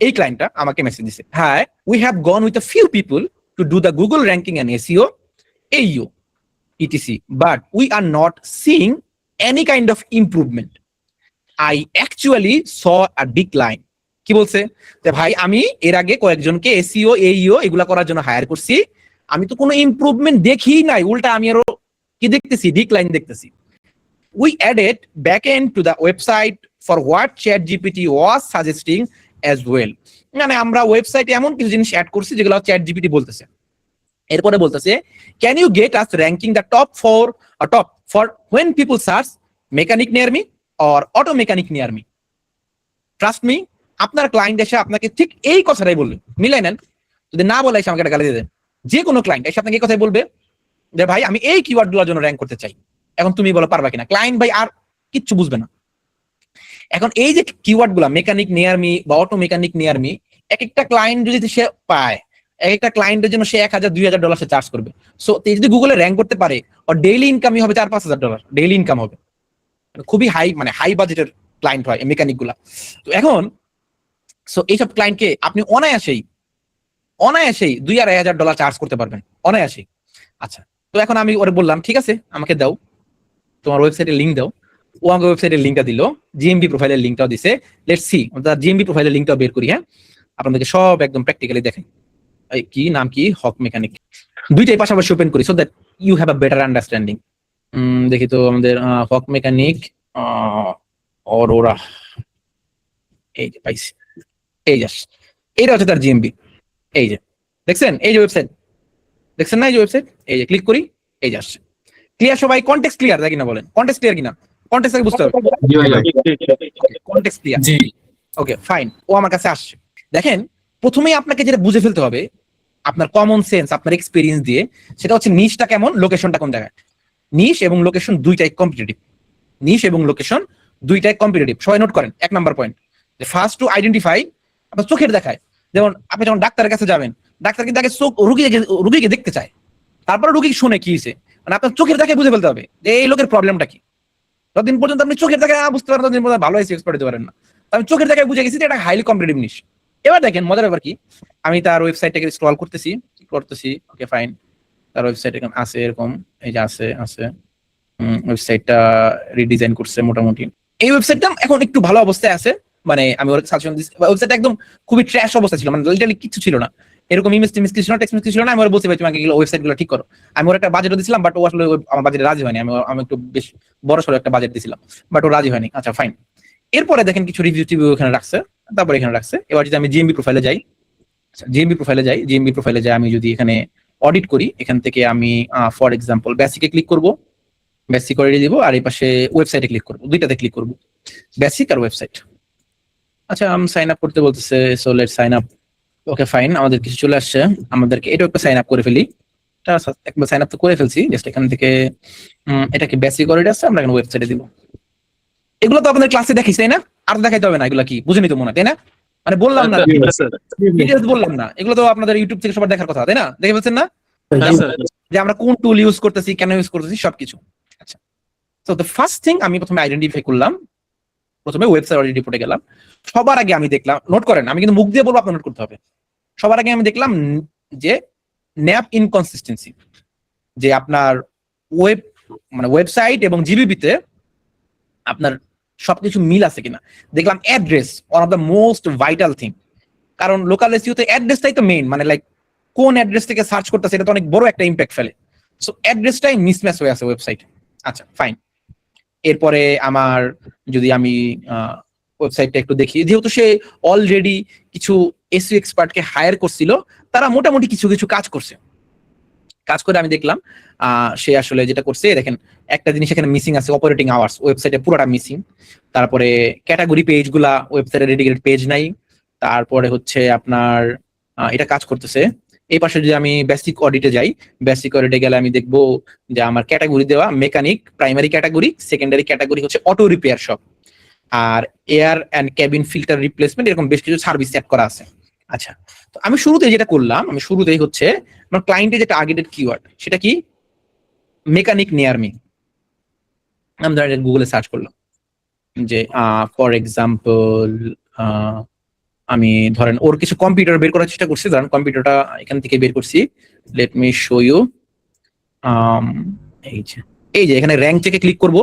এই ক্লায়েন্টটা আমাকে মেসেজ দিছে, হ্যাঁ we have gone with a few people to do the Google ranking and SEO AU etc, but we are not seeing any kind of improvement. I actually saw a decline. কি বলছে যে ভাই আমি এর আগে কয়েকজনকে এসইও AEO এগুলা করার জন্য হায়ার করছি, আমি তো কোনো ইমপ্রুভমেন্ট দেখি নাই, উল্টা আমি আরো কি দেখতেছি, ডিক্লাইন দেখতেছি। We added backend to the website for what ChatGPT was suggesting as well. মানে আমরা ওয়েবসাইটে এমন কিছু জিনিস অ্যাড করছি যেগুলো ChatGPT বলতেছে। এরপরে বলতেছে, can you get us ranking the top for when people search mechanic near me or auto mechanic near me. Trust me, আপনার ক্লায়েন্ট এসে আপনাকে ঠিক এই কথাটাই বলবে, মিলাই নেন, যদি না বলে এসে আমাকে একটা গালি দিয়ে দেন। যে কোনো ক্লায়েন্ট এসে আপনাকে এই কথাই বলবে যে ভাই আমি এই কিওয়ার্ড গুলোর জন্য র্যাঙ্ক করতে চাই, এখন তুমি বলো পারবা কিনা। ক্লায়েন্ট ভাই আর কিচ্ছু বুঝবে না। এখন এই যে কিওয়ার্ড গুলা মেকানিক নিয়ার মি বা অটো মেকানিক নিয়ার মি, এক একটা ক্লায়েন্ট যদি সে পায়, এক একটা ক্লায়েন্টের জন্য সে $1,000-2,000 সে চার্জ করবে। সো যদি গুগলে র্যাঙ্ক করতে পারে, ওর ডেইলি ইনকামই হবে $4,000-5,000 ডেইলি ইনকাম হবে। খুবই হাই, মানে হাই বাজেটের ক্লায়েন্ট হয় মেকানিক গুলা। তো এখন সো এইসব ক্লায়েন্টকে আপনি অনায়াসেই $2,000-2,500 চার্জ করতে পারবেন, অনায়াসেই। আচ্ছা, তো এখন আমি ওরে বললাম ঠিক আছে আমাকে দাও তোমার ওয়েবসাইটের লিঙ্ক দাও। ও আমাকে ওয়েবসাইটের লিঙ্কটা দিল, জিএমবি প্রোফাইলের লিঙ্কটাও দিছে। লেটস সি, জিএমবি প্রোফাইলের লিঙ্কটাও বের করি। হ্যাঁ, আপনাদেরকে সব একদম প্র্যাকটিক্যালি দেখাই। কি নাম কি, হক মেকানিক, দুইটাই পাশাপাশি ওপেন করি so that you have a better understanding. দেখি তো আমাদের হক মেকানিক অরোরা, এই যে পাইছি, এই যে এইটা হচ্ছে তার জিএমবি। এই যে দেখছেন, এই যে ওয়েবসাইট দেখছেন না, এই যে ওয়েবসাইট, এই যে ক্লিক করি, এই যে আসছে। ক্লিয়ার সবাই? কনটেক্সট ক্লিয়ার কিনা বলেন, কনটেক্সট ক্লিয়ার কিনা? কনটেক্সট আগে বুঝতে হবে, কনটেক্সট ক্লিয়ার। ওকে ফাইন, ও আমার কাছে আসছে। দেখেন প্রথমেই আপনাকে যেটা বুঝে ফেলতে হবে আপনার কমন সেন্স, আপনার এক্সপেরিয়েন্স দিয়ে, সেটা হচ্ছে নিশটা কেমন, লোকেশনটা কোন জায়গায়। নিশ এবং লোকেশন দুইটাই কম্পিটিটিভ, নিশ এবং লোকেশন দুইটাই কম্পিটিটিভ। সবাই নোট করেন। 1 নাম্বার পয়েন্ট, যে ফার্স্ট টু আইডেন্টিফাই, আপনার চোখের দেখায়। যেমন আপনি যখন ডাক্তারের কাছে যাবেন, ডাক্তার কিন্তু আগে চোখ রুগীকে দেখতে চায়, তারপরে রুগী শুনে কি হয়েছে, মানে আপনার চোখের দেখে বুঝে ফেলতে হবে যে এই লোকের প্রবলেমটা কি। যতদিন পর্যন্ত আপনি চোখের দেখে বুঝতে পারেন ততদিন পর্যন্ত ভালো হয়েছে এক্সপার্ট হতে পারেন না। আমি চোখের দেখে বুঝে গেছি যে এটা হাইলি কম্পিটিটিভ নিশ। এবার দেখেন মজার ব্যাপার কি, আমি তার ওয়েবসাইটটাকে স্ক্রল করতেছি। ওকে ফাইন, তার ওয়েবসাইট এখানে আছে, এরকম এই যে আছে ওয়েবসাইটটা রিডিজাইন করছে মোটামুটি। এই ওয়েবসাইটটা এখন একটু ভালো অবস্থায় আছে, মানে আমি ওর সাজেশন দিচ্ছি। ওয়েবসাইটটা একদম খুবই ট্র্যাশ অবস্থা ছিল, মানে লিটারালি কিছু ছিল না, এরকম ইমেজ টিমেজ কিছু না, টেক্সট মেসেজ ছিল না। আমি ওর বলছি ভাই তুমি আমাকে ওয়েবসাইট গুলো ঠিক করো। আমি ওর একটা বাজেটও দিছিলাম, বাট ও আসলে আমার বাজেটে রাজি হয়নি। আমি একটু বেশ বড় সড়ো একটা বাজেট দিছিলাম, বাট ও রাজি হয়নি। আচ্ছা ফাইন, এরপরে দেখেন কিছু রিভিউ টিভিউ এখানে রাখছে, তারপরে এখানে রাখছে। এবার যদি আমি জিএমবি প্রোফাইলে যাই, জিএমবি প্রোফাইলে যাই, আমি যদি এখানে অডিট করি, এখান থেকে আমি ফর এক্সাম্পল বেসিকে ক্লিক করব, বেসিক করে দিব, আর এই পাশে ওয়েবসাইটে ক্লিক করব, দুইটাতে ক্লিক করব, বেসিক আর ওয়েবসাইট। আচ্ছা সাইন আপ করতে বলতেছে, so let's sign up. Okay fine, আমাদের কিছু চলে আসছে, আমাদেরকে এটা একটা সাইন আপ করে ফেলি। একবার সাইন আপ তো করে ফেলছি, জাস্ট এখান থেকে এটাকে বেসিক করে আছে, আমরা এখানে ওয়েবসাইটে দিব। এগুলো তো আপনাদের ক্লাসে দেখিস তাই না, আর দেখাইতে হবে না, এগুলো কি বুঝেনি তো মনে হয় তাই না, মানে বললাম না, ডিটেইলস বললাম না, এগুলো তো আপনাদের ইউটিউব থেকে সবার দেখার কথা তাই না, দেখে ফেলছেন না যে আমরা কোন টুল ইউজ করতেছি, কেন ইউজ করতেছি, সবকিছু। আচ্ছা, সো দ্য ফার্স্ট থিং আমি প্রথমে আইডেন্টিফাই করলাম, প্রথমে ওয়েবসাইট অডিট রিপোর্টে গেলাম। সবার আগে আমি দেখলাম, নোট করেন আমি কিন্তু মুখ দিয়ে বলবো, আপনার নোট করতে হবে। সবার আগে আমি দেখলাম যে ন্যাপ ইনকনসিস্টেন্সি, যে আপনার ওয়েবসাইট এবং জিবিপিতে আপনার সবকিছু মিল আছে কিনা। দেখলাম address one of the most vital thing, কারণ লোকাল এসইওতে অ্যাড্রেসটাই তো মেইন, মানে লাইক কোন অ্যাড্রেস থেকে সার্চ করতেছে এটা তো অনেক বড় একটা ইম্প্যাক্ট ফেলে। সো অ্যাড্রেসটাই মিসম্যাচ হয়ে আছে ওয়েবসাইট। আচ্ছা ফাইন, এরপরে আমার যদি আমি ওয়েবসাইটটা একটু দেখি, যেহেতু সে অলরেডি কিছু এসইও এক্সপার্টকে হায়ার করছিল, তারা মোটামুটি কিছু কিছু কাজ করছে। কাজ করে আমি দেখলাম সে আসলে যেটা করছে, দেখেন একটা জিনিস এখানে মিসিং আছে, অপারেটিং আওয়ার্স ওয়েবসাইটে পুরোটা মিসিং। তারপরে ক্যাটাগরি পেজ গুলা ওয়েবসাইটে ডেডিকেটেড পেজ নাই। তারপরে হচ্ছে আপনার এটা কাজ করতেছে। এই পাশে যদি আমি বেসিক অডিটে যাই, বেসিক অডিটে গেলে আমি দেখবো যে আমার ক্যাটাগরি দেওয়া mechanic primary category, secondary category হচ্ছে অটো রিপেয়ার শপ, আর air and cabin filter replacement, এরকম বেশ কিছু সার্ভিস সেট করা আছে। আচ্ছা, তো আমি শুরুতেই যেটা করলাম, আমি শুরুতেই হচ্ছে আমার ক্লায়েন্টের যে টার্গেটেড কিওয়ার্ড সেটা কি, মেকানিক নিয়ার মি। আমি গুগলে সার্চ করলাম যে ফর এক্সাম্পল আমি ধরেন ওর কিছু কম্পিউটার বের করার চেষ্টা করছি, ধরেন কম্পিউটারটা এখান থেকে বের করছি, লেট মি শো ইউ। এই যে এখানে র্যাঙ্ক চেকে ক্লিক করব,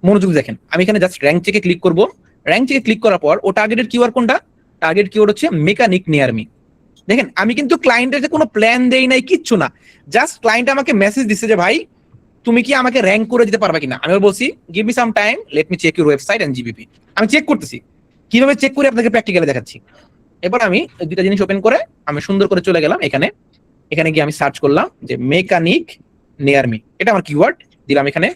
মনোযোগ দেখেন, আমি এখানে জাস্ট র্যাঙ্ক চেকে ক্লিক করব। র্যাঙ্ক চেকে ক্লিক করার পর ও টার্গেটেড কিওয়ার্ড কোনটা? টার্গেট কিওয়ার্ড হচ্ছে মেকানিক নিয়ার মি। দেখেন আমি কিন্তু ক্লায়েন্টের কোনো প্ল্যান দেই নাই, কিচ্ছু না, জাস্ট ক্লায়েন্ট আমাকে মেসেজ দিচ্ছে যে ভাই তুমি কি আমাকে র্যাঙ্ক করে দিতে পারবা কিনা। আমি বলছি give me some time, let me check your website and GBP. আমি চেক করতেছি, কিভাবে চেক করে আপনাকে প্র্যাকটিক্যালি দেখাচ্ছি। এবার আমি দুইটা জিনিস ওপেন করে আমি সুন্দর করে চলে গেলাম এখানে। এখানে গিয়ে আমি সার্চ করলাম যে মেকানিক নিয়ার মি, এটা আমার কিওয়ার্ড দিলাম। এখানে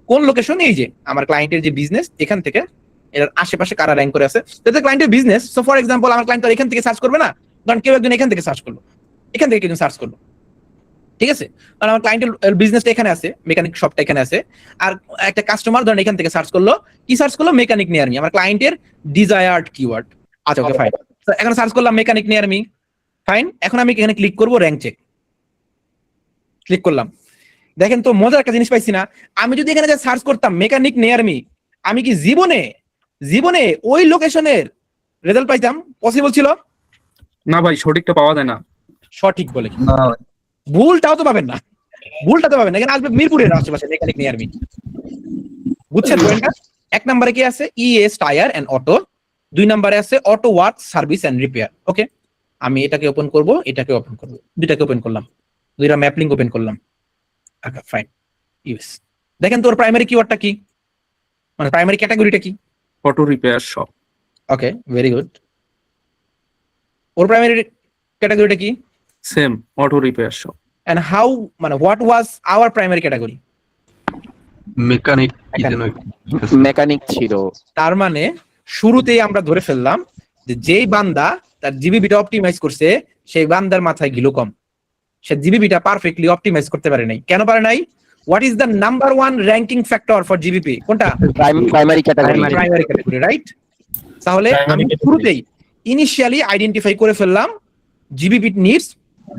কোন লোকেশন? এই যে আমার ক্লায়েন্টের যে বিজনেস, এখান থেকে এর আশেপাশে কারা র্যাঙ্ক করে আছে, তাতে ক্লায়েন্টের বিজনেস। সো ফর এক্সাম্পল আমার ক্লায়েন্ট এখান থেকে সার্চ করবে না, কারণ কেউ একজন এখান থেকে সার্চ করলো, এখান থেকে কেউ সার্চ করলো, ঠিক আছে? কারণ আমার ক্লায়েন্টের বিজনেসটা এখানে আছে, মেকানিক শপটা এখানে আছে, আর একটা কাস্টমার ধরেন এখান থেকে সার্চ করলো, কি সার্চ করলো? মেকানিক নিয়ার মি, আমার ক্লায়েন্টের ডিজায়ার্ড কিওয়ার্ড। আচ্ছা ওকে ফাইন, এখন সার্চ করলাম মেকানিক নিয়ার মি, ফাইন। এখন আমি এখানে ক্লিক করবো র্যাঙ্ক চেক, ক্লিক করলাম। দেখেন তো মজার একটা জিনিস পাইছি না? আমি যদি এখানে সার্চ করতাম মেকানিক নিয়ার মি, আমি কি জীবনে ওই লোকেশনের রেজাল্ট পাইতাম? পসিবল ছিল না ভাই, সঠিকটা পাওয়া যায় না। সঠিক বলে ভুলটাও তো পাবেন না, ভুলটা তো পাবেন না। এখানে আসবে মিরপুরের আশেপাশে মেকানিক নিয়ার মি, বুঝছেন পয়েন্টটা? এক নম্বরে কি আছে? ইএস টায়ার এন্ড অটো, 2 নম্বরে আছে auto work service and repair. Okay, আমি এটাকে ওপেন করব, এটাকে ওপেন করব, দুইটাকে ওপেন করলাম, দুইটা ম্যাপ লিংক ওপেন করলাম। আচ্ছা ফাইন, ইউএস। দেখেন তোর প্রাইমারি কিওয়ার্ডটা কি, মানে প্রাইমারি ক্যাটাগরিটা কি? Auto repair shop. Okay, very good. ওর প্রাইমারি ক্যাটাগরিটা কি? Same, auto repair shop. And how, মানে what was our primary category? Mechanic ছিল। তার মানে শুরুতেই আমরা ধরে ফেললাম যে যেই বান্দা তার জিবিবিটা অপটিমাইজ করছে, সেই বান্দার মাথায় ঘিলু কম, সে জিবিবিটা পারফেক্টলি অপটিমাইজ করতে পারে নাই। কেন পারে নাই? What is the number 1 ranking factor for GBP? কোনটা? Primary category. Primary category, right? তাহলে আমি শুরুতেই ইনিশিয়ালি আইডেন্টিফাই করে ফেললাম GBP needs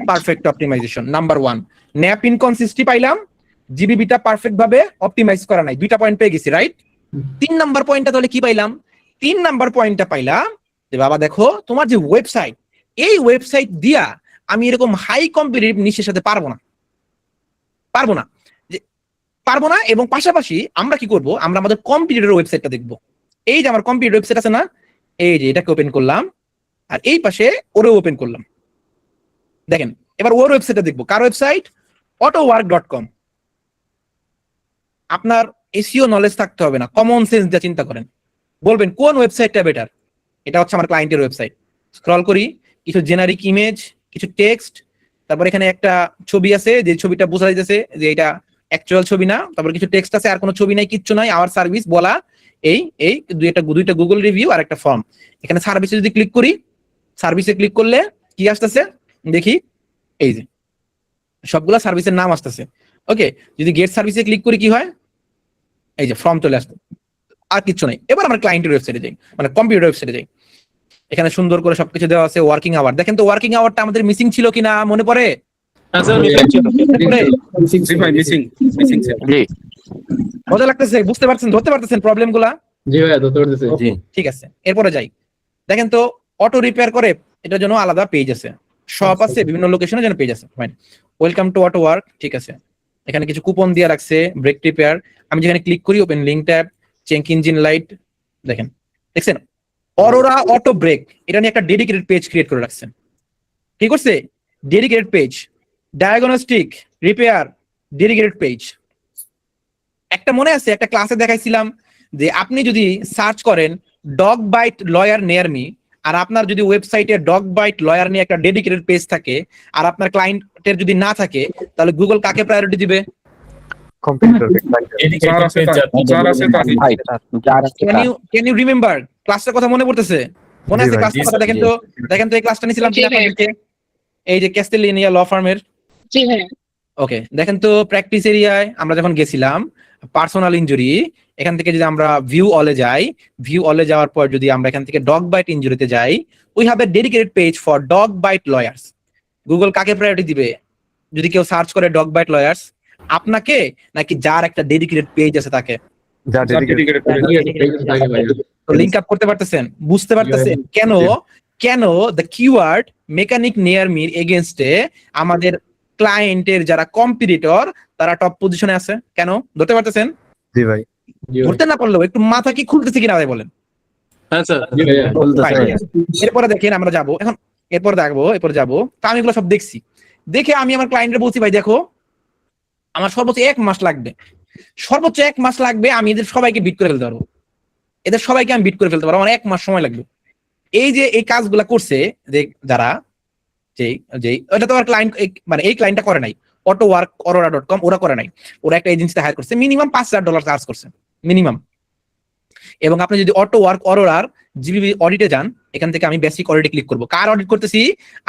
perfect optimization. Number 1 NAP inconsistency পাইলাম, জিবিবিটা পারফেক্ট ভাবে অপটিমাইজ করা নাই, 2টা পয়েন্ট পেয়ে গেছি, রাইট? 3 নাম্বার পয়েন্টটা তাহলে কি পাইলাম? 3 নাম্বার পয়েন্টটা পাইলাম যে বাবা দেখো তোমার যে ওয়েবসাইট, এই ওয়েবসাইট দিয়া আমি এরকম হাই কম্পিটিটিভ নিশের সাথে পারবো না। এবং পাশাপাশি আমরা কি করব? আমরা আমাদের কম্পিটিটর ওয়েবসাইটটা দেখবো। এই যে আমার কম্পিটিটর ওয়েবসাইট আছে না, এই যে এটাকে ওপেন করলাম, আর এই পাশে ওরও ওপেন করলাম। দেখেন এবার ওর ওয়েবসাইটটা দেখবো। কার ওয়েবসাইট? autowork.com। আপনার এসইও নলেজ থাকতে হবে না, কমন সেন্স দিয়ে চিন্তা করেন, বলবেন কোন ওয়েবসাইটটা বেটার। এটা হচ্ছে আমার ক্লায়েন্টের ওয়েবসাইট। স্ক্রল করি, কিছু জেনারিক ইমেজ, কিছু টেক্সট, তারপর এখানে একটা ছবি আছে, যে ছবিটা বোঝা যাইতেছে যে এটা অ্যাকচুয়াল ছবি না। তারপর কিছু টেক্সট আছে, আর কোনো ছবি নাই, কিচ্ছু নাই। আওয়ার সার্ভিস বলা, এই দুইটা গুগল রিভিউ আর একটা ফর্ম। এখানে সার্ভিসে যদি ক্লিক করি, সার্ভিসে ক্লিক করলে কি আসতেছে দেখি, এই যে সবগুলা সার্ভিসের নাম আসতেছে। ওকে, যদি গেট সার্ভিসে ক্লিক করি কি হয়? এই যে ফর্ম চলে আসতো, আর কিছু নাই। এবার আমরা ক্লায়েন্টের ওয়েবসাইটে যাই, মানে কম্পিউটার ওয়েবসাইটে যাই। এখানে সুন্দর করে সবকিছু দেওয়া আছে। ওয়ার্কিং আওয়ার, দেখেন তো ওয়ার্কিং আওয়ারটা আমাদের মিসিং ছিল কিনা মনে পড়ে? মজা লাগতেছে? বুঝতে পারছেন, ধরতে পারতেছেন প্রবলেম গুলা? জি ভাইয়া, ধরতে পারতেছি। ঠিক আছে, এরপরে যাই। দেখেন তো অটো রিপেয়ার করে, এটার জন্য আলাদা পেজ আছে, শপ আছে, বিভিন্ন লোকেশনের জন্য পেজ আছে। Fine, welcome to auto work, ঠিক আছে। এখানে কিছু কুপন দিয়ে রাখছে, ব্রেক রিপেয়ার। আমি যেখানে ক্লিক করি, open link tab, check engine light, দেখছেন অরোরা অটো ব্রেক, এটা নিয়ে একটা ডেডিকেটেড পেজ ক্রিয়েট করে রাখছেন। কি করছে? Dedicated page. Diagnostic repair, dedicated page. একটা মনে আছে, একটা ক্লাসে দেখাইছিলাম যে আপনি যদি সার্চ করেন dog bite lawyer near me, আর আপনার যদি ওয়েবসাইটে ডগ বাইট লয়ার নিয়ে একটা ডেডিকেটেড পেজ থাকে, আর আপনার ক্লায়েন্টের যদি না থাকে, তাহলে গুগল কাকে প্রায়োরিটি দিবে? ক্যান ইউ রিমেম্বার ক্লাসটার কথা মনে পড়তেছে? মনে আছে ক্লাসটার কথা? দেখেন তো এই ক্লাসটা নিছিলাম কিনা আপনাদেরকে, এই যে ক্যাস্টেলিনিয়া ল ফার্মের। জি হ্যাঁ। ওকে, দেখেন তো প্র্যাকটিস এরিয়ায় আমরা যখন গেছিলাম পার্সোনাল ইনজুরি, এখান থেকে যদি আমরা ভিউ অলে যাই, ভিউ অলে যাওয়ার পর যদি আমরা এখান থেকে ডগ বাইট ইনজুরিতে যাই, we have a dedicated page for dog bite lawyers. Google কাকে প্রায়োরিটি দিবে যদি কেউ সার্চ করে ডগ বাইট লয়ার্স? আপনাকে নাকি যার একটা ডেডিকেটেড পেজ আছে তাকে? লিংক আপ করতে পারতেছেন? বুঝতে পারতেছেন কেন কেন the keyword mechanic near Mir এগেনস্টে আমাদের ক্লায়েন্টের যারা কম্পিটিটর তারা টপ পজিশনে আছে? কেন ধরতে পারতেছেন? জি ভাই। ধরতে না পারলেও একটু মাথা কি খুলতেছে কিনা ভাই বলেন। হ্যাঁ স্যার। এরপরে দেখেন আমরা যাবো এখন, এরপর যাবো তা আমি এগুলো সব দেখছি, দেখে আমি আমার ক্লায়েন্টের বলছি ভাই দেখো আমার সর্বোচ্চ 1 মাস লাগবে, সর্বোচ্চ 1 মাস লাগবে, আমি এদের সবাইকে বিট করে ফেলতে পারবো, এদের সবাইকে আমি বিট করে ফেলতে পারবো, আমার 1 মাস সময় লাগবে। এই যে এই কাজগুলা করছে যে যারা যেই ওটা তো আর ক্লায়েন্ট মানে এই ক্লায়েন্টটা করে নাই, অটো ওয়ার্ক অরোরা.com ওরা করে নাই, ওরা একটা এজেন্সিতে হায়ার করছে, মিনিমাম $5,000 চার্জ করছে মিনিমাম। এবং আপনি যদি অটো ওয়ার্ক অরোরার জিবিবি অডিটে যান, এখান থেকে আমি বেসিক অডিটে ক্লিক করবো, কার অডিট করতেছি?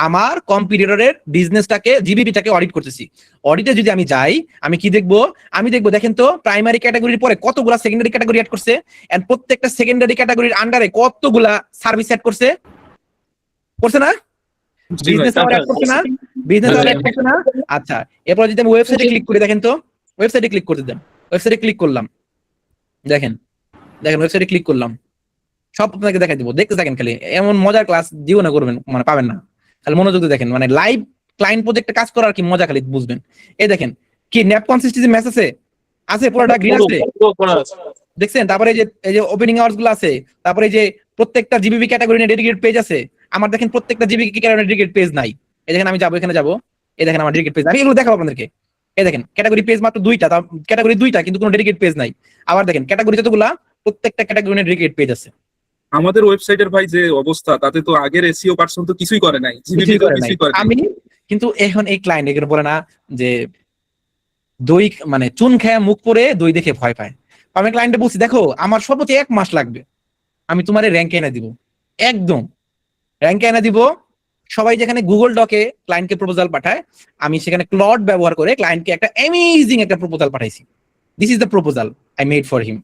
আমার কম্পিটিটরের বিজনেসটাকে জিবিবিটাকে অডিট করতেছি। অডিটে যদি আমি যাই আমি কি দেখবো? আমি দেখবো দেখেন তো প্রাইমারি ক্যাটাগরির পরে কতগুলা সেকেন্ডারি ক্যাটাগরি অ্যাড করছে, এন্ড প্রত্যেকটা সেকেন্ডারি ক্যাটাগরির আন্ডারে কতগুলা সার্ভিস অ্যাড করছে, করছে না? বিজনেস আওয়ার অ্যাড করছে না? বিজনেস আওয়ার অ্যাড করছে না? আচ্ছা, এরপর যদি আমি ওয়েবসাইটে ক্লিক করি, দেখেন তো ওয়েবসাইটে ক্লিক করতে দেন, ওয়েবসাইটে ক্লিক করলাম, দেখেন ওয়েবসাইটে ক্লিক করলাম, সব আপনাকে দেখাই দিব, দেখতে থাকেন খালি, এমন মজার ক্লাস জীবনে করবেন মানে পাবেন না, খালি মনোযোগ দিয়ে দেখেন, মানে লাইভ ক্লায়েন্ট প্রজেক্টে কাজ করার কি মজা খালি বুঝবেন। এই দেখেন কি ন্যাপ কনসিস্টেন্সি ম্যাচ আছে পুরোটা গ্রিন আছে, দেখছেন? তারপরে এই যে ওপেনিং আওয়ার্স গুলো আছে, তারপরে এই যে প্রত্যেকটা জিবিবি ক্যাটাগরি নিয়ে ডেডিকেটেড পেজ আছে, আমার দেখেন প্রত্যেকটা জিবিবি ক্যাটাগরি ডেডিকেটেড পেজ নাই। এই দেখেন আমি যাবো, এখানে যাবো, এই দেখেন আমার ডেডিকেটেড পেজ, আমি এগুলো দেখাবো আপনাদেরকে। এই দেখেন ক্যাটাগরি পেজ মাত্র 2টা, ক্যাটাগরি 2টা কিন্তু কোনো ডেডিকেটেড পেজ নাই। আবার দেখেন ক্যাটাগরি যতগুলা প্রত্যেকটা ক্যাটাগরি নিয়ে ডেডিকেটেড পেজ আছে। আমাদের ওয়েবসাইটের ভাই যে অবস্থা, তাতে তো আগের এসইও পার্সন তো কিছুই করে নাই, জিবিবি তো কিছুই করে নাই। আমি কিন্তু এখন এই ক্লায়েন্ট এগুলো বলে না যে দই মানে চুন খেয়ে মুখ পরে দই দেখে ভয় পায়। আমি ক্লায়েন্টে বলছি দেখো আমার সর্বোচ্চ 1 মাস লাগবে, আমি তোমার র্যাঙ্কে এনে দিব, একদম র্যাঙ্কে এনে দিব। সবাই যেখানে গুগল ডকে ক্লায়েন্টকে প্রপোজাল পাঠায়, আমি সেখানে ক্লড ব্যবহার করে ক্লায়েন্টকে একটা অ্যামেজিং একটা প্রপোজাল পাঠাইছি। This is the proposal I made for him.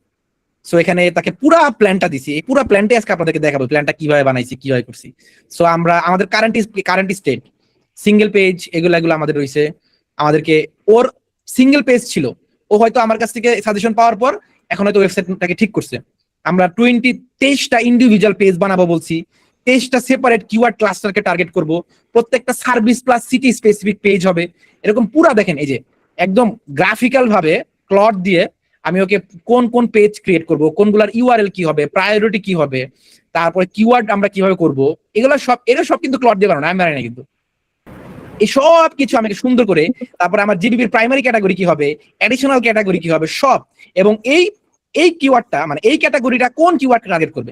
So এখানে তাকে পুরা প্ল্যানটা দিছি, এই পুরা প্ল্যানটা আজকে আপনাদেরকে দেখাবো, প্ল্যানটা কিভাবে বানাইছি, কিভাবে করছি। সো আমরা আমাদের কারেন্ট স্টেট সিঙ্গেল পেজ এগুলো আমাদের রয়েছে। আমাদেরকে ওর সিঙ্গেল পেজ ছিল, ও হয়তো আমার কাছ থেকে সাজেশন পাওয়ার পর এখন হয়তো ওয়েবসাইটটাকে ঠিক করছে। আমরা 23টা ইন্ডিভিজুয়াল পেজ বানাবো বলছি, 23টা সেপারেট কিওয়ার্ড ক্লাস্টারকে টার্গেট করব, প্রত্যেকটা service plus city specific page হবে। এরকম পুরা দেখেন এই যে একদম গ্রাফিক্যাল ভাবে প্লট দিয়ে আমি ওকে কোন কোন পেজ ক্রিয়েট করব, কোনগুলার ইউআরএল কি হবে, প্রায়োরিটি কি হবে, তারপরে কিওয়ার্ড আমরা কিভাবে করব, এগুলো সব কিন্তু প্লট দিয়ে বানানো, আমি জানি না কিন্তু এই সব কিছু আমাকে সুন্দর করে, তারপরে আমার জিবিবির প্রাইমারি ক্যাটাগরি কি হবে, অ্যাডিশনাল ক্যাটাগরি কি হবে সব, এবং এই কিওয়ার্ডটা মানে এই ক্যাটাগরিটা কোন কিওয়ার্ডকে টার্গেট করবে,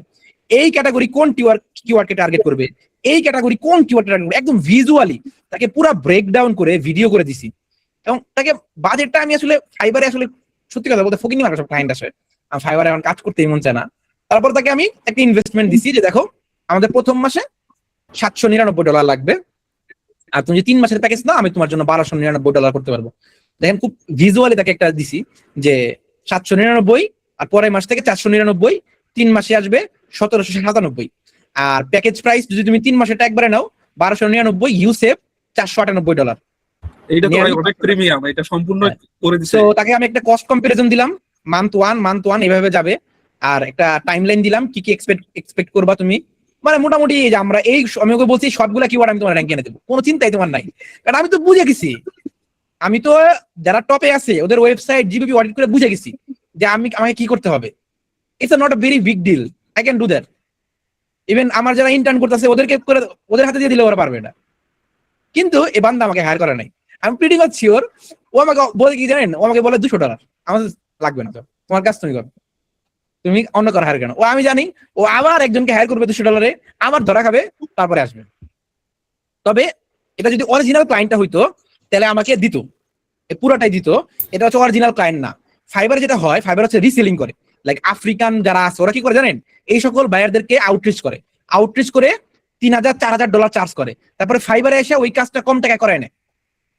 এই ক্যাটাগরি কোন কিওয়ার্ডকে টার্গেট করবে, এই ক্যাটাগরি কোন কিওয়ার্ডকে টার্গেট করবে, একদম ভিজুয়ালি তাকে পুরো ব্রেকডাউন করে ভিডিও করে দিছি। এবং তাকে বাজেটটা আমি আসলে ফাইবারে আসলে সত্যি কথা বলতে ফকিনি মারা সব ক্লায়েন্ট আসে, আমি ফাইবারে এখন কাজ করতে মন চায় না। তারপর তাকে আমি একটা ইনভেস্টমেন্ট দিছি যে দেখো আমাদের প্রথম মাসে $799 লাগবে, আর তুমি যদি 3 মাসের প্যাকেজ নাও আমি তোমার জন্য $1299 করতে পারবো। দেখেন খুব ভিজুয়ালি তাকে একটা দিছি যে 799, আর পরের মাস থেকে 499, 3 মাসে আসবে 1797। আর প্যাকেজ প্রাইস যদি তুমি 3 মাসেরটা একবারে নাও 1299, ইউ সেভ $498। এইটা তো ভাই অনেক প্রিমিয়াম, এটা সম্পূর্ণ করে দিছে। তো তাকে আমি একটা কস্ট কম্পারিজন দিলাম, মান্থ ওয়ান এভাবে যাবে, আর একটা টাইমলাইন দিলাম কি কি এক্সপেক্ট করবা তুমি, মানে মোটামুটি যে আমরা এই আমি ওকে বলছি সবগুলা কিওয়ার্ড আমি তোমার র্যাঙ্ক এনে দেবো, কোনো চিন্তাই তোমার নাই, কারণ আমি তো বুঝে গেছি, আমি তো যারা টপে আছে ওদের ওয়েবসাইট জিবিবি অডিট করে বুঝে গেছি যে আমাকে কি করতে হবে। It's not a very big deal, I can do that. Even আমার যারা ইন্টার্ন করতেছে ওদেরকে করে ওদের হাতে দিয়ে দিলে ওরা পারবে না, কিন্তু এই বান্দা আমাকে হায়ার করে নাই, আমি প্রিটি মাচ শিওর। ও আমাকে বলে কি জানেন, ও আমাকে বলে $200 আমাদের লাগবে না, তো তোমার কাজ তুমি করো, তুমি অন্য কারো হায়ার কেন। ও আমি জানি ও আবার একজনকে হায়ার করবে $200, আবার ধরা খাবে, তারপরে আসবে। তবে এটা যদি অরিজিনাল ক্লায়েন্টটা হইতো তাহলে আমাকে দিত, পুরাটাই দিত। এটা হচ্ছে অরিজিনাল ক্লায়েন্ট না। ফাইবারে যেটা হয়, ফাইবার হচ্ছে রিসেলিং করে, লাইক আফ্রিকান যারা আছে ওরা কি করে জানেন, এই সকল বায়ারদেরকে আউটরিচ করে $3000-4000 চার্জ করে, তারপরে ফাইবারে এসে ওই কাজটা কম টাকা করে নেয়।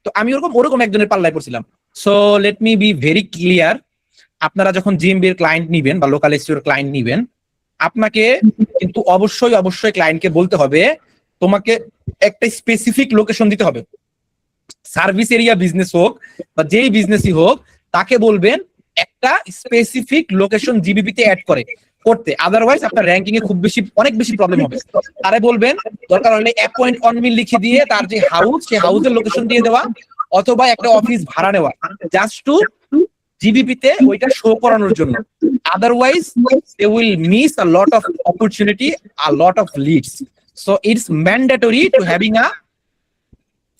তো আমি ওরকম একজনের পাল্লায় পড়ছিলাম। So let me be very clear, আপনারা যখন জিএমবির ক্লায়েন্ট নিবেন বা লোকাল এসইওর ক্লায়েন্ট নিবেন, আপনাকে কিন্তু অবশ্যই ক্লায়েন্টকে বলতে হবে তোমাকে একটা স্পেসিফিক লোকেশন দিতে হবে। সার্ভিস এরিয়া বিজনেস হোক বা যেই বিজনেসই হোক, তাকে বলবেন একটা স্পেসিফিক লোকেশন জিবিপিতে অ্যাড করে, করতে, আদারওয়াইজ আপনার র্যাঙ্কিং এ খুব বেশি অনেক বেশি প্রবলেম হবে। তারে বলবেন দরকার হলে অ্যাপয়েন্ট অন মি লিখে দিয়ে তার যে হাউস সেই হাউসের লোকেশন দিয়ে দেওয়া, অথবা একটা অফিস ভাড়া নেওয়া জাস্ট টু জিবিপি তে ওইটা শো করানোর জন্য। Otherwise they will miss a lot of opportunity, a lot of leads. So it's mandatory to having a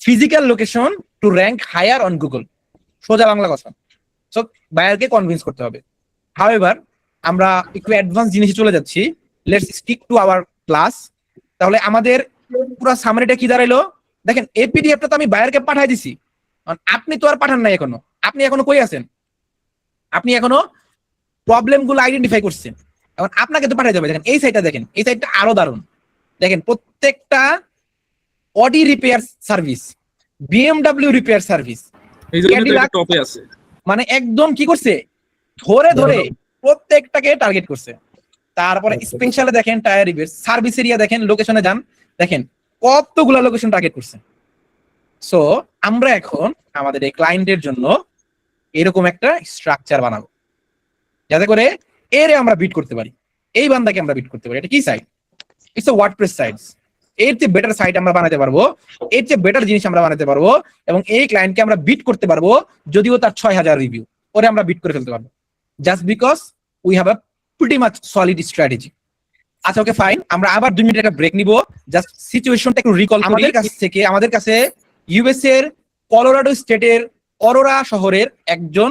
physical location to rank higher on Google. সোজা বাংলা কথা। সো বায়ারকে কনভিন্স করতে হবে। However আমরা একটু অ্যাডভান্স জিনিসে চলে যাচ্ছি। Let's stick to our class. তাহলে আমাদের পুরো সামারিটা কি দাঁড়াইলো? দেখেন এই পিডিএফটা তো আমি বায়ারকে পাঠাই দিছি, আপনি তো আর পাঠান নাই এখনো। আপনি এখনো কই আছেন? আপনি এখনো প্রবলেম গুলো আইডেন্টিফাই করছেন, এখন আপনাকে তো পাঠাই যাবে। দেখেন এই সাইডটা, দেখেন এই সাইডটা আরো দারুণ। দেখেন প্রত্যেকটা Audi repair service, BMW repair service, এই জন্য তো এটা টপে আছে। মানে একদম কি করছে, ধরে ধরে প্রত্যেকটাকে টার্গেট করছে। তারপরে স্পেশালে দেখেন টায়ার রিপেয়ার সার্ভিস এরিয়া, দেখেন লোকেশনে যান, দেখেন কতগুলা লোকেশন টার্গেট করছে। সো আমরা এখন আমাদের এই ক্লায়েন্টের জন্য এরকম একটা স্ট্রাকচার বানাবো যাতে করে এরে আমরা বিট করতে পারি, এই বান্দাকে আমরা বিট করতে পারি। এটা কি site? It's a WordPress sites. এর চেয়ে বেটার সাইট আমরা বানাতে পারবো, এর চেয়ে বেটার জিনিস আমরা বানাতে পারবো, এবং এই ক্লায়েন্টকে আমরা বিট করতে পারবো যদিও তার 6000 রিভিউ, ওরে আমরা বিট করে ফেলতে পারবো just because we have a pretty much solid strategy. আচ্ছা ওকে ফাইন, আমরা আবার 2 মিনিট একটা ব্রেক নিব, জাস্ট সিচুয়েশনটা একটু রিকল করি। আমাদের কাছে ইউএস এর কলোরাডো স্টেটের অরোরা শহরের একজন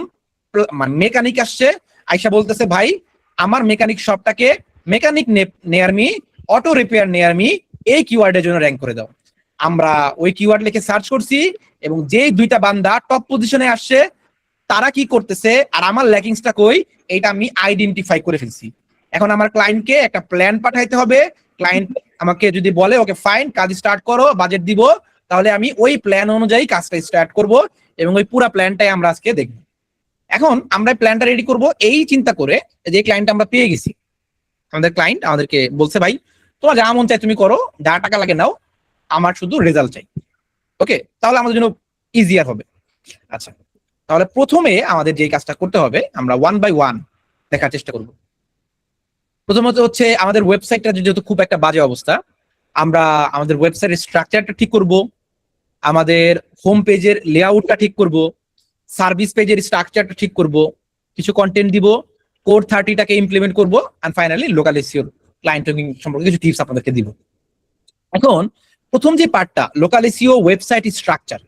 মেকানিক আসছে, আইসা বলতেছে ভাই আমার মেকানিক শপটাকে মেকানিক নেয়ার মি, অটো রিপেয়ার নেয়ার মি এই কিওয়ার্ডের জন্য র্যাঙ্ক করে দাও। আমরা ওই কিওয়ার্ড লিখে সার্চ করছি এবং যেই 2টা বান্দা টপ পজিশনে আসছে তারা কি করতেছে আর আমার ল্যাকিংসটা কই এটা আমি আইডেন্টিফাই করে ফেলছি। এখন আমার ক্লায়েন্টকে একটা প্ল্যান পাঠাইতে হবে। ক্লায়েন্ট আমাকে যদি বলে ওকে ফাইন কাজ স্টার্ট করো, বাজেট দিব, তাহলে আমি ওই প্ল্যান অনুযায়ী কাজটা স্টার্ট করব এবং ওই পুরো প্ল্যানটাই আমরা আজকে দেখব। এখন আমরা প্ল্যানটা রেডি করব এই চিন্তা করে যে ক্লায়েন্ট আমরা পেয়ে গেছি। আমাদের ক্লায়েন্ট আমাদেরকে বলছে ভাই তোমার যা মন চাই তুমি করো, যা টাকা লাগে নাও, আমার শুধু রেজাল্ট চাই। ওকে, তাহলে আমাদের জন্য ইজিয়ার হবে। আচ্ছা, তাহলে প্রথমে আমাদের যে কাজটা করতে হবে আমরা 1 বাই 1 দেখার চেষ্টা করব। প্রথমত হচ্ছে আমাদের ওয়েবসাইটটা যেহেতু খুব একটা বাজে অবস্থা, আমরা আমাদের ওয়েবসাইটের স্ট্রাকচারটা ঠিক করব, আমাদের হোম পেজের লেআউটটা ঠিক করব, সার্ভিস পেজের স্ট্রাকচারটা ঠিক করব, কিছু কন্টেন্ট দিব, কোর 30টাকে ইমপ্লিমেন্ট করব, and finally local SEO client tracking সম্পর্কে কিছু টিপস আপনাদেরকে দিব। এখন প্রথম যে পার্টটা লোকাল এসইও ওয়েবসাইট স্ট্রাকচার।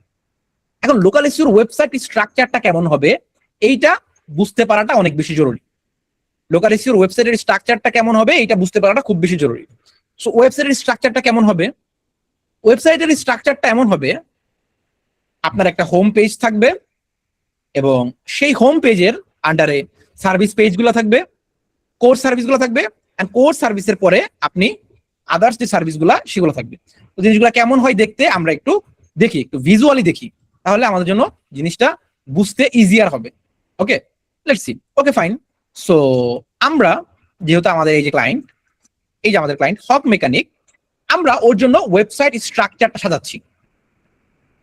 এখন লোকাল এসইওর ওয়েবসাইট স্ট্রাকচারটা কেমন হবে এইটা বুঝতে পারাটা অনেক বেশি জরুরি। লোকাল এসইওর ওয়েবসাইটের স্ট্রাকচারটা কেমন হবে এইটা বুঝতে পারাটা খুব বেশি জরুরি। সো ওয়েবসাইটের স্ট্রাকচারটা কেমন হবে? ওয়েবসাইটের স্ট্রাকচারটা এমন হবে, আপনার একটা হোম পেজ থাকবে এবং সেই হোম পেজের আন্ডারে সার্ভিস পেজগুলো থাকবে, কোর সার্ভিসগুলো থাকবে, এন্ড কোর সার্ভিসের পরে আপনি আদার্স যে সার্ভিসগুলো সেগুলো থাকবে। তো জিনিসগুলো কেমন হয় দেখতে আমরা একটু দেখি, একটু ভিজুয়ালি দেখি, তাহলে আমাদের জন্য জিনিসটা বুঝতে ইজিয়ার হবে। Okay, let's see. Okay fine. So আমরা যেহেতু আমাদের এই যে ক্লায়েন্ট, এই যে আমাদের ক্লায়েন্ট হক মেকানিক, আমরা ওর জন্য ওয়েবসাইট স্ট্রাকচারটা সাজাচ্ছি।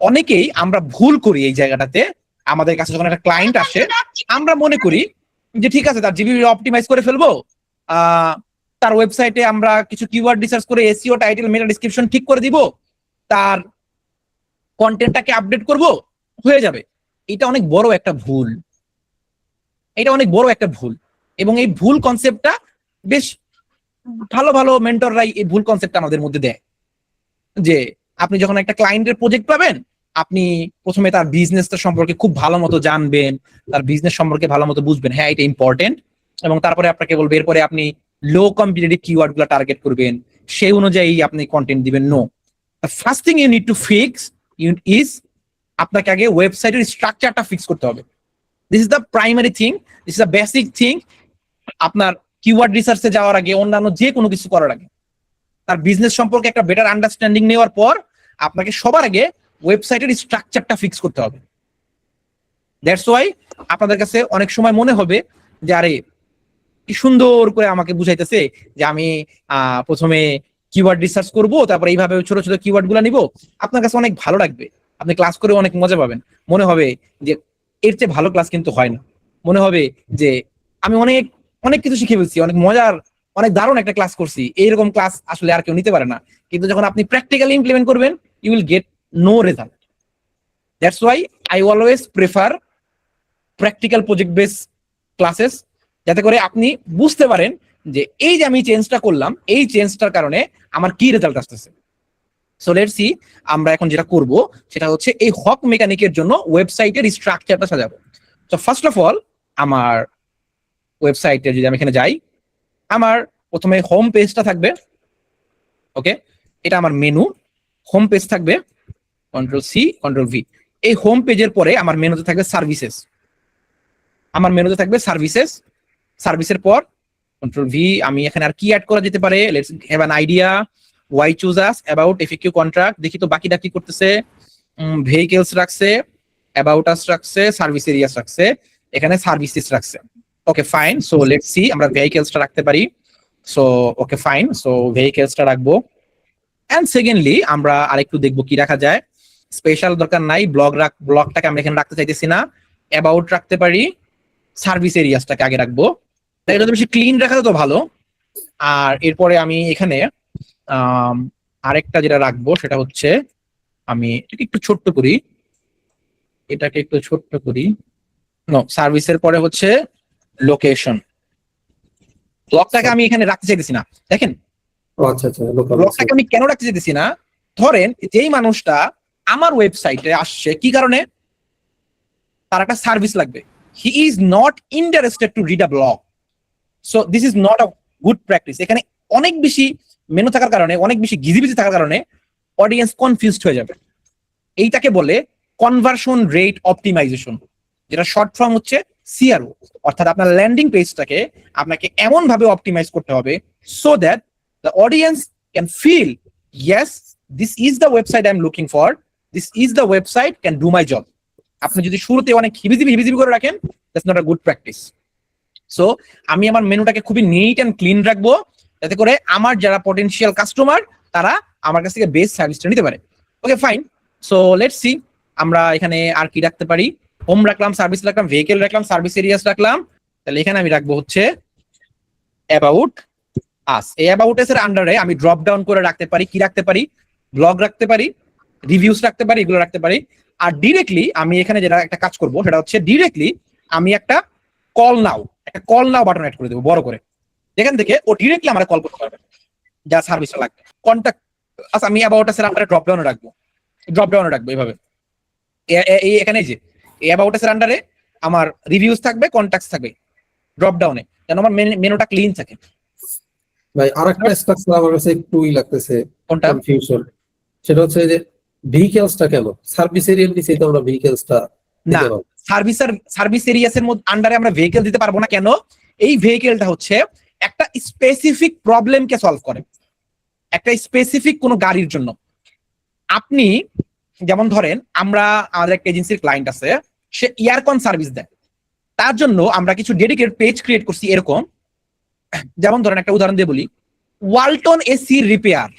অনেকেই আমরা ভুল করি এই জায়গাটাতে। আমাদের কাছে যখন একটা ক্লায়েন্ট আসে আমরা মনে করি যে ঠিক আছে তার জিবি অপটিমাইজ করে ফেলবো, তার ওয়েবসাইটে আমরা কিছু কিওয়ার্ড রিসার্চ করে এসইও টাইটেল মেটা ডেসক্রিপশন ঠিক করে দিব, তার কন্টেন্টটাকে আপডেট করব, হয়ে যাবে। এটা অনেক বড় একটা ভুল, এটা অনেক বড় একটা ভুল। এবং এই ভুল কনসেপ্টটা বেশ ভালো ভালো মেন্টররাই এই ভুল কনসেপ্টটা আমাদের মধ্যে দেয় যে আপনি যখন একটা ক্লায়েন্টের প্রজেক্ট পাবেন আপনি প্রথমে তার বিজনেসটা সম্পর্কে খুব ভালো মতো জানবেন, তার বিজনেস সম্পর্কে ভালো মতো বুঝবেন, হ্যাঁ এটা ইম্পর্টেন্ট, এবং তারপরে আপনাকে বলবে এরপরে আপনি লো কম্পিটিটিভ কিওয়ার্ড গুলো টার্গেট করবেন, সেই অনুযায়ী আপনি কন্টেন্ট দিবেন। No, the first thing you need to fix is আপনাকে আগে ওয়েবসাইটের স্ট্রাকচারটা ফিক্স করতে হবে। This is the primary thing, this is the basic thing. আপনার কিওয়ার্ড রিসার্চে যাওয়ার আগে, অন্যান্য যে কোনো কিছু করার আগে, তার বিজনেস সম্পর্কে একটা বেটার আন্ডারস্ট্যান্ডিং নেওয়ার পর আপনাকে সবার আগে ওয়েবসাইটের স্ট্রাকচারটা ফিক্স করতে হবে। দ্যাটস ওয়াই আপনাদের কাছে অনেক সময় মনে হবে যে আরে কি সুন্দর করে আমাকে বুঝাইতেছে যে আমি প্রথমে কিওয়ার্ড রিসার্চ করব, তারপরে এইভাবে ছোট ছোট কিওয়ার্ড গুলা নিব। আপনার কাছে অনেক ভালো লাগবে, আপনি ক্লাস করে অনেক মজা পাবেন। মনে হবে যে এর চেয়ে ভালো ক্লাস কিন্তু হয় না। মনে হবে যে আমি অনেক অনেক কিছু শিখে ফেলছি, অনেক মজার অনেক দারুণ একটা ক্লাস করছি, এইরকম ক্লাস আসলে আর কেউ নিতে পারে না। কিন্তু যখন আপনি প্র্যাকটিক্যালি ইমপ্লিমেন্ট করবেন, you will get no result. That's why I always prefer practical project base classes, যাতে করে আপনি বুঝতে পারেন যে এই যে আমি চেঞ্জটা করলাম, এই চেঞ্জটার কারণে আমার কি রেজাল্ট আসতেছে। সো লেটস সি, আমরা এখন যেটা করব সেটা হচ্ছে এই হক মেকানিকের জন্য ওয়েবসাইটের স্ট্রাকচারটা সাজাবো। তো ফার্স্ট অফ অল আমার ওয়েবসাইটে যদি আমি এখানে যাই, আমার প্রথমে হোম পেজটা থাকবে। ওকে, এটা আমার মেনু, হোম পেজ থাকবে, কন্ট্রোল সি কন্ট্রোল ভি। এই হোম পেজের পরে আমার মেনুতে থাকবে সার্ভিসেস, আমার মেনুতে থাকবে সার্ভিসেস। সার্ভিসের পর কন্ট্রোল ভি, আমি এখানে আর কি অ্যাড করা যেতে পারে, let's have an idea, Y choose us, about, FAQ, contract. দেখি তো বাকিটা কি করতেছে। ভেহিকেলস রাখছে, অ্যাবাউট আস রাখছে, সার্ভিস এরিয়াস রাখছে, এখানে সার্ভিসেস রাখছে। Okay fine, so let's see আমরা ভেহিকেলসটা রাখতে পারি। সো ওকে ফাইন, সো ভেহিকেলসটা রাখবো। এন্ড সেকেন্ডলি আমরা আরেকটু দেখবো কি রাখা যায়। স্পেশাল দরকার নাই, ব্লগটাকে আমরা এখানে রাখতে চাইতেছি না, অ্যাবাউট রাখতে পারি, সার্ভিস এরিয়াসটাকে আগে রাখবো, এটা বেশি ক্লিন রাখা তো ভালো। আর এরপরে আমি এখানে আরেকটা যেটা রাখবো সেটা হচ্ছে, আমি এটাকে একটু ছোট্ট করি, এটাকে একটু ছোট্ট করি। নো, সার্ভিসের পরে হচ্ছে লোকেশন। ব্লকটাকে আমি এখানে রাখতে চাইতেছি না, দেখেন আচ্ছা আচ্ছা, লোকাল ব্লকটাকে আমি কেন রাখতে চাইতেছি না। ধরেন যেই মানুষটা আমার ওয়েবসাইটে আসছে কি কারণে, তার একটা সার্ভিস লাগবে, he is not interested to read a blog. So this is not a good practice. এখানে অনেক বেশি মেনু থাকার কারণে, অনেক বেশি গিজিবিজি থাকার কারণে অডিয়েন্স কনফিউজড হয়ে যাবে। এইটাকে বলে কনভার্সন রেট অপটিমাইজেশন, যেটা শর্ট ফর্ম হচ্ছে সিআরও। অর্থাৎ আপনার ল্যান্ডিং পেজটাকে আপনাকে এমন ভাবে অপটিমাইজ করতে হবে so that the audience can feel, yes this is the website I am looking for, this is the website can do my job. আপনি যদি শুরুতে অনেক হিবিজিবি করে রাখেন, that's not a good practice. So আমি আমার মেনুটাকে খুবই নিট অ্যান্ড ক্লিন রাখবো, যাতে করে আমার যারা পটেনশিয়াল কাস্টমার তারা আমার কাছ থেকে বেস্ট সার্ভিসটা নিতে পারে। ওকে ফাইন, সো লেটস সি আমরা এখানে আর কি রাখতে পারি। হোম রাখলাম, সার্ভিস রাখলাম, ভেহিকেল রাখলাম, সার্ভিস এরিয়াস রাখলাম। তাহলে এখানে আমি রাখবো হচ্ছে অ্যাবাউট আস। এই অ্যাবাউট আস এর আন্ডারে আমি ড্রপ ডাউন করে রাখতে পারি, কি রাখতে পারি, ব্লগ রাখতে পারি, রিভিউস রাখতে পারি, এগুলো রাখতে পারি। আর ডিরেক্টলি আমি এখানে যেটা একটা কাজ করব সেটা হচ্ছে ডিরেক্টলি আমি একটা কল নাও বাটন অ্যাড করে দেবো বড় করে, যেখান থেকে ও ডিরেক্টলি আমরা কল করতে পারবে যা সার্ভিসটা লাগবে। কন্ট্যাক্ট, আচ্ছা আমি অ্যাবাউট আস এর আন্ডারে ড্রপ ডাউনে রাখবো এইভাবে। এখানে যে অ্যাবাউট আস এর আন্ডারে আমার রিভিউস থাকবে, কন্ট্যাক্টস থাকবে ড্রপ ডাউনে, যেন আমার মেনুটা ক্লিন থাকে। ভাই আরেকটা স্ট্রাকচার আমার কাছে একটুই লাগতেছে, কোনটা? কনফিউশন। সেটা হচ্ছে যে ভেহিকেলসটা কেন সার্ভিস এরিয়ার নিচে তো আমরা ভেহিকেলসটা না, সার্ভিস এরিয়াসের মধ্যে আন্ডারে আমরা ভেহিকেল দিতে পারবো না কেন? এই ভেহিকেলটা হচ্ছে একটা স্পেসিফিক প্রবলেমকে সলভ করে, একটা স্পেসিফিক কোনো গাড়ির জন্য। আপনি যেমন ধরেন আমরা আমাদের একটা এজেন্সির ক্লায়েন্ট আছে, সে এয়ারকন সার্ভিস দেয়, তার জন্য আমরা কিছু ডেডিকেটেড পেজ ক্রিয়েট করছি এরকম। যেমন ধরেন একটা উদাহরণ দিয়ে বলি, Walton AC repair,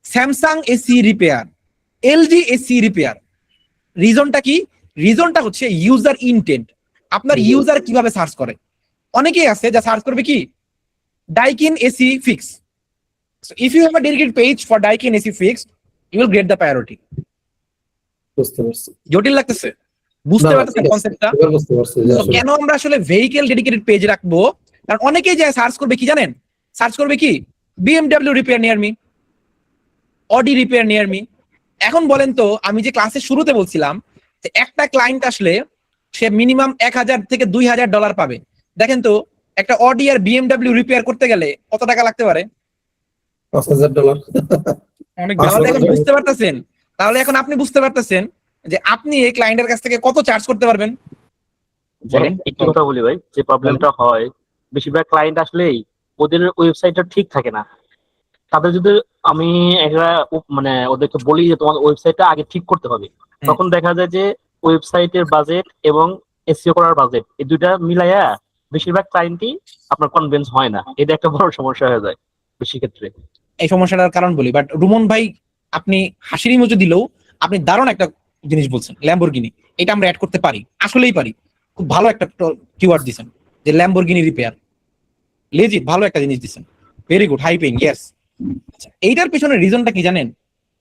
Samsung AC repair, LG AC repair. রিজনটা কি? রিজনটা হচ্ছে ইউজার ইনটেন্ট, আপনার ইউজার কিভাবে সার্চ করে। অনেকেই আছে যা সার্চ করবে কি Daikin AC fix. So if you have a dedicated page for Daikin AC Fixed, you will get the priority. বুঝতে পারছি, জটিল লাগতেছে? বুঝতে পারতেছেন কনসেপ্টটা? এবার বুঝতে পারছি যে আসলে কেন আমরা আসলে ভেহিকেল ডেডিকেটেড পেজ রাখবো? কারণ অনেকেই যায় সার্চ করবে কি জানেন, সার্চ করবে কি BMW repair near me, Audi repair near me. এখন বলেন তো, আমি যে ক্লাসের শুরুতে বলছিলাম যে একটা ক্লায়েন্ট আসলে সে মিনিমাম $1000 থেকে $2000 পাবে। দেখেন তো একটা অডি আর BMW রিপেয়ার করতে গেলে কত টাকা লাগতে পারে? $5000। অনেক তাহলে এখন বুঝতে পারতেছেন, তাহলে এখন আপনি বুঝতে পারতেছেন যে আপনি এই ক্লায়েন্টের কাছ থেকে কত চার্জ করতে পারবেন। জানেন একটু কথা বলি ভাই, যে প্রবলেমটা হয় বেশিরভাগ ক্লায়েন্ট আসলেই ওদের ওয়েবসাইটটা ঠিক থাকে না। তাদের যদি আমি একটা মানে ওদেরকে বলি যে তোমার ওয়েবসাইটটা আগে ঠিক করতে হবে, তখন দেখা যায় যে ওয়েবসাইটের বাজেট এবং এসইও করার বাজেট এই দুইটা মিলাইয়া বেশিরভাগ ক্লায়েন্টই আপনার কনভিন্স হয় না। এটা একটা বড় সমস্যা হয়ে যায় বেশি ক্ষেত্রে। এই সমস্যাটার কারণ বলি, বাট রুমন ভাই আপনি হাসির ইমোজি দিলেও আপনি দারুণ একটা জিনিস বলছেন, ল্যাম্বরগিনি। এটা আমরা অ্যাড করতে পারি, আসলেই পারি। খুব ভালো একটা কিওয়ার্ড দিছেন যে ল্যাম্বরগিনি রিপেয়ার। লেজিট ভালো একটা জিনিস দিচ্ছেন, very good, high paying, yes. এইটার পেছনে রিজনটা কি জানেন?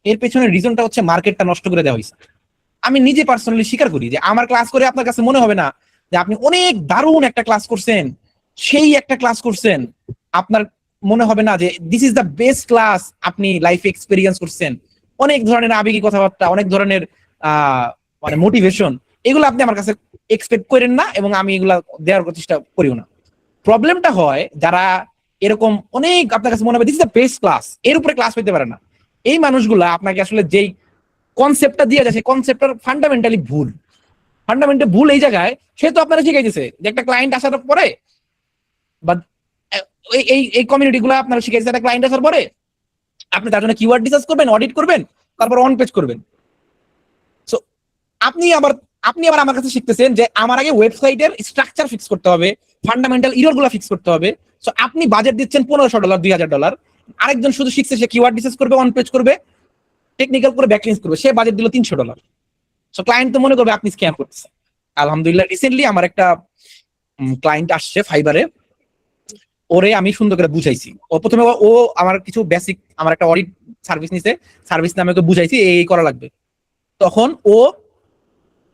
এর পেছনে রিজনটা হচ্ছে মার্কেটটা নষ্ট করে দেওয়া হয়েছে। আমি নিজে পার্সোনালি স্বীকার করি যে আমার ক্লাস করে আপনার কাছে মনে হবে না যে আপনি অনেক দারুণ একটা ক্লাস করছেন, সেই একটা ক্লাস করছেন, আপনার মনে হবে না যে this is the best class আপনি লাইফে এক্সপেরিয়েন্স করছেন। অনেক ধরনের আবেগী কথাবার্তা, অনেক ধরনের মানে মোটিভেশন, এগুলো আপনি আমার কাছে এক্সপেক্ট করেন না, এবং আমি এগুলা দেওয়ার চেষ্টা করিও না। প্রবলেমটা হয় যারা এরকম অনেক আপনার কাছে মনে হবে this is the best class, এর উপরে ক্লাস পেতে পারে না। এই মানুষগুলা আপনাকে আসলে যেই কনসেপ্টটা দিয়ে যায় সেই কনসেপ্টটার ফান্ডামেন্টালি ভুল। ফান্ডামেন্টালি ভুল এই জায়গায়, সে তো আপনারা শিখাইতেছে যে একটা ক্লায়েন্ট আসার পরে বা এই এই কমিউনিটি গুলো আপনারা শিখাইছে, একটা ক্লায়েন্ট আসার পরে আপনি তার জন্য কিওয়ার্ড রিসার্চ করবেন, অডিট করবেন, তারপর অন পেজ করবেন। সো আপনি আবার আমার কাছে শিখতেছেন যে আমার আগে ওয়েবসাইটের স্ট্রাকচার ফিক্স করতে হবে, ফান্ডামেন্টাল ইরর গুলো ফিক্স করতে হবে। সো আপনি বাজেট দিচ্ছেন $1500, $2000, আরেকজন শুধু শিখছে সে কিওয়ার্ড রিসার্চ করবে, অন পেজ করবে, টেকনিক্যাল করে ব্যাকলিংস করবে, সে বাজেট দিল $300। সো ক্লায়েন্ট তো মনে করবে আপনি স্ক্যাম করতেছেন। আলহামদুলিল্লাহ রিসেন্টলি আমার একটা ক্লায়েন্ট আসছে ফাইবারে, ওরে আমি সুন্দর করে বুঝাইছি। ও প্রথমে ও আমার কিছু বেসিক, আমার একটা অডিট সার্ভিস নিছে, সার্ভিস নামে ওকে বুঝাইছি এই করা লাগবে। তখন ও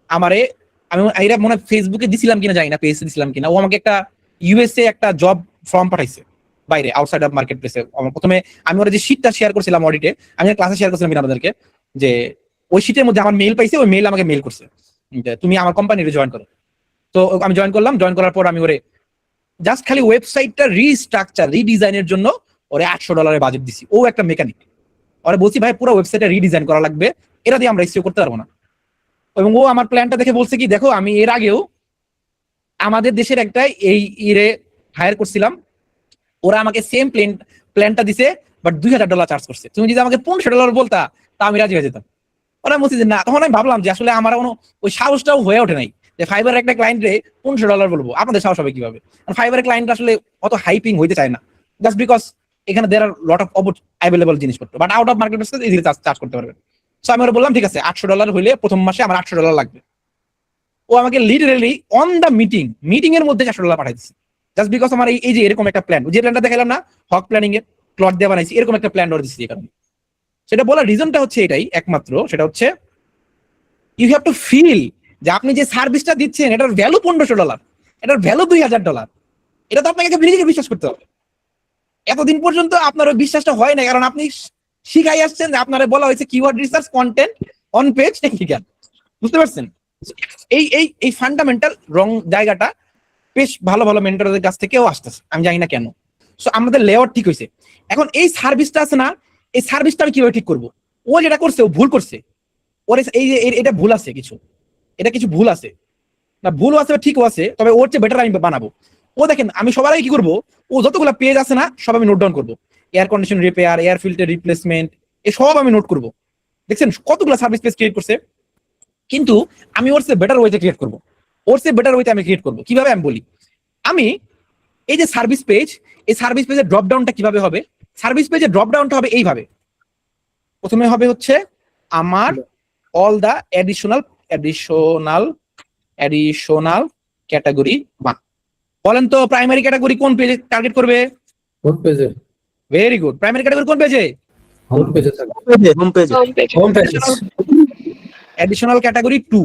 আমারে, আমি এরা মনে ফেসবুকে দিছিলাম কিনা জানি না, পেজে দিছিলাম কিনা, ও আমাকে একটা ইউএসএ একটা জব ফর্ম পাঠাইছে বাইরে, আউটসাইড অফ মার্কেট প্লেসে। প্রথমে আমি ওরা যে শিটটা শেয়ার করছিলাম অডিটে, আমি ক্লাসে শেয়ার করছিলাম আপনাদেরকে, যে ওই শিটের মধ্যে আমার মেল পাইছে, ওই মেল আমাকে মেল করছে যে তুমি আমার কোম্পানিতে জয়েন করো। তো আমি জয়েন করলাম, জয়েন করার পর আমি ওরে জাস্ট খালি ওয়েবসাইটটা রিস্ট্রাকচার রিডিজাইনের জন্য ওরে $800 বাজেট দিছি। ও একটা মেকানিক, ওরে বলছি ভাই পুরো ওয়েবসাইটটা রিডিজাইন করা লাগবে, এটা দিয়ে আমরা এসইও করতে পারবো না। এবং ও আমার প্ল্যানটা দেখে বলছে কি, দেখো আমি এর আগেও আমাদের দেশের একটা এই ইরে হায়ার করছিলাম, ওরা আমাকে সেম প্ল্যানটা দিছে, বাট $2000 চার্জ করছে। তুমি যদি আমাকে $1500 বলতা তা আমি রাজি হয়ে যেতাম। ওরা বলছি যে না। তখন আমি ভাবলাম যে আসলে আমার কোনো ওই সাহসটাও হয়ে ওঠে নাই যে ফাইবারের একটা ক্লায়েন্টে $1500 বলবো, আপনাদের সাহস হবে কিভাবে? ফাইবারের ক্লায়েন্ট আসলে অত হাইপিং হইতে চায় না, জাস্ট বিকজ এখানে দের আর লট অফ অ্যাভেলেবল জিনিসপত্র, but out of market easily charge করতে পারবেন। সো আমি ওরা বললাম ঠিক আছে $800 হইলে প্রথম মাসে আমার $800 লাগবে। ও আমাকে লিটারেলি অন দ্য মিটিং এর মধ্যে $400 পাঠাই দিচ্ছে, জাস্ট বিকজ আমার এই যে এরকম একটা প্ল্যান, যে প্ল্যানটা দেখালাম না হক প্ল্যানিং এর প্লট দিয়ে বানাইছি, এরকম একটা প্ল্যান ওরা দিচ্ছি। এই কারণে সেটা বলার রিজনটা হচ্ছে এটাই একমাত্র, সেটা হচ্ছে ইউ হ্যাভ টু ফিল যে আপনি যে সার্ভিসটা দিচ্ছেন এটার ভ্যালু $1500, এটার ভ্যালু $2000, এটা তো আপনাকে নিজেকে বিশ্বাস করতে হবে। এতদিন পর্যন্ত আপনার ওই বিশ্বাসটা হয় না, কারণ আপনি শিখাই আসছেন যে আপনারা বলা হয়েছে keyword research, content, on page, technical. বুঝতে পারছেন? এই ফান্ডামেন্টাল রং জায়গাটা বেশ ভালো ভালো মেন্টরদের কাছ থেকেও আসতেছে, আমি জানি না কেন। সো আমাদের লেআউট ঠিক হয়েছে। এখন এই সার্ভিসটা আছে না, এই সার্ভিসটা আমি কিভাবে ঠিক করবো? ও যেটা করছে ও ভুল করছে, ওর এই যে এটা ভুল আছে, কিছু ভুল আছে না, ভুল আছে ঠিকও আছে, তবে ওর চেয়ে বেটার আমি বানাবো। ও দেখেন আমি সবার আগে কি করবো, ও যতগুলো পেজ আছে না সব আমি নোট ডাউন করবো, air condition repair, air filter replacement, এ সব আমি নোট করবো। দেখছেন কতগুলো সার্ভিস পেজ ক্রিয়েট করছে, কিন্তু আমি ওর চেয়ে বেটার ওয়েতে ক্রিয়েট করবো, ওর চেয়ে বেটার ওয়েতে আমি ক্রিয়েট করবো। কিভাবে আমি বলি, আমি এই যে সার্ভিস পেজ, এই সার্ভিস পেজের ড্রপ ডাউনটা কিভাবে হবে? সার্ভিস পেজের ড্রপ ডাউনটা হবে এইভাবে, প্রথমে হবে হচ্ছে আমার অল দা অ্যাডিশনাল ক্যাটাগরি 1। বলেন তো প্রাইমারি ক্যাটাগরি কোন পেজে টার্গেট করবে? হোম পেজে, ভেরি গুড। প্রাইমারি ক্যাটাগরি কোন পেজে? হোম পেজে থাকবে, home page. Additional category 2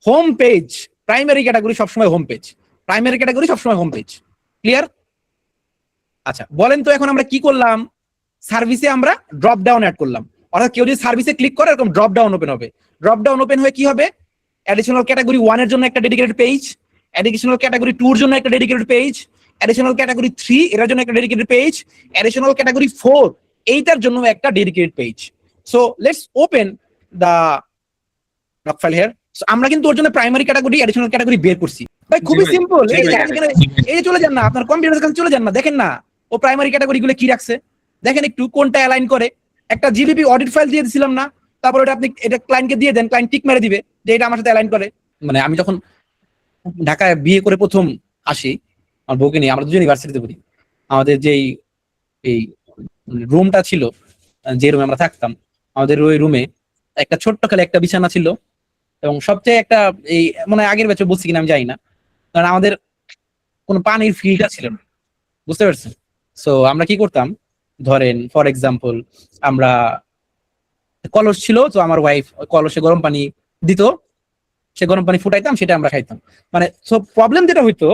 home page. Primary category সবসময় হোম পেজ, প্রাইমারি ক্যাটাগরি সবসময় হোম পেজ। ক্লিয়ার? আচ্ছা বলেন তো এখন আমরা কি করলাম, সার্ভিসে আমরা ড্রপ ডাউন অ্যাড করলাম, অর্থাৎ কেউ যদি সার্ভিসে ক্লিক করে এরকম ড্রপ ডাউন ওপেন হবে। ড্রপ ডাউন ওপেন হয়ে কি হবে, অ্যাডিশনাল ক্যাটাগরি 1 এর জন্য একটা ডেডিকেটেড পেজ, অ্যাডিশনাল ক্যাটাগরি 2 এর জন্য একটা ডেডিকেটেড পেজ, অ্যাডিশনাল ক্যাটাগরি 3 এর জন্য একটা ডেডিকেটেড পেজ, অ্যাডিশনাল ক্যাটাগরি 4 এইটার জন্য একটা dedicated page. So let's open the doc file here. So আমরা কিন্তু ওর জন্য প্রাইমারি ক্যাটাগরি, অ্যাডিশনাল ক্যাটাগরি বের করছি ভাই, খুবই সিম্পল। এই যে চলে যান না, আপনার কম্পিউটারের কাছে চলে যান না, দেখেন না ও প্রাইমারি ক্যাটাগরি গুলো কি রাখছে, দেখেন একটু কোনটা অ্যালাইন করে। একটা জিবিপি অডিট ফাইল দিয়ে দিছিলাম না, তারপর এটা আপনি এটা ক্লায়েন্টকে দিয়ে দেন, ক্লায়েন্ট টিক মেরে দিবে যে এটা আমার সাথে অ্যালাইন করে। মানে আমি যখন ঢাকায় বিয়ে করে প্রথম আসি, আমার বউকে নিয়ে, আমরা দুজন ইউনিভার্সিটিতে পড়ি, আমাদের যেই এই রুমটা ছিল, যে রুমে আমরা থাকতাম, আমাদের ওই রুমে একটা ছোট্ট খালি একটা বিছানা ছিল, এবং সবচেয়ে একটা এই মানে আগের ব্যাচে বলছি কিনা আমি জানি না, কারণ আমাদের কোনো পানির ফিল্টার ছিল না। বুঝতে পারছেন? সো আমরা কি করতাম, ধরেন ফর এক্সাম্পল আমরা কলস ছিল, তো আমার ওয়াইফ কলসে গরম পানি দিত, সে গরম পানি ফুটাইতাম, সেটা আমরা খাইতাম। মানে সো প্রবলেম যেটা হইতো,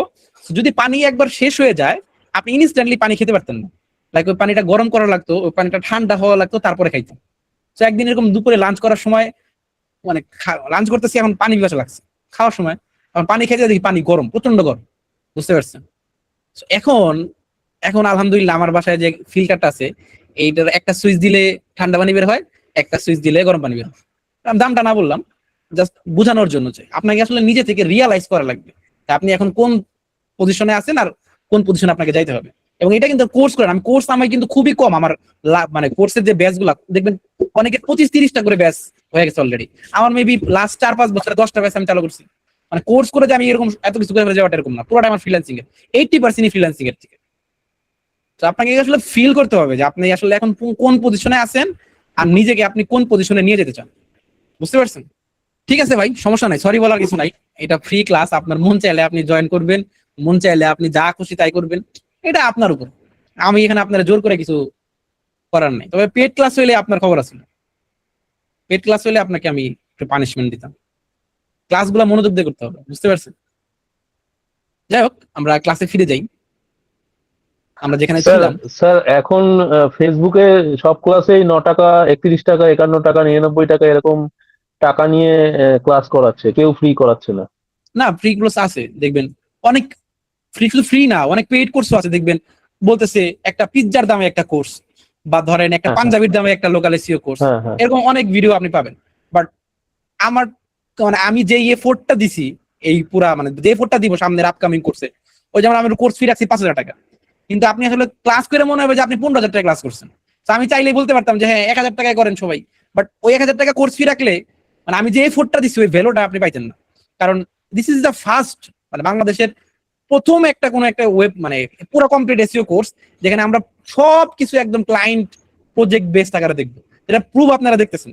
যদি পানি একবার শেষ হয়ে যায় আপনি ইনস্ট্যান্টলি পানি খেতে পারতেন না, লাইক ওই পানিটা গরম করা লাগতো, ওই পানিটা ঠান্ডা হওয়া লাগতো, তারপরে খাইতাম। তো একদিন এরকম দুপুরে লাঞ্চ করার সময়, মানে লাঞ্চ করতেছি, এখন পানি পিপাসা লাগছে, খাওয়ার সময় এখন পানি খেতে দেখি পানি গরম, প্রচন্ড গরম। বুঝতে পারছেন? So এখন এখন আলহামদুলিল্লাহ আমার বাসায় যে ফিল্টারটা আছে, এইটার একটা সুইচ দিলে ঠান্ডা পানি বের হয়, একটা সুইচ দিলে গরম পানি বের হয়। আমি দামটা না বললাম, জাস্ট বোঝানোর জন্য যে আপনাকে আসলে নিজে থেকে রিয়ালাইজ করা লাগবে আপনি এখন কোন পজিশনে আছেন আর কোন পজিশনে আপনাকে যাইতে হবে। এবং এটা কিন্তু কোর্স করেন, আমি কোর্স আমার কিন্তু খুবই কম, আমার মানে কোর্সের যে ব্যাচ গুলা দেখবেন অনেকে 25-30টা করে ব্যাচ হয়ে গেছে অলরেডি। আমার মেবি লাস্ট 4-5 বছরে 10টা ব্যাচ আমি চালু করছি। মানে কোর্স করে যে আমি এরকম এত কিছু করে যাওয়াটা এরকম না, পুরোটা আমার ফ্রিল্যান্সিং এর 80% ফ্রিল্যান্সিং এর থেকে। তো আপনাকে আসলে ফিল করতে হবে যে আপনি আসলে এখন কোন পজিশনে আছেন আর নিজেকে আপনি কোন পজিশনে নিয়ে যেতে চান। বুঝতে পারছেন? ঠিক আছে ভাই, সমস্যা নাই, সরি বলার কিছু নাই। এটা ফ্রি ক্লাস, আপনার মন চাইলে আপনি জয়েন করবেন, মন চাইলে আপনি যা খুশি তাই করবেন, এটা আপনার উপর। আমি এখানে আপনারা জোর করে কিছু করার নাই। তবে পেড ক্লাস হইলে আপনার খবর আছে, পেড ক্লাস হইলে আপনাকে আমি একটু পানিশমেন্ট দিতাম। ক্লাসগুলো মনোযোগ দিয়ে করতে হবে, বুঝতে পারছেন? যাই হোক, আমরা ক্লাসে ফিরে যাই, আমরা যেখানে স্যার ছিলাম। স্যার এখন ফেসবুকে সব ক্লাসেই 9 টাকা, 31 টাকা, 51 টাকা, 99 টাকা এরকম টাকা নিয়ে ক্লাস করাচ্ছে, কেউ ফ্রি করাচ্ছে না। না, ফ্রি কোর্স আছে দেখবেন, অনেক ফ্রি, শুধু ফ্রি না, অনেক পেইড কোর্সও আছে দেখবেন, বলতেছে একটা পিৎজার দামে একটা কোর্স, বা ধরেন একটা হ্যাঁ, পাঞ্জাবির দামে একটা লোকাল এসইও কোর্স, হ্যাঁ, হ্যাঁ। এরকম অনেক ভিডিও আপনি পাবেন। বাট আমার মানে আমি যে এফোর্টটা দিছি, এই পুরা মানে যে এফোর্টটা দিব সামনের আপকামিং কোর্সে, ওই যেমন আমি কোর্স ফি রাখছি 5,000 টাকা, কিন্তু আপনি আসলে ক্লাস করে মনে হবে যে আপনি 15,000 টাকা ক্লাস করছেন। তো আমি চাইলেই বলতে পারতাম যে হ্যাঁ 1,000 টাকায় করেন সবাই, বাট ওই 1,000 টাকা কোর্স ফি রাখলে মানে আমি যে এফোর্টটা দিচ্ছি ওই ভ্যালুটা আপনি পাইতেন না। কারণ দিস ইজ দ্য ফার্স্ট, মানে বাংলাদেশের প্রথম একটা কোনো একটা ওয়েব মানে পুরো কমপ্লিট এসইও কোর্স, যেখানে আমরা সব কিছু একদম ক্লায়েন্ট প্রজেক্ট বেসড আকারে দেখবো, এটা প্রুফ আপনারা দেখতেছেন।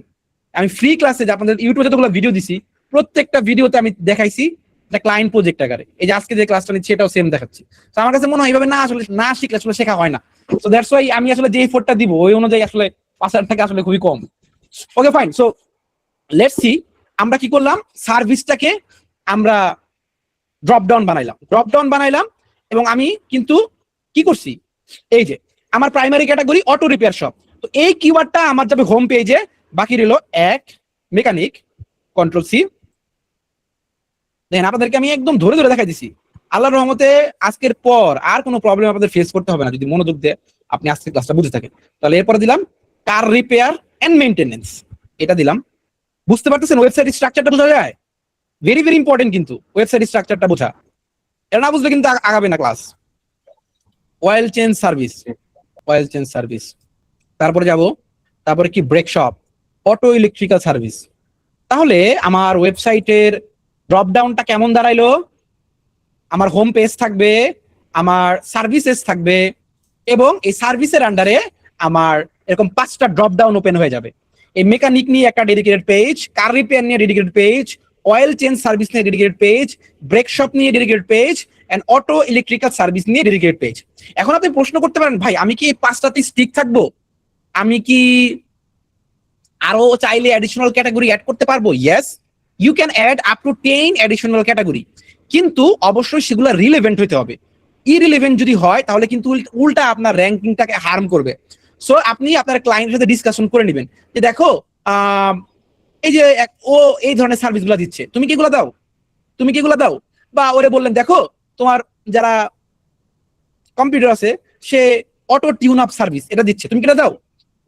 আমি ফ্রি ক্লাসে যে আপনাদের ইউটিউবে যতগুলো ভিডিও দিছি, প্রত্যেকটা ভিডিওতে আমি দেখাইছি একটা ক্লায়েন্ট প্রজেক্ট আকারে। এই যে আজকে যে ক্লাসটা নিচ্ছি এটাও সেম দেখাচ্ছি। তো আমার কাছে মনে হয় এইভাবে না আসলে না শিখলে আসলে শেখা হয় না। সো দ্যাটস ওয়াই আমি আসলে যে এফোর্টটা দিব ওই অনুযায়ী আসলে 5,000 টাকা আসলে খুবই কম। Okay fine, so let's see আমরা কি করলাম, সার্ভিসটাকে আমরা ড্রপ ডাউন বানাইলাম এবং আমি কিন্তু কি করছি, এই যে আমার primary category auto repair shop, তো এই কিওয়ার্ডটা আমার যাবে হোম পেজে, বাকি রইল এক মেকানিক, কন্ট্রোল সি। দেখেন আপনাদেরকে আমি একদম ধরে ধরে দেখাই দিছি। আল্লাহর রহমতে আজকের পর আর কোনো প্রবলেম আপনাদের ফেস করতে হবে না, যদি মনোযোগ দিয়ে আপনি আজকের ক্লাসটা বুঝে থাকেন। তাহলে এরপরে দিলাম কার রিপেয়ার এন্ড মেইনটেনেন্স, এটা দিলাম। বুঝতে পারতেছেন ওয়েবসাইট স্ট্রাকচারটা বোঝা যায়? ভেরি ভেরি ইম্পর্টেন্ট কিন্তু ওয়েবসাইট স্ট্রাকচারটা বোঝা, এটা না বুঝলে কিন্তু আগাবে না ক্লাস। অয়েল চেঞ্জ সার্ভিস, তারপরে কি brake shop, auto electrical service. তাহলে আমার ওয়েবসাইটের ড্রপ ডাউনটা কেমন দাঁড়াইলো, আমার হোম পেজ থাকবে, আমার সার্ভিসেস থাকবে, এবং এই সার্ভিসের আন্ডারে আমার এরকম 5টা ড্রপ ডাউন ওপেন হয়ে যাবে। এই মেকানিক নিয়ে একটা ডেডিকেটেড পেজ, কার রিপেয়ার নিয়ে dedicated page, oil change service নিয়ে ডেডিকেটেড পেজ, ব্রেক শপ নিয়ে dedicated page, and auto electrical service নিয়ে ডেডিকেটেড পেজ। এখন আপনি প্রশ্ন করতে পারেন, ভাই আমি কি এই 5টাতে স্টিক থাকবো, আমি কি আরো চাইলে অ্যাডিশনাল ক্যাটাগরি অ্যাড করতে পারবো? Yes, you can add up to 10 additional category, কিন্তু অবশ্যই সেগুলো রিলেভেন্ট হইতে হবে। ইরিলেভেন্ট যদি হয় তাহলে কিন্তু উল্টা আপনার র্যাঙ্কিংটাকে হার্ম করবে। সো আপনি আপনার ক্লায়েন্টের সাথে ডিসকাশন করে নেবেন যে দেখো এই যে ও এই ধরনের সার্ভিসগুলো দিচ্ছে, তুমি কি এগুলা দাও, বা ওরে বললেন দেখো তোমার যারা কম্পিউটার আছে সে অটো টিউন আপ সার্ভিস এটা দিচ্ছে, তুমি কি এটা দাও।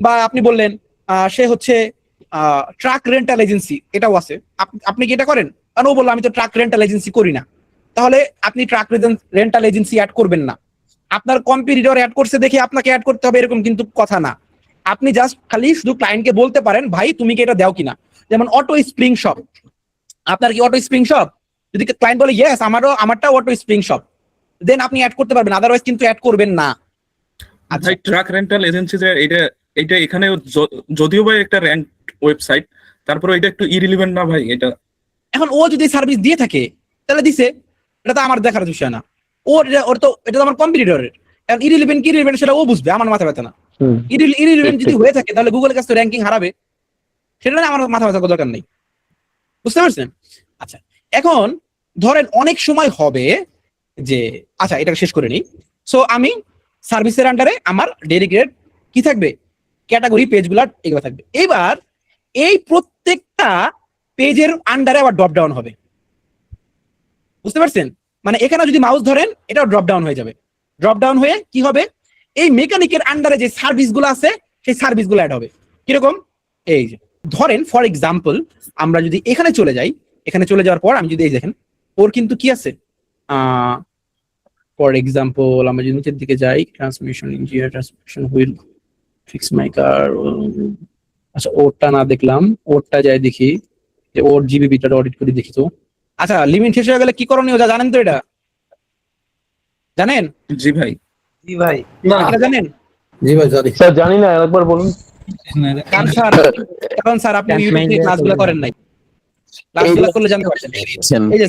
বা আপনি বললেন সে হচ্ছে ট্রাক রেন্টাল এজেন্সি, এটাও আছে, আপনি কি এটা করেন। কারণ ও বললো আমি তো ট্রাক রেন্টাল এজেন্সি করি না, তাহলে আপনি ট্রাক রেন্টাল এজেন্সি অ্যাড করবেন না। আপনার কম্পিটিটর অ্যাড করছে দেখে আপনাকে অ্যাড করতে হবে এরকম কিন্তু কথা না। আপনি জাস্ট খালি শুধু ক্লায়েন্টকে বলতে পারেন ভাই তুমি কি এটা দাও কিনা। যেমন অটো স্প্রিং শপ, আপনার কি অটো স্প্রিং শপ, যদি ক্লায়েন্ট বলে ইয়েস আমারটা অটো স্প্রিং শপ, দেন আপনি অ্যাড করতে পারবেন, আদারওয়াইজ কিন্তু অ্যাড করবেন না। ভাই ট্রাক রেন্টাল এজেন্সি যে এটা এখানে যদিও ভাই একটা র্যাঙ্ক ওয়েবসাইট, তারপরে এটা একটু ইরিলিভেন্ট না ভাই এটা। এখন ও যদি সার্ভিস দিয়ে থাকে তাহলে দিছে, এটা তো আমার দেখার বিষয় না। এটা তো আমার কম্পিটিটরের, এখন ইরিলিভেন্ট কি ইরিলিভেন্ট সেটা ও বুঝবে, আমার মাথা ব্যথা না। হুম। ইরিলিভেন্ট যদি হয়ে থাকে তাহলে গুগলের কাছে র্যাঙ্কিং হারাবে, সেটা নিয়ে আমার মাথা ব্যথা দরকার নেই। বুঝতে পারছেন? আচ্ছা, এখন ধরেন অনেক সময় হবে যে, আচ্ছা এটাকে শেষ করে নিই। সো আমি সার্ভিসের আন্ডারে আমার ডেডিকেটেড কি থাকবে, ক্যাটাগরি পেজগুলো এগুলো থাকবে। এবার এই প্রত্যেকটা পেজের আন্ডারে আবার ড্রপ ডাউন হবে। বুঝতে পারছেন? মানে এখানে যদি মাউস ধরেন এটাও ড্রপ ডাউন হয়ে যাবে। ড্রপ ডাউন হয়ে কি হবে, এই মেকানিকের আন্ডারে যে সার্ভিসগুলো আছে সেই সার্ভিসগুলো অ্যাড হবে। কিরকম, এই যে ধরেন ফর এক্সাম্পল আমরা যদি এখানে চলে যাই, এখানে চলে যাওয়ার পর আমি যদি এই দেখেন ওর কিন্তু কি আছে, ফর এক্সাম্পল আমরা যদি নিচের দিকে যাই, transmission engineer, transmission wheel, fix my car, আচ্ছা ওরটা না দেখলাম, ওরটা যাই দেখি যে ওর জিবিপিটা অডিট করে দেখি তো। আচ্ছা লিমিট শেষ হয়ে গেলে কি করণীয় জানেন তো, এটা জানেন? জি ভাই। না এটা জানেন? জি ভাই জানি। স্যার জানি না, আরেকবার বলুন। কারণ স্যার আপনি ইউটিউবে ক্লাসগুলো করেন নাই, ক্লাসগুলো করলে জানতে পারছেন। এই যে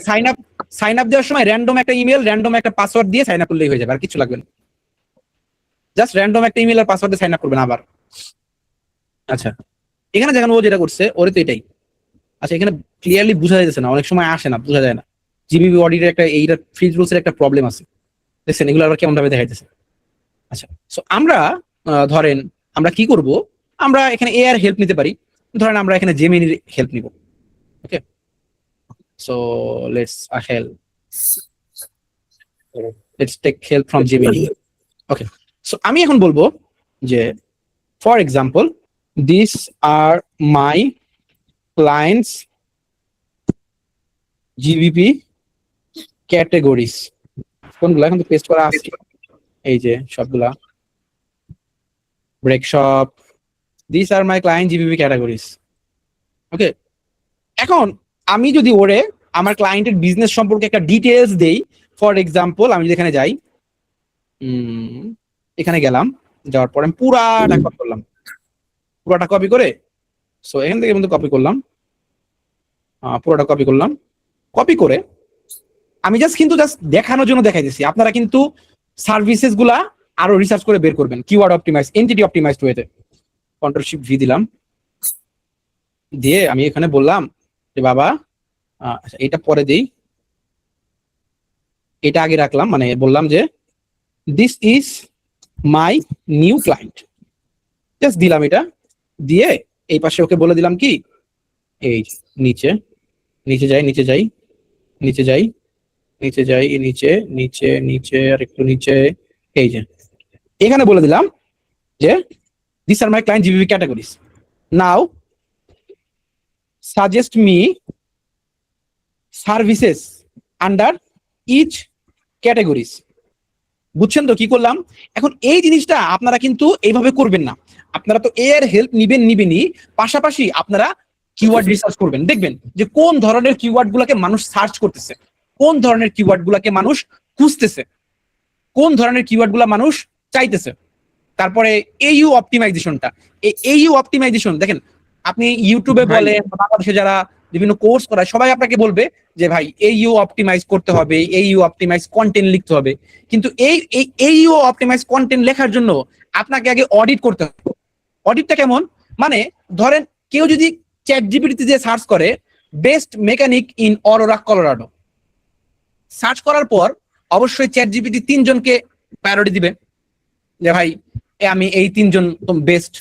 সাইন আপ দেওয়ার সময় র্যান্ডম একটা ইমেল, র্যান্ডম একটা পাসওয়ার্ড দিয়ে সাইন আপ করলেই হয়ে যাবে, আর কিছু লাগবে না। জাস্ট র্যান্ডম একটা ইমেল আর পাসওয়ার্ড দিয়ে সাইন আপ করবেন আবার। আচ্ছা এখানে যেখানে ও যেটা করছে ওরে তো এটাই। আচ্ছা এখানে ক্লিয়ারলি বোঝা যাচ্ছে না, অনেক সময় আসে না, বোঝা যায় না। জিবিপি অডিটের একটা এইটা ফ্রিজ রুলসের একটা প্রবলেম আছে, দেখছেন এগুলো আবার কেমন ভাবে দেখাইতেছে। আচ্ছা সো আমরা ধরেন আমরা কি করব, আমরা এখানে এ আর হেল্প নিতে পারি। ধরেন আমরা এখানে জেমিনির হেল্প নিব। Okay, so let's take help from Gemini. Okay, so আমি এখন বলবো যে for example this are my clients GBP categories. কোনগুলো এখন তো পেস্ট করা আছে, এই যে সবগুলা, brake shop, this are my client GBP categories. Okay, এখন আমি যদি ওরে আমার ক্লায়েন্টের বিজনেস সম্পর্কে একটা ডিটেলস দেই, ফর এক্সাম্পল আমি যদি এখানে যাই, এখানে গেলাম, যাওয়ার পর আমি পুরাটা কপি করলাম, পুরাটা কপি করে, সো এখান থেকে কিন্তু কপি করলাম, পুরোটা কপি করলাম, কপি করে আমি জাস্ট দেখানোর জন্য দেখাই দিচ্ছি। আপনারা কিন্তু সার্ভিসেস গুলা আরো রিসার্চ করে বের করবেন, কিওয়ার্ড অপটিমাইজ, এন্টিটি অপটিমাইজড ওয়েতে। কন্ট্রোল শিফট ভি দিলাম, দিয়ে আমি এখানে বললাম যে বাবা আচ্ছা এটা পরে দেই, এটা আগে রাখলাম, মানে বললাম যে this is my new client, just দিলাম এটা, দিয়ে এই পাশে ওকে বলে দিলাম কি, এই নিচে নিচে যাই, নিচে যাই, নিচে যাই, নিচে যাই, নিচে নিচে নিচে আর একটু নিচে, এই যে এখানে বলে দিলাম যে this are my client GBP categories, now suggest me services under each categories. বুঝছেন তো কি করলাম? এখন এই জিনিসটা আপনারা কিন্তু এইভাবে করবেন না, আপনারা তো এর হেল্প নিবেনই, পাশাপাশি আপনারা কিওয়ার্ড রিসার্চ করবেন, দেখবেন যে কোন ধরনের কিওয়ার্ড গুলাকে মানুষ সার্চ করতেছে, কোন ধরনের কিওয়ার্ড গুলাকে মানুষ খুঁজতেছে, কোন ধরনের কিওয়ার্ড গুলা মানুষ চাইতেছে। তারপরে এইউ অপটিমাইজেশনটা, এইউ অপটিমাইজেশন দেখেন, আপনি ইউটিউবে বলে বাংলাদেশে যারা বিভিন্ন কোর্স করায় সবাই আপনাকে বলবে যে ভাই এইউ অপটিমাইজ করতে হবে, এইউ অপটিমাইজ কন্টেন্ট লিখতে হবে, কিন্তু এইউ অপটিমাইজ কন্টেন্ট লেখার জন্য আপনাকে আগে অডিট করতে হবে। অডিটটা কেমন, মানে ধরেন কেউ যদি চ্যাটজিপিটি দিয়ে সার্চ করে best mechanic in Aurora Colorado, search করার পর অবশ্যই চ্যাটজিপিটি 3 জনকে প্রায়োরিটি দিবে যে ভাই আমি এই 3 জন বেস্ট,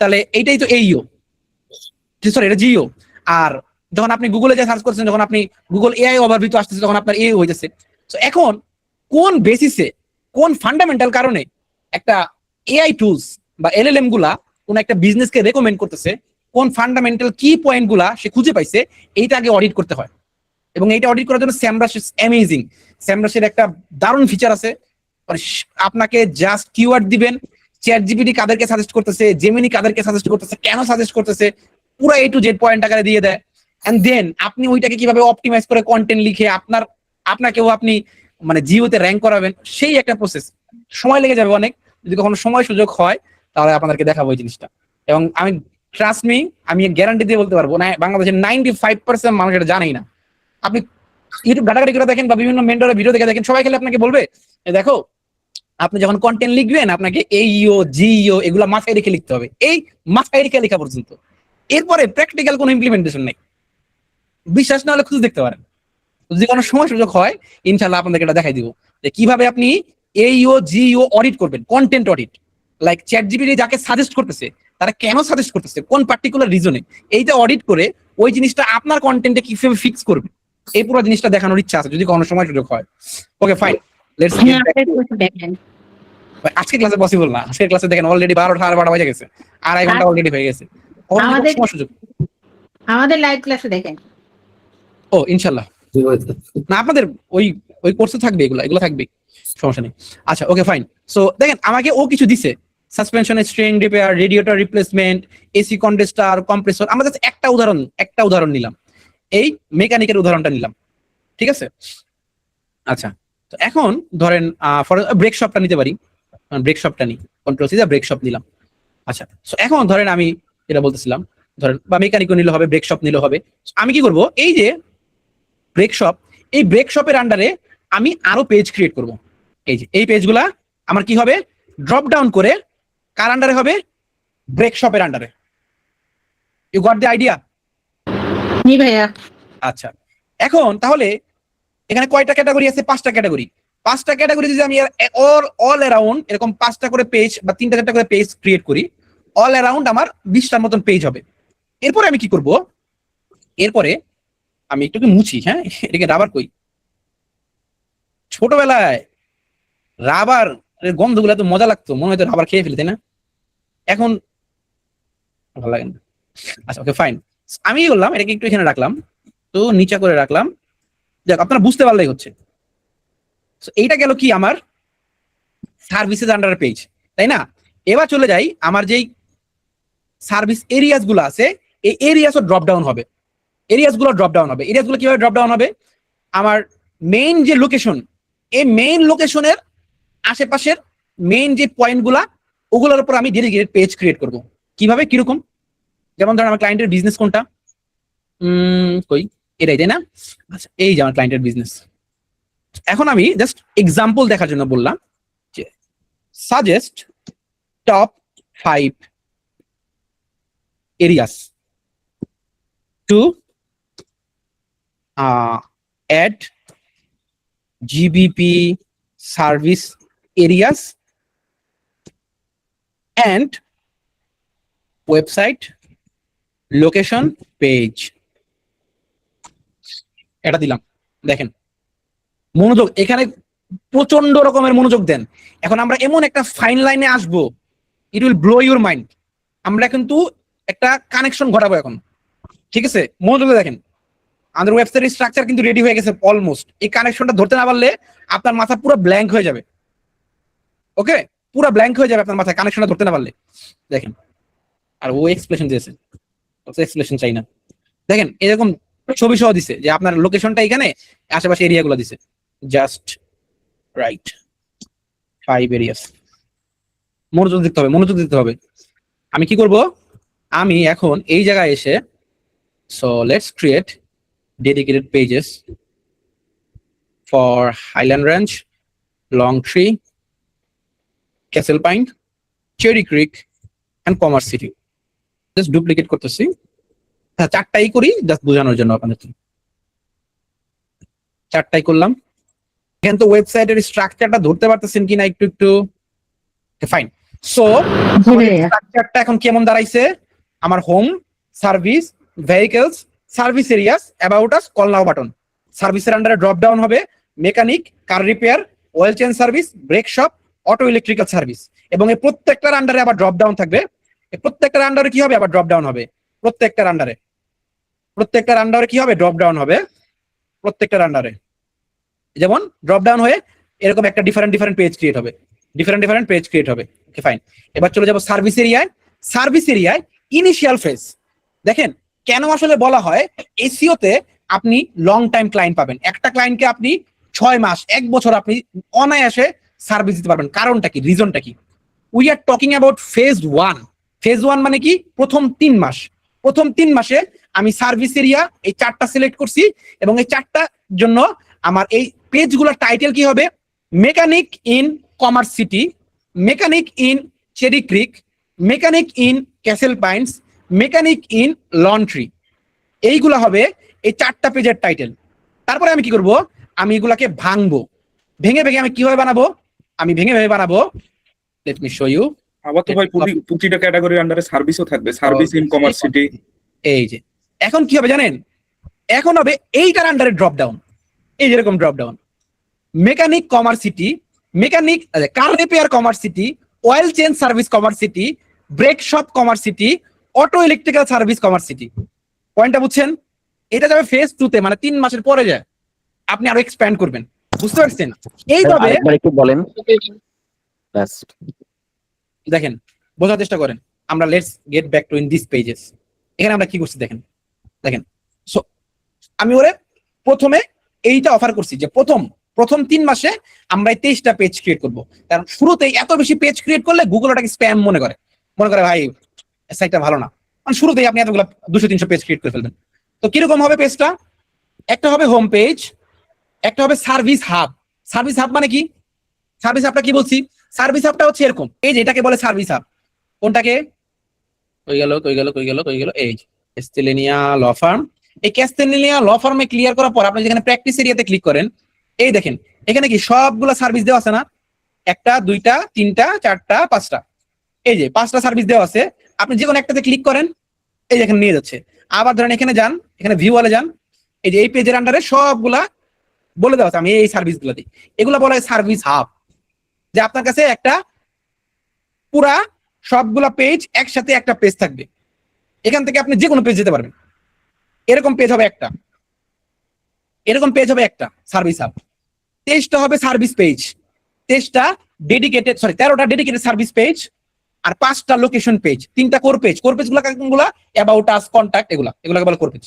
তাহলে এইটাই তো এইও, সরি এটা জিও। আর যখন আপনি গুগলে যে সার্চ করছেন, যখন আপনি গুগল এআই ওভারভিউ আসতেছে, তখন আপনার এ হইতেছে। সো এখন কোন বেসিসে, কোন ফান্ডামেন্টাল কারণে একটা এআই টুলস বা এলএলএম গুলা কোন একটা বিজনেসকে রেকমেন্ড করতেছে, কোন ফান্ডামেন্টাল কি পয়েন্ট গুলা সে খুঁজে পাইছে, এইটা আগে অডিট করতে হয়। এবং এইটা অডিট করার জন্য স্যামরাশ ইজ অ্যামেজিং। স্যামরাশের একটা দারুণ ফিচার আছে, মানে আপনাকে জাস্ট কিওয়ার্ড দিবেন, চ্যাটজিপিটি কাদেরকে সাজেস্ট করতেছে, জেমিনি কাদেরকে সাজেস্ট করতেছে, কেন সাজেস্ট করতেছে, পুরো এ টু জেড পয়েন্ট আকারে দিয়ে দেয়। এন্ড দেন আপনি ওইটাকে কিভাবে অপটিমাইজ করে কন্টেন্ট লিখে আপনাকেও আপনি মানে জিওতে র্যাঙ্ক করাবেন, সেই একটা প্রসেস। সময় লেগে যাবে অনেক, যদি কখনো সময় সুযোগ হয় তাহলে আপনাদেরকে দেখাবো এই জিনিসটা। এবং আমি ট্রাস্ট মি, আমি গ্যারান্টি দিয়ে বলতে পারবো না, বাংলাদেশের 95% মানুষ এটা জানেই না। আপনি ইউটিউব ঘাটাঘাটি করে দেখেন বা বিভিন্ন মেন্টরের ভিডিও দেখে দেখেন, সবাই খেলে আপনাকে বলবে দেখো আপনি যখন কন্টেন্ট লিখবেন আপনাকে এইও জিও এগুলা মাথায় রেখে লিখতে হবে, এই মাথায় রেখে লেখা পর্যন্ত। এরপরে প্র্যাকটিক্যাল কোনো ইমপ্লিমেন্টেশন নেই। বিশ্বাস না হলে খুঁজে দেখতে পারেন, যদি কোনো সময় সুযোগ হয় ইনশাল্লাহ আপনাদেরকে এটা দেখাই দিব যে কিভাবে আপনি এইও জিও অডিট করবেন, কন্টেন্ট অডিট। লাইক চ্যাটজিপিটি যাকে সাজেস্ট করতেছে তারা কেন সাজেস্ট করতেছে, কোন পার্টিকুলার রিজনে, এইটা অডিট করে ওই জিনিসটা আপনার কন্টেন্টে কিভাবে ফিক্স করবে, এই পুরো জিনিসটা দেখানোর ইচ্ছা আছে যদি কোনো সময় সুযোগ হয়। ওকে ফাইন, লেটস দেখেন আজকে ক্লাসে পসিবল না, আজকে ক্লাসে দেখেন অলরেডি 12টা বাজে গেছে, 2.5 ঘন্টা অলরেডি হয়ে গেছে। আমাদের- সময় সুযোগ আমাদের লাইভ ক্লাসে দেখেন। ও ইনশাল্লাহ না, আপনাদের ওই ওই কোর্সে থাকবে, এগুলো থাকবে, সমস্যা নেই। আচ্ছা ওকে ফাইন। সো দেখেন আমাকে ও কিছু দিছে, suspension string repair, radiator replacement, AC condenser, compressor. আমরা জাস্ট একটা উদাহরণ নিলাম, এই মেকানিকের উদাহরণটা নিলাম, ঠিক আছে? আচ্ছা তো এখন ধরেন ফর ব্রেক শপটা নিতে পারি, ব্রেক শপটা নিই, কন্ট্রোল সি ব্রেক শপ নিলাম। আচ্ছা সো এখন ধরেন আমি যেটা বলতেছিলাম, ধরেন বা মেকানিকও নিলে হবে, ব্রেক শপ নিলে হবে। আমি কি করব, এই যে ব্রেক শপ, এই ব্রেক শপের আন্ডারে আমি আরো পেজ ক্রিয়েট করব। এই যে এই পেজগুলা আমার কি হবে, ড্রপ ডাউন করে কার আন্ডারে হবে, ব্রেক শপের আন্ডারে। You got the idea? জি ভাইয়া। আচ্ছা এখন তাহলে এখানে কয়টা ক্যাটাগরি আছে, 5টা ক্যাটাগরি। 5টা ক্যাটাগরি যদি আমি অল অ্যারাউন্ড এরকম 5টা করে পেজ বা 3টা করে পেজ ক্রিয়েট করি, অল অ্যারাউন্ড আমার 20টার মতন পেজ হবে। এরপরে আমি কি করব, এরপরে আমি একটু মুছি, হ্যাঁ এটাকে রাবার কই, ছোটবেলায় রাবার গন্ধগুলো তো মজা লাগতো, মনে হয়তো রাবার খেয়ে ফেলি, তাই না? এখন ভালো লাগে না। আচ্ছা ওকে ফাইন, আমি কি করলাম, এটাকে একটু এখানে রাখলাম, তো নিচে করে রাখলাম, দেখ আপনারা বুঝতে পারলেই হচ্ছে। এইটা গেল কি আমার সার্ভিসেস আন্ডার পেজ, তাই না? এবার চলে যাই আমার যেই সার্ভিস এরিয়াস গুলো আছে, এই এরিয়াসও ড্রপ ডাউন হবে, এরিয়াসগুলো কিভাবে ড্রপ ডাউন হবে, আমার মেইন যে লোকেশন, এই মেইন লোকেশনের আশেপাশের মেইন যে পয়েন্টগুলা, ওগুলোর উপর আমি ডেডিকেটেড পেজ ক্রিয়েট করব। কিভাবে, কিরকম? যেমন ধরেন আমার ক্লায়েন্টের বিজনেস কোনটা, কই এটাই, তাই না? আচ্ছা এই যে আমার ক্লায়েন্টের বিজনেস। এখন আমি জাস্ট এক্সাম্পল দেখার জন্য বললাম যে suggest top 5 areas to add GBP service areas and website location page। এটা দিলাম, দেখেন মনোযোগ, এখানে প্রচন্ড রকমের মনোযোগ দেন। এখন আমরা এমন একটা ফাইন লাইনে আসবো, it will blow your mind. আমরা কিন্তু একটা কানেকশন ঘটাবো এখন, ঠিক আছে? মনোযোগ দেখেন, আমাদের ওয়েবসাইটের স্ট্রাকচার কিন্তু রেডি হয়ে গেছে অলমোস্ট। এই কানেকশনটা ধরতে না পারলে আপনার মাথা পুরো ব্ল্যাঙ্ক হয়ে যাবে, ওকে? পুরো ব্ল্যাঙ্ক হয়ে যাবে আপনার মাথায় কানেকশনটা ধরতে না পারলে। দেখেন, আর ও এক্সপ্লেশন দিয়েছে, এক্সপ্লেশন চাই না। দেখেন এরকম ছবি সহ দিছে যে আপনার লোকেশনটা এখানে, আশেপাশে এরিয়াগুলো দিছে, জাস্ট রাইট 5 এরিয়াস। মনোযোগ দিতে হবে। আমি কি করব, আমি এখন এই জায়গায় এসে, so let's create dedicated pages for Highland Ranch, Longtree, Castle Pine, Cherry Creek and Commerce City। Just duplicate করতেছি, হ্যাঁ 4টাই করি জাস্ট বোঝানোর জন্য আপনাদের, 4টাই করলাম। এখানে তো ওয়েবসাইটের স্ট্রাকচারটা ধরতে পারতেছেন কিনা একটু ফাইন। সো স্ট্রাকচারটা এখন কেমন দাঁড়াইছে, আমার home, service, vehicles, service areas, about us, call now button. সার্ভিসের আন্ডারে ড্রপ ডাউন হবে mechanic, car repair, oil change service, brake shop, auto electrical service. এবং এই প্রত্যেকটার আন্ডারে আবার ড্রপ ডাউন থাকবে। এই প্রত্যেকটার আন্ডারে কি হবে, আবার ড্রপ ডাউন হবে। প্রত্যেকটার আন্ডারে কি হবে, ড্রপ ডাউন হবে প্রত্যেকটার আন্ডারে। যেমন ড্রপ ডাউন হয়ে এরকম একটা ডিফারেন্ট পেজ ক্রিয়েট হবে। ওকে ফাইন, এবার চলে যাব সার্ভিস এরিয়ায় ইনিশিয়াল ফেজ। দেখেন কেন আসলে বলা হয় এসইওতে আপনি লং টাইম ক্লায়েন্ট পাবেন, একটা ক্লায়েন্টকে আপনি 6 মাস 1 বছর আপনি অনায়াসে সার্ভিস দিতে পারবেন। কারণটা কি, রিজনটা কি? We are talking about phase 1 মানে কি, প্রথম 3 মাস। প্রথম 3 মাসে আমি সার্ভিস এরিয়া এই 4টা সিলেক্ট করছি, এবং এই 4টার জন্য আমার এই পেজগুলোর টাইটেল কি হবে, mechanic in Commerce City, mechanic in Cherry Creek, mechanic in Castle Pines, mechanic in Lone Tree. এইগুলা হবে এই 4টা পেজের টাইটেল। তারপরে আমি কি করব, আমি এগুলাকে ভাঙবো, ভেঙে ভেঙে আমি কিভাবে বানাবো, আমি ভেঙে ভেঙে বানাবো। Let me show you. আবার তো ভাই প্রতিটা ক্যাটাগরির আন্ডারে সার্ভিসও থাকবে, সার্ভিস ইন কমার্স সিটি। এই যে এখন কি হবে জানেন, এখন হবে এইটার আন্ডারে ড্রপ ডাউন, এই যেরকম drop down, mechanic Commerce City, mechanic car repair Commerce City, oil change service Commerce City, brake shop Commerce City, auto electrical service Commerce City. পয়েন্টটা বুঝছেন? এটা যাবে ফেজ 2 তে, মানে 3 মাসের পরে যায়, আপনি আরো এক্সপ্যান্ড করবেন, বুঝতে পারছেন? এইভাবে আরেকবার একটু বলেন। ব্যাস। দেখেন, বোঝার চেষ্টা করেন। আমরা let's get back to in this pages. এখানে আমরা কি করছি দেখেন, দেখেন। সো আমি ওরে প্রথমে এইটা অফার করছি যে প্রথম 3 মাসে আমরা 23টা পেজ ক্রিয়েট করব। কারণ শুরুতেই এত বেশি পেজ ক্রিয়েট করলে গুগল ওটাকে স্প্যাম মনে করে ভাই সাইটটা ভালো না। মানে শুরুতেই আপনি এতগুলো 200-300 পেজ ক্রিয়েট করে ফেলবেন। তো কিরকম হবে পেজটা? একটা হবে হোম পেজ, একটা হবে সার্ভিস হাব। সার্ভিস হাব মানে কি? সার্ভিস হাবটা কি বলছি? সার্ভিস হাবটা হচ্ছে এরকম, এই যে এটাকে বলে সার্ভিস হাব। কোনটাকে? কই গেল এই ক্যাস্টেলেনিয়া ল ফার্ম। এই ক্যাস্টেলেনিয়া ল ফার্মে ক্লিয়ার করার পর আপনি যেখানে প্র্যাকটিস এরিয়াতে ক্লিক করেন, এই দেখেন এখানে কি সবগুলো সার্ভিস দেওয়া আছে না? 1টা 2টা 3টা 4টা 5টা, এই যে 5টা সার্ভিস দেওয়া আছে। আপনি যে কোনো একটাতে ক্লিক করেন, এই যে এখানে নিয়ে যাচ্ছে। আবার ধরেন এখানে যান, এখানে ভিউ ওয়ালে যান, এই যে এই পেজের আন্ডারে সবগুলা বলে দেওয়া আছে আমি এই সার্ভিসগুলো দিই। এগুলা বলা হয় সার্ভিস হাব। যে আপনার কাছে একটা পুরা সবগুলা পেজ একসাথে একটা পেজ থাকবে, এখান থেকে আপনি যে কোনো পেজ যেতে পারবেন। এরকম পেজ হবে একটা, এরকম পেজ হবে একটা সার্ভিস হাব। 23টা হবে সার্ভিস পেজ, 23টা ডেডিকেটেড, 13টা ডেডিকেটেড সার্ভিস পেজ, আর 5টা লোকেশন পেজ, 3টা কোর পেজ। কোর পেজগুলো কোনগুলা? অ্যাবাউট আস, কন্টাক্ট, এগুলাকে বলে core page.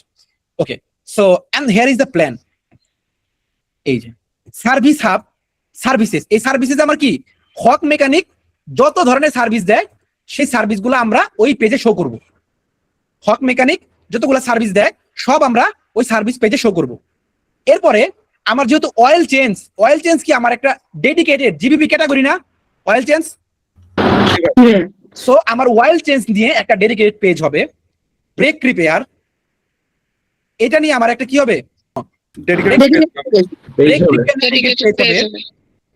Okay, so and here is the plan. এই যে সার্ভিস হাব সার্ভিসেস, এই সার্ভিসেস আমার কি হক মেকানিক যত ধরনের সার্ভিস দেয় সেই সার্ভিসগুলো আমরা ওই পেজে শো করব। হক মেকানিক যতগুলো সার্ভিস দেয় সব আমরা ওই সার্ভিস পেজে শো করব। এরপরে আমার যেহেতু অয়েল চেঞ্জ কি আমার একটা ডেডিকেটেড জিবিপি ক্যাটাগরি না? Oil change. সো আমার অয়েল চেঞ্জ নিয়ে একটা ডেডিকেটেড পেজ হবে। ব্রেক রিপেয়ার, এটা নিয়ে আমার একটা কি হবে?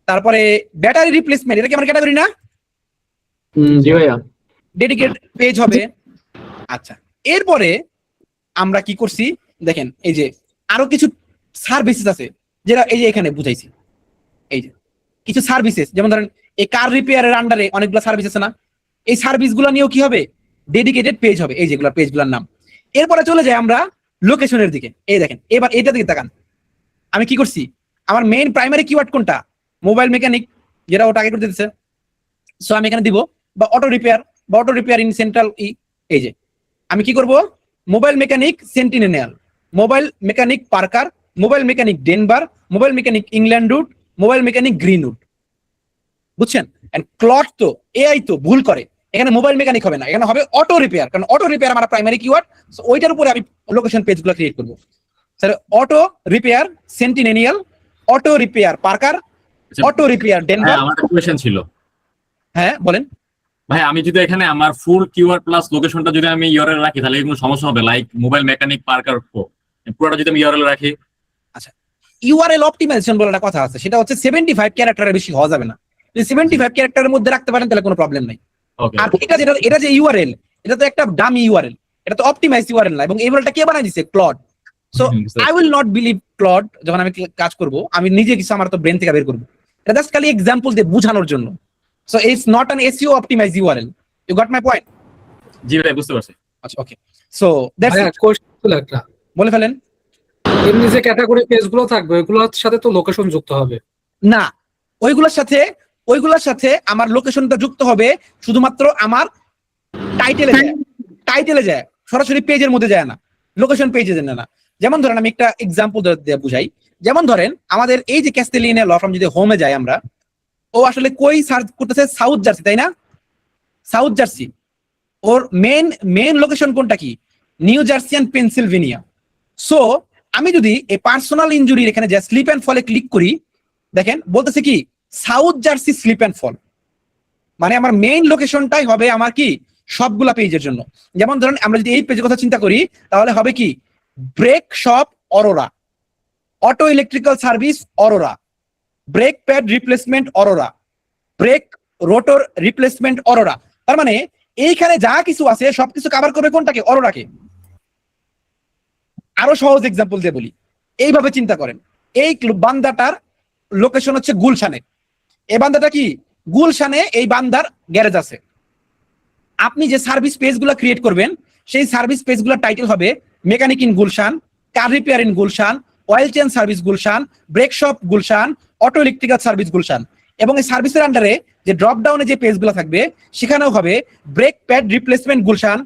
তারপরে ব্যাটারি রিপ্লেসমেন্ট, এটা কি আমার ক্যাটাগরি না? জি ভাইয়া। ডেডিকেটেড পেজ হবে। আচ্ছা, এরপরে আমরা কি করছি দেখেন, এই যে আরো কিছু সার্ভিসেস আছে যেটা এই যে এখানে বুঝাইছি। এই যে কিছু সার্ভিসেস, যেমন ধরেন এই কার রিপেয়ারের আন্ডারে অনেকগুলো সার্ভিস আছে না? এই সার্ভিসগুলো নিয়েও কি হবে? ডেডিকেটেড পেজ হবে, এই যেগুলো পেজগুলোর নাম। এরপরে চলে যাই আমরা লোকেশনের দিকে। এই দেখেন, এবার এটা দিকে তাকান। আমি কি করছি, আমার মেইন প্রাইমারি কিওয়ার্ড কোনটা? মোবাইল মেকানিক, যেটা ওটা আগে করে দিতেছে। সো আমি এখানে দিব বা অটো রিপেয়ার ইন সেন্ট্রাল। এই যে আমি কি করব? Mobile mechanic Centennial, mobile mechanic Parker, mobile mechanic Denver, mobile mechanic Englewood, mobile mechanic Greenwood. বুঝছেন? এন্ড ক্লট তো এআই তো ভুল করে, এখানে মোবাইল মেকানিক হবে না, এখানে হবে অটো রিপেয়ার, কারণ অটো রিপেয়ার আমার প্রাইমারি কিওয়ার্ড। সো ওইটার উপরে আমি লোকেশন পেজগুলো ক্রিয়েট করব। Sir auto repair sentinel, auto repair Parker, auto repair Denver. আমার একটা কোশ্চেন ছিল। হ্যাঁ বলেন ভাই, আমি যদি এখানে আমার ফুল কিওয়ার্ড প্লাস লোকেশনটা যদি আমি ইউআরএল রাখি তাহলে কোনো সমস্যা হবে? লাইক মোবাইল মেকানিক পার্কার পুরোটা যদি আমি ইউআরএল রাখি? ইউআরএল অপটিমাইজেশন বলে একটা কথা আছে, সেটা হচ্ছে 75 ক্যারেক্টারের বেশি হওয়া যাবে না। যদি 75 ক্যারেক্টারের মধ্যে রাখতে পারেন তাহলে কোনো প্রবলেম নাই। ওকে, আর এটা যে ইউআরএল, এটা তো একটা ডামি ইউআরএল, এটা তো অপটিমাইজ ইউআরএল না। এবং এই ইউআরএলটা কে বানাই দিছে? Claude. So I will not believe Claude. যখন আমি কাজ করব আমি নিজে কিছু আমার তো ব্রেন থেকে বের করব, এটা জাস্ট খালি এক্সাম্পল দিয়ে বোঝানোর জন্য। So it's not an SEO optimize URL. You got my point? জি ভাই, বুঝতে পারছি। আচ্ছা, okay, so that's it. Question একটা, বলে ফেলেন। এমনি যে ক্যাটাগরি পেজগুলো থাকবে ওইগুলোর সাথে তো লোকেশন যুক্ত হবে না, ওইগুলোর সাথে আমার লোকেশনটা যুক্ত হবে শুধুমাত্র আমার টাইটেলে যায়, সরাসরি পেজের মধ্যে যায় না, লোকেশন পেজে যায় না। যেমন ধরেন আমি একটা এক্সাম্পল দিয়ে বুঝাই। যেমন ধরেন আমাদের এই যে ক্যাস্টেলিয়ানিয়া ল ফার্ম যদি হোমে যায় আমরা, ও আসলে কই সার্চ করতেছে? সাউথ জার্সি, তাই না? South Jersey. ওর মেইন লোকেশন কোনটা কি? New Jersey and Pennsylvania. So আমি যদি এই পার্সোনাল ইনজুরির এখানে যে স্লিপ এন্ড ফলে ক্লিক করি, দেখেন বলতেছে কি সাউথ জার্সি স্লিপ অ্যান্ড ফল, মানে আমার মেইন লোকেশনটাই হবে আমার কি সবগুলা পেজের জন্য। যেমন ধরেন আমরা যদি এই পেজের কথা চিন্তা করি তাহলে হবে কি brake shop Aurora, auto electrical service Aurora, brake pad replacement Aurora, brake rotor replacement Aurora. তার মানে এইখানে যা কিছু আছে সবকিছু কভার করবে কোনটাকে? অরোরাকে। আরো সহজ এক্সাম্পল দিয়ে বলি, এইভাবে চিন্তা করেন, এই বান্দাটার লোকেশন হচ্ছে গুলশানে, এই বান্দাটা কি গুলশানে, এই বান্দার গ্যারেজ আছে। আপনি যে সার্ভিস পেজ গুলা ক্রিয়েট করবেন সেই সার্ভিস পেজ গুলার টাইটেল হবে mechanic in Gulshan, car repair in Gulshan, oil change service Gulshan, brake shop Gulshan, auto electrical service Gulshan. এবং এই সার্ভিসের আন্ডারে যে ড্রপ ডাউনে যে পেজগুলো থাকবে সেখানেও হবে ব্রেক প্যাড রিপ্লেসমেন্ট গুলশান,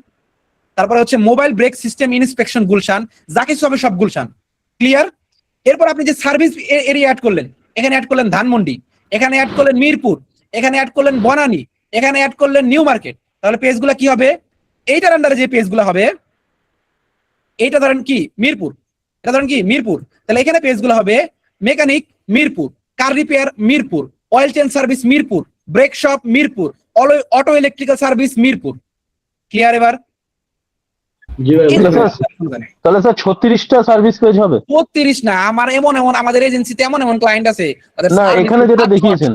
তারপরে হচ্ছে mobile brake system inspection Gulshan, যা কিছু হবে সব গুলশান। ক্লিয়ার? এরপর আপনি যে সার্ভিস এরিয়া অ্যাড করলেন, এখানে অ্যাড করলেন ধানমন্ডি, এখানে অ্যাড করলেন মিরপুর, এখানে অ্যাড করলেন বনানী, এখানে অ্যাড করলেন নিউ মার্কেট, তাহলে পেজগুলো কি হবে? এইটার আন্ডারে যে পেজগুলো হবে, এইটা ধরেন কি মিরপুর, এটা ধরেন কি মিরপুর, তাহলে এখানে পেজগুলো হবে mechanic Mirpur, car repair Mirpur, oil change service Mirpur, brake shop Mirpur, auto electrical service Mirpur. Clear? এবার জি ভাই, তাহলে স্যার 36টা সার্ভিস পেজ হবে? 32 না, আমার আমাদের এজেন্সিতে এমন ক্লায়েন্ট আছে তাদের না, service এখানে যেটা 700 দেখিয়েছেন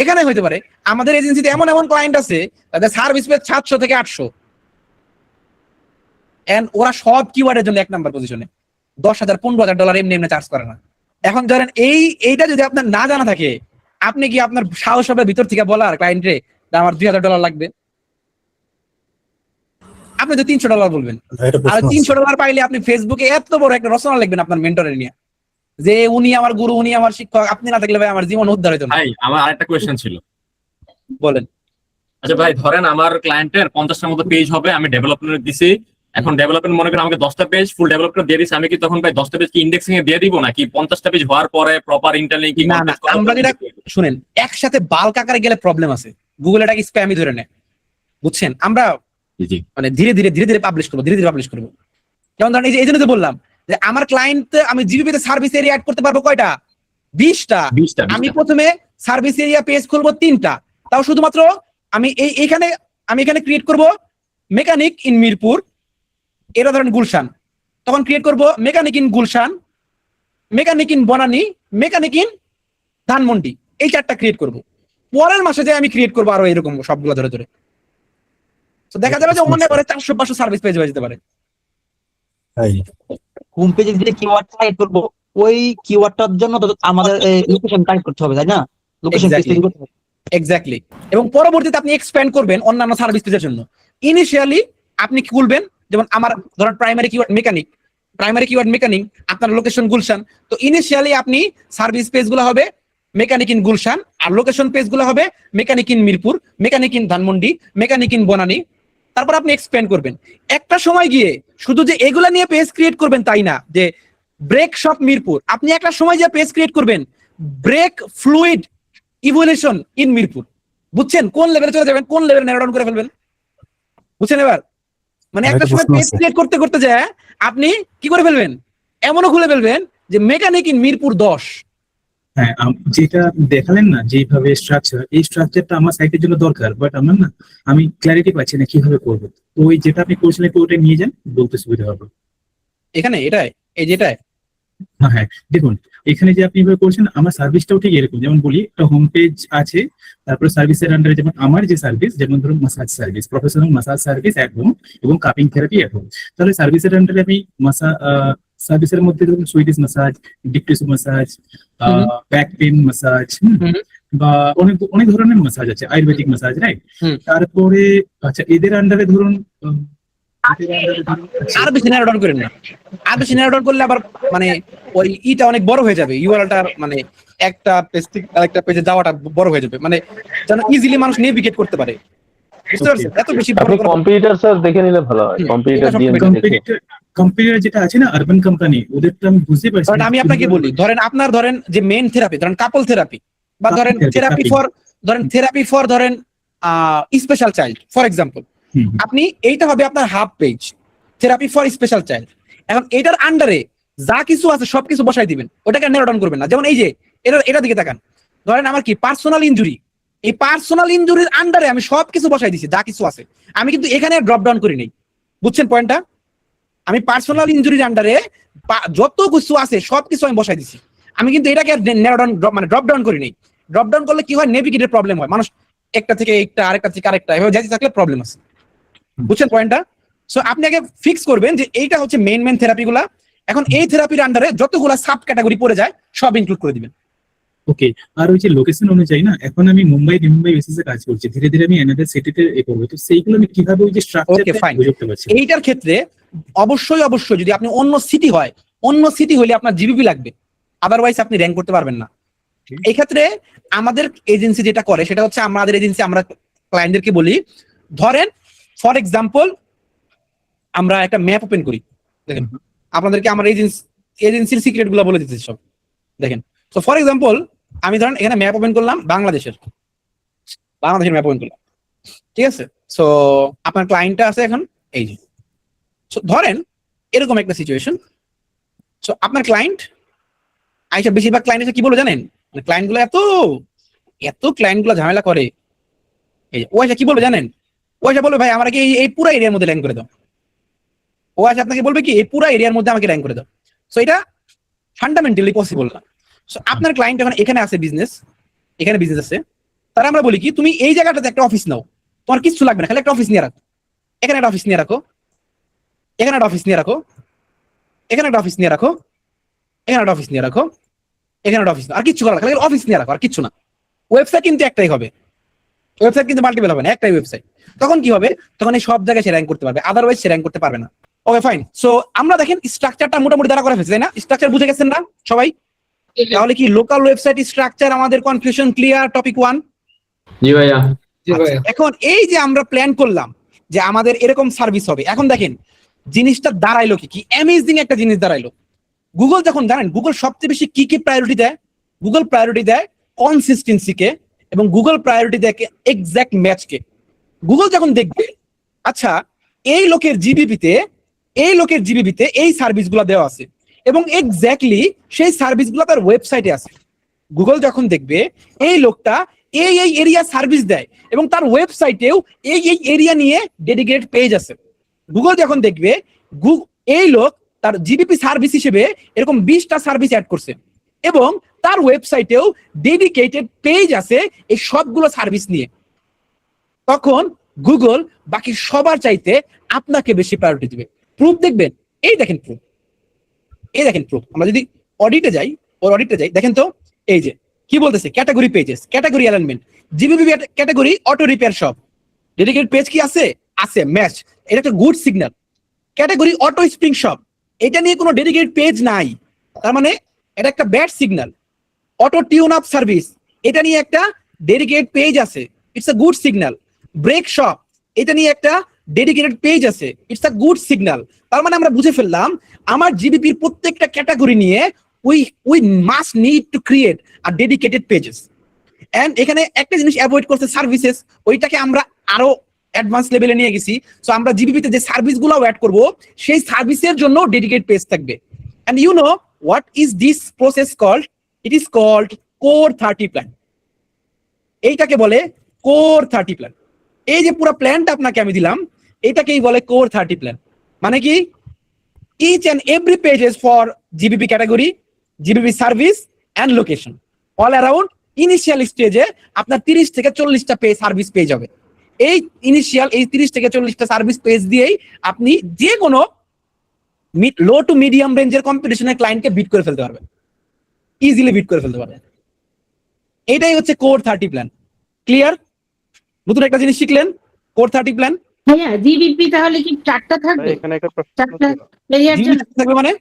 এখানে হইতে পারে। আমাদের এজেন্সিতে এমন ক্লায়েন্ট আছে তাদের সার্ভিস পেজ 700 থেকে 800, এন্ড ওরা সব কিওয়ার্ডের জন্য 1 নাম্বার পজিশনে, $10,000 $15,000 এমনি চার্জ করে না। এখন ধরেন এইটা যদি আপনার না জানা থাকে, আপনি কি আপনার সাহস হবে ভিতর থেকে বলার ক্লায়েন্টে আমার $2,000 লাগবে? আপনি তো $300 বলবেন, আর $300 পাইলে আপনি ফেসবুকে এত বড় একটা রচনা লিখবেন আপনার মেন্টরের নিয়ে যে উনি আমার গুরু, উনি আমার শিক্ষক, আপনি না থাকলে ভাই আমার জীবন উদ্ধার হইতো না। ভাই আমার আরেকটা কোয়েশ্চেন ছিল। বলেন। আচ্ছা ভাই, ধরেন আমার ক্লায়েন্টের 50টার মতো পেজ হবে, আমি ডেভেলপমেন্ট দিছি, এখন ডেভেলপমেন্ট মনে করেন আমাকে 10টা পেজ ফুল ডেভেলপমেন্ট দিয়ে দিছি, আমি কি তখন ভাই 10টা পেজ কি ইন্ডেক্সিং এ দিয়ে দিব নাকি 50টা পেজ হওয়ার পরে প্রপার ইন্টারলিংকিং? না না, আমরা যেটা শুনেন, একসাথে বাল্ক আকারে গেলে প্রবলেম আছে, গুগল এটাকে স্প্যামই ধরে নেয়, বুঝছেন? আমরা জি মানে ধীরে ধীরে পাবলিশ করবো, যেমন ধরেন এই জন্য তো বললাম যে আমার ক্লায়েন্ট, আমি জিবিপি তে সার্ভিস এরিয়া অ্যাড করতে পারবো কয়টা? 20টা। আমি প্রথমে সার্ভিস এরিয়া পেজ খুলবো 3টা, তাও শুধুমাত্র আমি এখানে ক্রিয়েট করব মেকানিক ইন মিরপুর, এটা ধরেন গুলশান, তখন ক্রিয়েট করব mechanic in Gulshan, mechanic in Banani, mechanic in Dhanmondi, এই 4টা ক্রিয়েট করব। পরের মাসে যে আমি ক্রিয়েট করবো আরো এরকম সবগুলো ধরে ধরে, তো দেখা যাবে যে অনেক করে 400-500 সার্ভিস পেজ হয়ে যেতে পারে। হোম পেজে যে কিওয়ার্ডটা কালেক্ট করব, ওই কিওয়ার্ডটার জন্য তো আমাদের লোকেশন কালেক্ট করতে হবে, তাই না? লোকেশন তৈরি করতে হবে। এক্স্যাক্টলি। এবং পরবর্তীতে আপনি এক্সপ্যান্ড করবেন অন্যান্য সার্ভিস পেজের জন্য। ইনিশিয়ালি আপনি কি খুলবেন, যেমন আমার ধরেন প্রাইমারি কিওয়ার্ড মেকানিক, আপনার লোকেশন গুলশান, তো ইনিশিয়ালি আপনি সার্ভিস পেজগুলো হবে মেকানিক ইন গুলশান, আর লোকেশন পেজগুলো হবে mechanic in Mirpur, mechanic in Dhanmondi, mechanic in Banani. তারপর আপনি এক্সপ্যান্ড করবেন। একটা সময় গিয়ে শুধু যে এগুলা নিয়ে পেজ ক্রিয়েট করবেন তাই না, যে ব্রেক শপ মিরপুর, আপনি একটা সময় যে পেজ ক্রিয়েট করবেন break fluid evolution in Mirpur. বুঝছেন কোন লেভেলে চলে যাবেন, কোন লেভেলে ন্যারো ডাউন করে ফেলবেন? বুঝছেন এবার? মানে একটা সময় পেজ ক্রিয়েট করতে যায় আপনি কি করে ফেলবেন, এমনও খুলে ফেলবেন যে মেকানিক ইন মিরপুর 10। হ্যাঁ, যেটা দেখালেন না যেভাবে স্ট্রাকচার, এই স্ট্রাকচারটা আমার সাইটের জন্য দরকার, বাট আমার না, আমি ক্ল্যারিটি পাচ্ছি না কিভাবে করবো। তো ওই যেটা আপনি করছিলেন একটু ওটা নিয়ে যান, বলতে সুবিধা হবে। এখানে এটাই, এই যেটাই হ্যাঁ, দেখুন এখানে যে আপনি এভাবে করছেন, আমার সার্ভিসটাও ঠিক এরকম। যেমন বলি, একটা হোম পেজ আছে, তারপরে সার্ভিসের আন্ডারে যেমন আমার যে সার্ভিস, যেমন ধরুন massage service, professional massage service at home এবং কাপিং থেরাপি অ্যাট হোম। তাহলে সার্ভিসের আন্ডারে আমি সার্ভিসের মধ্যে ধরুন Swedish massage, deep tissue massage, back pain massage, বা অনেক ধরনের মাসাজ আছে, আয়ুর্বেদিক মাসাজ, রাইট? তারপরে আচ্ছা, এদের আন্ডারে ধরুন আর বেশি ন্যারো ডাউন করেন না, আর বেশি ন্যারো ডাউন করলে আবার মানে ওই ইটা অনেক বড় হয়ে যাবে, ইউআরএলটা মানে একটা পেজ থেকে আরেকটা পেজে যাওয়াটা বড় হয়ে যাবে, মানে যেন ইজিলি মানুষ নেভিগেট করতে পারে। বুঝতে পারছেন? এত বেশি বড় আপনি কম্পিউটার স্যার দেখে নিলে ভালো হয়, কম্পিউটার দিয়ে কম্পিউটার যেটা আছে না, আরবান কোম্পানি, ওদেরটা আমি বুঝতে পারছি। আমি আপনাকে বলি, ধরেন আপনার ধরেন যে মেইন থেরাপি, ধরেন কাপল থেরাপি, বা ধরেন থেরাপি ফর ধরেন স্পেশাল চাইল্ড ফর এক্সাম্পল, আপনি এইটা হবে আপনার half page, therapy for special child. এখন এটার আন্ডারে যা কিছু আছে সবকিছু বসাই দিবেন, ওটাকে ন্যারো ডাউন করবেন না। যেমন এই যে এটা দিকে তাকান, ধরেন আমার কি পার্সোনাল ইনজুরি, এই পার্সোনাল ইনজুরির আন্ডারে আমি সবকিছু বসাই দিছি যা কিছু আছে, আমি কিন্তু এখানে ড্রপ ডাউন করি নাই। বুঝছেন পয়েন্টটা? আমি পার্সোনাল ইনজুরির আন্ডারে যত কিছু আছে সবকিছু আমি বসাই দিছি, আমি কিন্তু এটাকে ন্যারো ডাউন মানে ড্রপ ডাউন করি নাই। ড্রপ ডাউন করলে কি হয়, নেভিগেটের প্রবলেম হয়, মানুষ একটা থেকে একটা আরেকটা থেকে আরেকটা এভাবে যাইতে থাকলে প্রবলেম আছে। বুঝছেন পয়েন্টটা? সো আপনি আগে ফিক্স করবেন যে এইটা হচ্ছে মেইন থেরাপি গুলা, এখন এই থেরাপির আন্ডারে যতগুলা সাব ক্যাটাগরি পড়ে যায় সব ইনক্লুড করে দিবেন। ওকে, আর ওই যে লোকেশন অনুযায়ী না, এখন আমি মুম্বাই বেসিসে কাজ করছি, ধীরে ধীরে আমি অ্যানাদার সিটিতে করবো, তো সেইগুলো আমি কিভাবে ওই যে Okay, fine. স্ট্রাকচারটা বুঝতে পারছি? এইটার ক্ষেত্রে অবশ্যই যদি আপনি অন্য সিটি হলে আপনার জিবিপি লাগবে, আদারওয়াইজ আপনি র্যাঙ্ক করতে পারবেন না। এই ক্ষেত্রে আমাদের এজেন্সি যেটা করে সেটা হচ্ছে, আমাদের এজেন্সি আমরা ক্লায়েন্টদেরকে বলি, ধরেন ফর এক্সাম্পল আমরা একটা ম্যাপ ওপেন করি, দেখেন আপনাদেরকে আমার এজেন্সির সিক্রেট গুলো বলে দিতেছি সব, দেখেন। তো ফর এক্সাম্পল আমি ধরেন এখানে ম্যাপ ওপেন করলাম, বাংলাদেশের ম্যাপ ওপেন করলাম, ঠিক আছে। সো আপনার ক্লায়েন্টটা আছে এখন এই যে, সো ধরেন এরকম একটা সিচুয়েশন। সো আপনার ক্লায়েন্ট আইসা, বেশিরভাগ ক্লায়েন্ট এসে কি বলে জানেন, মানে ক্লায়েন্ট গুলো এত ক্লায়েন্ট গুলো ঝামেলা করে, এই ও আইসা কি বলবে জানেন, ও আইসা বলবে ভাই আমাকে এই পুরো এরিয়ার মধ্যে র্যাঙ্ক করে দাও। ও আইসা আপনাকে বলবে কি এই পুরো এরিয়ার মধ্যে আমাকে র্যাঙ্ক করে দাও। সো এটা ফান্ডামেন্টালি পসিবল না। সো আপনার ক্লায়েন্ট যখন এখানে আছে এখানে বিজনেস আছে, তারা আমরা বলি কি তুমি এই জায়গাটাতে একটা অফিস নাও, তোমার কিছু লাগবে না, খালি একটা অফিস নিয়ে রাখো, এখানে একটা অফিস নিয়ে রাখো, এখানে একটা অফিস নিয়ে রাখো, এখানে একটা অফিস নিয়ে রাখো, এখানে একটা অফিস নিয়ে রাখো, এখানে একটা অফিস, আর কিছু করা খালি অফিস নিয়ে রাখো, আর কিছু না। ওয়েবসাইট কিন্তু একটাই হবে, ওয়েবসাইট কিন্তু মাল্টিপল হবে না, একটাই ওয়েবসাইট। তখন কি হবে, তখন এই সব জায়গায় সে র্যাঙ্ক করতে পারবে, আদারওয়াইজ সে র্যাঙ্ক করতে পারবে না। ওকে ফাইন। সো আমরা দেখেন স্ট্রাকচারটা মোটামুটি দ্বারা করে ফেলছি, তাই না? স্ট্রাকচার বুঝে গেছেন না সবাই? তাহলে কি লোকাল ওয়েবসাইট স্ট্রাকচার আমাদের কনফিউশন ক্লিয়ার? টপিক 1। জি ভাইয়া। জি ভাইয়া। এখন এই যে আমরা প্ল্যান করলাম যে আমাদের এরকম সার্ভিস হবে, এখন দেখেন জিনিসটা দাঁড়াইলো কি অ্যামেজিং একটা জিনিস দাঁড়াইলো। গুগল যখন জানেন, গুগল সবচেয়ে বেশি কি প্রায়োরিটি দেয়? গুগল প্রায়োরিটি দেয় কনসিস্টেন্সিকে, এবং গুগল প্রায়োরিটি দেয় এক্সাক্ট ম্যাচকে। গুগল যখন দেখবে আচ্ছা এই লোকের জিবিপিতে এই সার্ভিসগুলো দেওয়া আছে এবং এক্স্যাক্টলি সেই সার্ভিসগুলো তার ওয়েবসাইটে আছে, গুগল যখন দেখবে এই লোকটা এই এরিয়া সার্ভিস দেয় এবং তার ওয়েবসাইটেও এই এরিয়া নিয়ে ডেডিকেটেড পেজ আছে, গুগল যখন দেখবে এই লোক তার জিবিপি সার্ভিস হিসেবে এরকম 20টা সার্ভিস অ্যাড করছে এবং তার ওয়েবসাইটেও ডেডিকেটেড পেজ আছে এই সবগুলো সার্ভিস নিয়ে, তখন গুগল বাকি সবার চাইতে আপনাকে বেশি প্রায়োরিটি দিবে। প্রুফ দেখবেন, এই দেখেন প্রুফ। আমরা যদি অডিটে যাই, দেখেন তো এই যে কি বলতেছে, category pages, category alignment, GBP category auto repair shop, dedicated page কি আছে ম্যাচ, এটা একটা good signal. Category auto spring shop, এটা নিয়ে কোনো ডেডিকেটেড পেজ নাই, তার মানে এটা একটা bad signal. Auto tune up service, এটা নিয়ে একটা ডেডিকেটেড পেজ আছে, it's a good signal. Brake shop, এটা নিয়ে একটা ডেডিকেটেড পেজ আছে, ইটস আ গুড সিগন্যাল। তার মানে আমরা বুঝে ফেললাম আমার জিবিপির প্রত্যেকটা ক্যাটাগরি নিয়ে we must need to create a dedicated pages. And এখানে একটা জিনিস অ্যাভয়েড করছে সার্ভিসেস, ওইটাকে আমরা আরো অ্যাডভান্স লেভেলে নিয়ে গেছি। সো আমরা জিবিপিতে যে সার্ভিসগুলো অ্যাড করব সেই সার্ভিসের জন্য ডেডিকেটেড পেজ থাকবে। And you know what is this process called? It is called core 30 plan. এইটাকে বলে কোর 30 প্ল্যান। এই যে পুরো প্ল্যানটা আপনাকে আমি দিলাম, এটাকেই বলে কোর 30 প্ল্যান। মানে কি, each and every pages for GBP category, GBP service and location, all around initial স্টেজে আপনার 30 থেকে 40টা পেজ সার্ভিস পেজ হবে। এই ইনিশিয়াল 30 থেকে 40টা সার্ভিস পেজ দিয়েই আপনি যে কোনো লো টু মিডিয়াম রেঞ্জের কম্পিটিশনের ক্লায়েন্টকে বিট করে ফেলতে পারবেন, ইজিলি বিট করে ফেলতে পারবেন। এটাই হচ্ছে কোর 30 প্ল্যান। ক্লিয়ার? নতুন একটা জিনিস শিখলেন, কোর 30 প্ল্যান। ভাইয়া জিবিপি তাহলে কি 4টা থাকবে? এখানে একটা চারটা এরিয়ার জন্য থাকবে মানে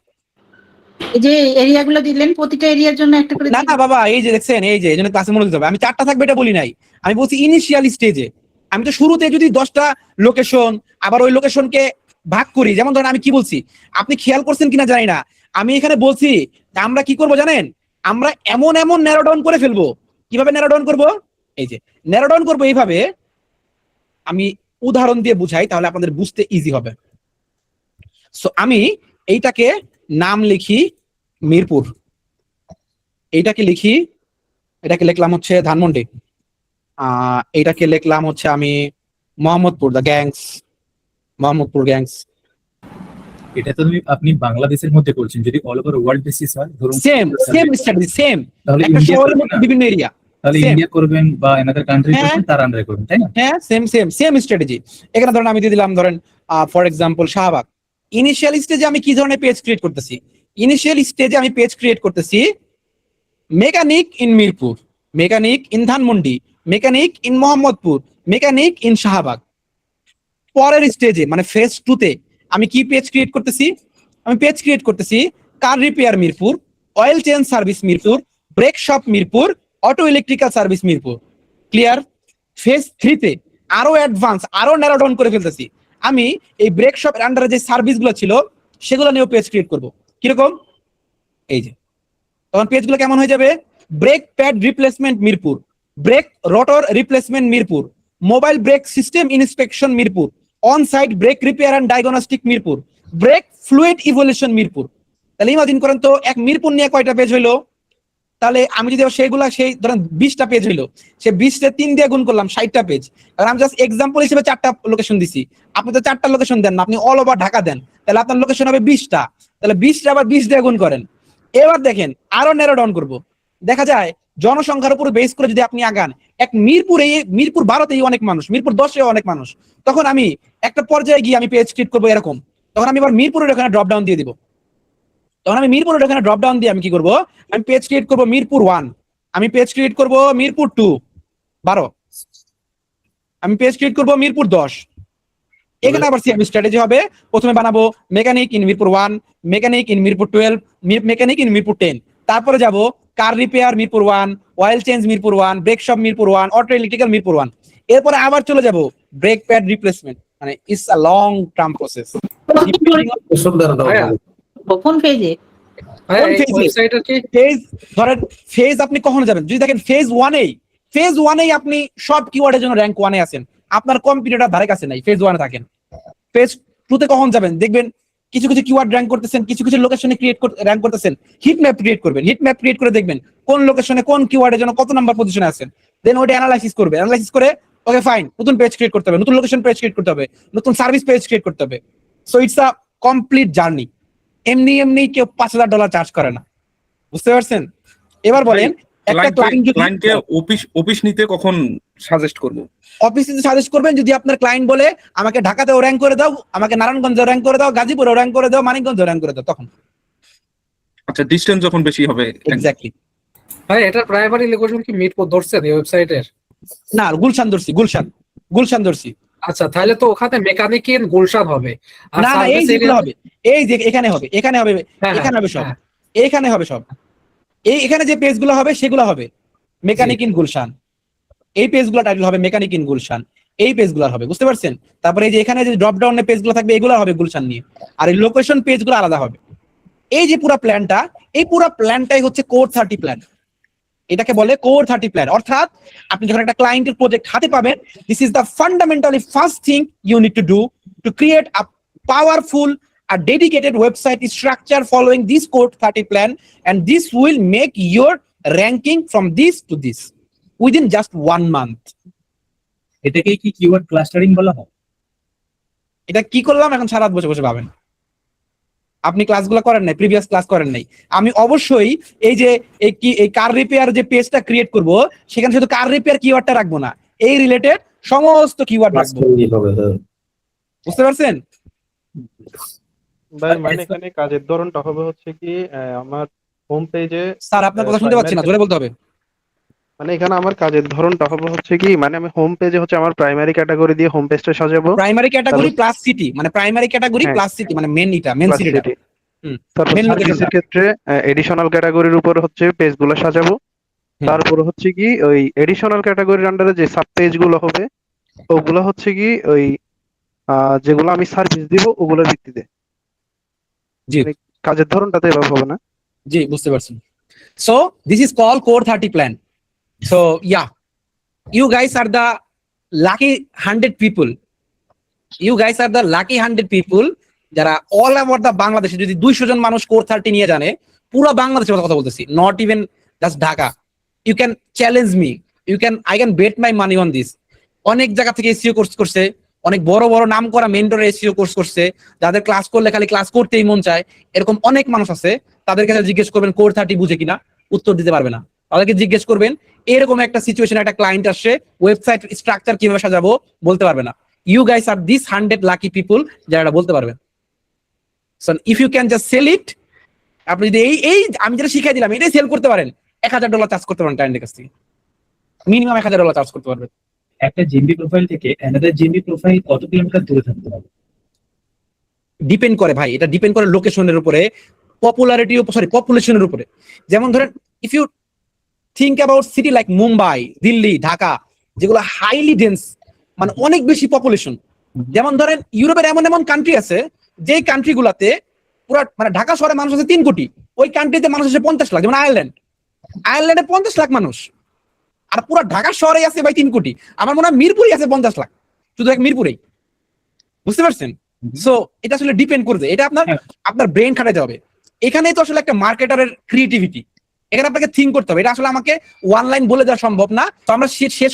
এই যে এরিয়াগুলো দিলেন, প্রতিটা এরিয়ার জন্য একটা করে না বাবা, এই যে দেখছেন, এই যে এজন্য ক্লাসে মনোযোগ দিতে হবে। আমি 4টা থাকবে এটা বলি নাই, আমি বলছি ইনিশিয়াল স্টেজে। আমি তো শুরুতে যদি 10টা লোকেশন আবার ওই লোকেশনকে ভাগ করি, যেমন ধরেন আমি কি বলছি, আপনি খেয়াল করছেন কিনা জানি না, আমি এখানে বলছি আমরা কি করব জানেন, আমরা এমন ন্যারো ডাউন করে ফেলবো। কিভাবে ন্যারো ডাউন করবো? এই যে ন্যারো ডাউন করবো এইভাবে, আমি উদাহরণ দিয়ে বুঝাই তাহলে আপনাদের বুঝতে ইজি হবে। সো আমি এইটাকে নাম লিখি মিরপুর, এইটাকে লিখি এটাকে লিখলাম হচ্ছে ধানমন্ডি, এটাকে লিখলাম হচ্ছে আমি Mohammadpur, the gangs, Mohammadpur gangs. এটা তো আপনি বাংলাদেশের মধ্যে করছেন, যদি অল ওভার ওয়ার্ল্ড বেসিস হয় ধরুন সেম স্ট্র্যাটেজি, সেম তাহলে একটা ইন্ডিয়া শহরের করবেন মধ্যে না, বিভিন্ন এরিয়া। তাহলে same. ইন্ডিয়া করবেন বা অ্যানাদার কান্ট্রি হ্যাঁ। করবেন, তার আন্ডারে করবেন, তাই না? হ্যাঁ, সেম স্ট্র্যাটেজি। এখানে ধরেন আমি দিয়ে দিলাম ধরেন ফর এক্সাম্পল শাহবাগ। ইনিশিয়াল স্টেজে আমি কি ধরনের পেজ ক্রিয়েট করতেছি? ইনিশিয়াল স্টেজে আমি পেজ ক্রিয়েট করতেছি mechanic in Mirpur, mechanic in Dhanmondi, mechanic in Mohammadpur, mechanic in Shahbag. পরের স্টেজে মানে ফেজ 2 তে আমি কি পেজ ক্রিয়েট করতেছি? আমি পেজ ক্রিয়েট করতেছি car repair Mirpur, oil change service Mirpur, brake shop Mirpur, auto electrical service Mirpur. Clear? Phase 3 তে আরো অ্যাডভান্স, আরো ন্যারো ডাউন করে ফেলতেছি। আমি এই ব্রেক শপের আন্ডারে যে সার্ভিসগুলো ছিল সেগুলো নিয়েও পেজ ক্রিয়েট করব। কিরকম? এই যে তখন পেজগুলো কেমন হয়ে যাবে? Brake pad replacement Mirpur, brake rotor replacement Mirpur, mobile brake system inspection Mirpur, on site brake repair and diagnostic Mirpur, brake fluid evolution Mirpur. তাহলে ইমাজিন করেন তো এক মিরপুর নিয়ে কয়টা পেজ হইলো? তাহলে আমি যদি সেইগুলা সেই ধরেন 20টা পেজ হইলো, সে 20টা 3 দিয়ে গুণ করলাম 60টা পেজ। আর আমি জাস্ট এক্সাম্পল হিসেবে 4টা লোকেশন দিছি। আপনি তো 4টা লোকেশন দেন না, আপনি অল ওভার ঢাকা দেন, তাহলে আপনার লোকেশন হবে 20টা। তাহলে 20টা আবার 20 দিয়ে গুণ করেন। এবার দেখেন আরো ন্যারো ডাউন করব। দেখা যায় জনসংখ্যার উপর বেস করে যদি আপনি আগান, এক মিরপুর 12তেই অনেক মানুষ, মিরপুর 10এও অনেক মানুষ, তখন আমি একটা পর্যায়ে গিয়ে আমি পেজ ক্রিয়েট করবো এরকম। তখন আমি এবার মিরপুরের এখানে ড্রপ ডাউন দিয়ে দিব। তখন আমি মিরপুরের এখানে ড্রপ ডাউন দিয়ে আমি কি করবো? আমি পেজ ক্রিয়েট করবো মিরপুর 1, আমি পেজ ক্রিয়েট করবো মিরপুর 2 12, আমি পেজ ক্রিয়েট করবো মিরপুর 10। এখানে আবার সেম স্ট্র্যাটেজি হবে। প্রথমে বানাবো mechanic in Mirpur 1, mechanic in Mirpur 12, mechanic in Mirpur 10। তারপরে যাব car repair Mirpur 1, oil change Mirpur 1, brake shop Mirpur 1, auto electrical Mirpur 1। এরপরে আবার চলে যাব ব্রেক প্যাড রিপ্লেসমেন্ট। মানে it's a long term process. কোন পেজে? ফেজ আপনি কখনো যাবেন যদি দেখেন ফেজ 1 আপনি সব কিওয়ার্ডের জন্য র্যাঙ্ক 1 এ আছেন, আপনার কম্পিউটার ধারে কাছে নাই, ফেজ 1 এ থাকেন। ফেজ 2 তে কখন যাবেন? দেখবেন কিছু কিছু কিওয়ার্ড র্যাঙ্ক করতেছেন, কিছু কিছু লোকেশনে র্যাঙ্ক করতেছেন। হিট ম্যাপ ক্রিয়েট করবেন, হিট ম্যাপ ক্রিয়েট করে দেখবেন কোন লোকেশনে কোন কিওয়ার্ডের জন্য কত নাম্বার পজিশনে আছেন। দেন ওইটা অ্যানালাইসিস করবে, অ্যানালাইসিস করে ওকে ফাইন, নতুন পেজ ক্রিয়েট করতে হবে, নতুন লোকেশন পেজ ক্রিয়েট করতে হবে, নতুন সার্ভিস পেজ ক্রিয়েট করতে হবে। So it's a complete journey. এমনি কেউ $5000 চার্জ করে না, বুঝতে পারছেন? এবার বলেন একটা ক্লায়েন্টকে অফিস নিতে কখন সাজেস্ট করব? অফিসে সাজেস্ট করবেন যদি আপনার ক্লায়েন্ট বলে আমাকে ঢাকাতেও র্যাঙ্ক করে দাও, আমাকে নারায়ণগঞ্জেও র্যাঙ্ক করে দাও, গাজীপুরেও র্যাঙ্ক করে দাও, মানিকগঞ্জেও র্যাঙ্ক করে দাও, তখন। আচ্ছা, ডিসটেন্স যখন বেশি হবে। এক্স্যাক্টলি। ভাই এটার প্রাইমারি লোকেশন কি মিরপুর ধরছেন এই ওয়েবসাইটের? না, গুলশান ধরছি, গুলশান ধরছি। আচ্ছা, তাহলে তো ওখানে মেকানিক ইন গুলশান হবে। আর না, এই যেগুলো হবে, এই যে এখানে হবে, এখানে হবে, হ্যাঁ, এখানে হবে সব, হ্যাঁ। এখানে হবে সব। এখানে যে পেজগুলো হবে সেগুলো হবে মেকানিক ইন গুলশান। এই পেজগুলো টাইটেল হবে মেকানিক ইন গুলশান, এই পেজগুলো হবে, বুঝতে পারছেন? তারপরে এই যে এখানে যে ড্রপ ডাউনের পেজগুলো থাকবে এগুলো হবে গুলশান নিয়ে, আর এই লোকেশন পেজগুলো আলাদা হবে। এই যে পুরো প্ল্যানটা, এই পুরো প্ল্যানটাই হচ্ছে কোর 30 প্ল্যান। এটাকে বলে কোর 30 প্ল্যান। অর্থাৎ আপনি যখন একটা ক্লায়েন্টের প্রজেক্ট হাতে পাবেন, this is the fundamentally first thing you need to do to create a powerful a dedicated website structure following this code 30 plan, and this will make your ranking from this to this within just 1 month. এটাকেই কি keyword clustering বলা হয়? এটা কি করলাম এখন সারা রাত বসে বসে ভাবেন। আপনি ক্লাসগুলো করেন নাই, প্রিভিয়াস ক্লাস করেন নাই। আমি অবশ্যই এই যে এই কার রিপেয়ার যে পেজটা ক্রিয়েট করব সেখানে শুধু কার রিপেয়ার কিওয়ার্ডটা রাখবো না, এই রিলেটেড সমস্ত কিওয়ার্ড রাখবো, বুঝতে পারছেন? ভাই মানে এখানে কাজের ধরনটা হবে হচ্ছে কি আমার হোম পেজে। স্যার আপনার কথা শুনতে পাচ্ছি না, জোরে বলতে হবে। মানে এখানে আমার কাজের ধরনটা হবে হচ্ছে কি, মানে আমি হোম পেজে হচ্ছে আমার প্রাইমারি ক্যাটাগরি দিয়ে হোম পেজটা সাজাবো। প্রাইমারি ক্যাটাগরি প্লাস সিটি, মানে প্রাইমারি ক্যাটাগরি হ্যাঁ। প্লাস সিটি, মানে মেন সিটিটা। তারপর main location সার্ভিসের টা। ক্ষেত্রে এডিশনাল ক্যাটাগরির উপর হচ্ছে পেজগুলো সাজাবো। তারপর হচ্ছে কি ওই এডিশনাল ক্যাটাগরির আন্ডারে যে সাব পেজ গুলো হবে ওগুলো হচ্ছে কি ওই যেগুলো আমি সার্ভিস দিব ওগুলোর ভিত্তিতে। জি, কাজের ধরনটা তো এভাবে হবে না। জি, বুঝতে পারছি। So this is call core 30 plan. So yeah, you guys are the lucky 100 people, you guys are the lucky 100 people যারা অল ওভার দ্য বাংলাদেশে যদি 200 জন মানুষ কোর 30 নিয়ে জানে, পুরো বাংলাদেশের কথা বলতেছি, not even just Dhaka, you can challenge me, I can bet my money on this. অনেক জায়গা থেকে এসইও কোর্স করছে, অনেক বড় বড় নাম করা মেন্টর এসইও কোর্স করছে, যাদের ক্লাস করলে খালি ক্লাস করতেই মন চায়, এরকম অনেক মানুষ আছে। তাদের কাছে জিজ্ঞেস করবেন কোর 30 বুঝে কিনা, উত্তর দিতে পারবে না। তাদেরকে জিজ্ঞেস করবেন এরকম একটা সিচুয়েশনে একটা ক্লায়েন্ট আসছে, ওয়েবসাইট স্ট্রাকচার কিভাবে সাজাবো, বলতে পারবে না। You guys are this 100 lucky people যারা এটা বলতে পারবেন। So if you can just sell it, আপনি যদি এই আমি যেটা শিখাই দিলাম এটাই সেল করতে পারেন, $1000 চার্জ করতে পারেন ক্লায়েন্টের কাছ থেকে, মিনিমাম $1000 চার্জ করতে পারবেন। একটা জিএমবি প্রোফাইল থেকে অ্যানাদার জিএমবি প্রোফাইল কত কিলোমিটার দূরে থাকতে হবে? ডিপেন্ড করে ভাই, এটা ডিপেন্ড করে লোকেশনের উপরে, পপুলেশনের উপরে। যেমন ধরেন if you think about city like Mumbai, Delhi, Dhaka, যেগুলো হাইলি ডেন্স, মানে অনেক বেশি পপুলেশন। যেমন ধরেন ইউরোপের এমন এমন কান্ট্রি আছে যে কান্ট্রি গুলাতে পুরো মানে ঢাকা শহরে মানুষ আছে 3 কোটি, ওই কান্ট্রিতে মানুষ আছে 50 লাখ। যেমন আয়ারল্যান্ডে 50 লাখ মানুষ, আর পুরো ঢাকা শহরে আছে ভাই 3 কোটি। আমার মনে হয় মিরপুরে আছে 50 লাখ, শুধু এক মিরপুরেই। বুঝতে পারছেন? সো এটা আসলে ডিপেন্ড করবে, এটা আপনার ব্রেন খাটাতে হবে। এখানেই তো আসলে একটা মার্কেটারের ক্রিয়েটিভিটি, এখানে আপনাকে থিঙ্ক করতে হবে। এটা আসলে আমাকে ওয়ান লাইন বলে দেওয়া সম্ভব না। তো আমরা শেষ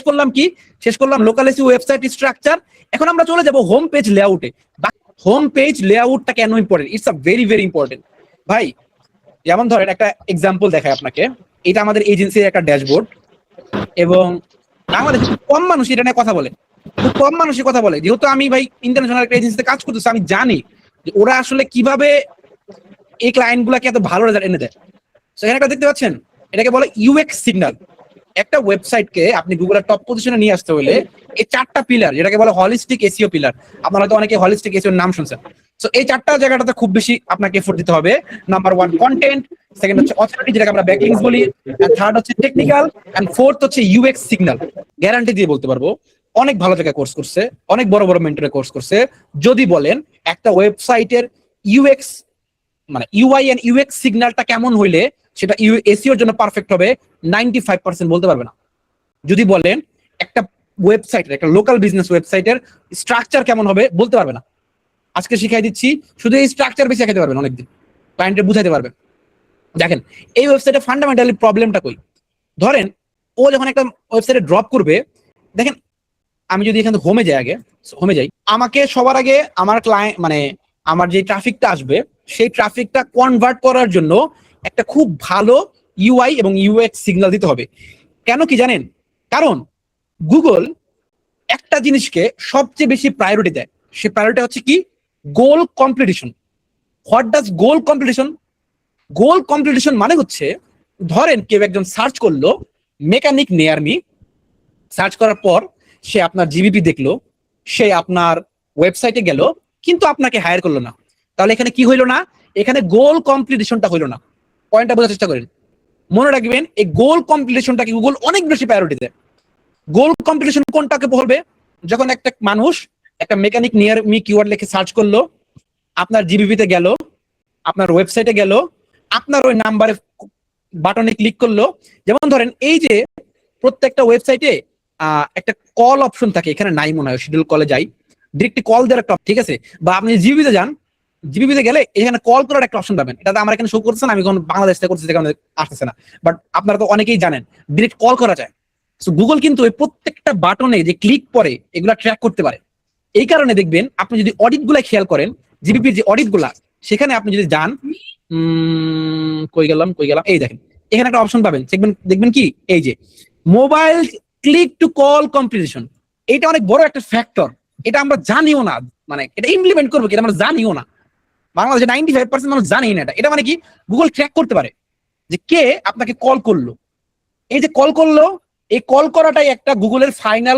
করলাম লোকাল এসইও ওয়েবসাইট স্ট্রাকচার। এখন আমরা চলে যাব হোম পেজ লেআউটে। হোম পেজ লেআউটটা কেন important? It's a very very important ভাই। যেমন ধরেন একটা এক্সাম্পল দেখায় আপনাকে, এটা আমাদের এজেন্সির একটা ড্যাশবোর্ড, এবং আমাদের কম মানুষ এটা নিয়ে কথা বলে, খুব কম মানুষই কথা বলে। যেহেতু আমি ভাই ইন্টারন্যাশনাল একটা এজেন্সিতে কাজ করতেছি, আমি জানি যে ওরা আসলে কিভাবে এই ক্লায়েন্ট গুলাকে এত ভালো রেজাল্ট এনে দেয়। সেখানে একটা দেখতে পাচ্ছেন, এটাকে বলে ইউএক্স সিগন্যাল। একটা ওয়েবসাইটকে আপনি গুগলের টপ পজিশনে নিয়ে আসতে হলে এই 4টা পিলার, যেটাকে বলে হলিস্টিক এসইও পিলার, আপনারা হয়তো অনেকে হলিস্টিক এসইওর নাম শুনছেন। সো এই 4টা জায়গাটাতে খুব বেশি আপনাকে এফোর্ট দিতে হবে। নাম্বার 1 কন্টেন্ট, সেকেন্ড হচ্ছে অথরিটি, যেটাকে আমরা ব্যাকলিংকস বলি, এন্ড থার্ড হচ্ছে টেকনিক্যাল, এন্ড ফোর্থ হচ্ছে ইউএক্স সিগন্যাল। গ্যারান্টি দিয়ে বলতে পারবো অনেক ভালো জায়গায় কোর্স করছে, অনেক বড় বড় মেন্টরে কোর্স করছে। যদি বলেন একটা ওয়েবসাইটের ইউএক্স মানে ইউআই এন্ড ইউএক্স সিগন্যালটা কেমন হইলে সেটা এসইওর জন্য পারফেক্ট হবে, 95% বলতে পারবে না। যদি বলেন একটা ওয়েবসাইটের, একটা লোকাল বিজনেস ওয়েবসাইটের স্ট্রাকচার কেমন হবে, বলতে পারবে না। আজকে শিখাই দিচ্ছি, শুধু এই স্ট্রাকচার বেশি শিখাইতে পারবেন, অনেকদিন ক্লায়েন্টের বুঝাইতে পারবেন। দেখেন এই ওয়েবসাইটে ফান্ডামেন্টালি প্রবলেমটা কই। ধরেন ও যখন একটা ওয়েবসাইটে ড্রপ করবে, দেখেন আমি যদি এখানে হোমে যাই, আমাকে সবার আগে আমার ক্লায়েন্ট মানে আমার যে ট্রাফিকটা আসবে সেই ট্রাফিকটা কনভার্ট করার জন্য একটা খুব ভালো ইউআই এবং ইউএক্স সিগন্যাল দিতে হবে। কেন কি জানেন? কারণ গুগল একটা জিনিসকে সবচেয়ে বেশি প্রায়োরিটি দেয়, সে প্রায়োরিটি হচ্ছে কি? Goal competition. What does goal competition? Goal competition মানে হচ্ছে, ধরেন কেউ একজন সার্চ করলো মেকানিক নিয়ার মি, সার্চ করার পর সে আপনার জিবিপি দেখলো, সে আপনার ওয়েবসাইটে গেল, কিন্তু আপনাকে হায়ার করলো না। তাহলে এখানে কি হইলো না? এখানে গোল কম্পিটিশনটা হইলো না। পয়েন্টটা বোঝার চেষ্টা করেন, মনে রাখবেন এই গোল কম্পিটিশনটাকে গুগল অনেক বেশি প্রায়োরিটি দেয়। গোল কম্পিটিশন কোনটাকে বলবে? যখন একটা মানুষ একটা মেকানিক নিয়ার মি কিওয়ার্ড লিখে সার্চ করলো, আপনার জিবিপিতে গেল, আপনার ওয়েবসাইটে গেল, আপনার ওই নাম্বারে বাটনে ক্লিক করলো। যেমন ধরেন এই যে প্রত্যেকটা ওয়েবসাইটে একটা কল অপশন থাকে, এখানে নাই মনে হয়, শিডিউল কলে যাই, ডিরেক্টলি কল দেওয়ার একটা, ঠিক আছে? বা আপনি জিবিপিতে যান, জিবিপিতে গেলে এখানে কল করার একটা অপশন পাবেন। এটা আমার এখানে শো করছে না, আমি কোন বাংলাদেশ থেকে করছি, সেখানে আসতেছে না, বাট আপনারা তো অনেকেই জানেন ডিরেক্ট কল করা যায়। সো গুগল কিন্তু ওই প্রত্যেকটা বাটনে যে ক্লিক করে এগুলা ট্র্যাক করতে পারে। এই কারণে দেখবেন আপনি যদি অডিট গুলা খেয়াল করেন, জিবিপির যে অডিট গুলা, সেখানে আপনি যদি যান, কই গেলাম, এই দেখেন এখানে একটা অপশন পাবেন, দেখবেন কি, এই যে mobile click to call competition. এটা অনেক বড় একটা ফ্যাক্টর, এটা আমরা জানিও না, মানে এটা ইমপ্লিমেন্ট করবো কি আমরা জানিও না। বাংলাদেশে 95% মানুষ জানেই না। এটা মানে কি, গুগল ট্র্যাক করতে পারে যে কে আপনাকে কল করলো। এই যে কল করলো, এই কল করাটাই একটা গুগলের ফাইনাল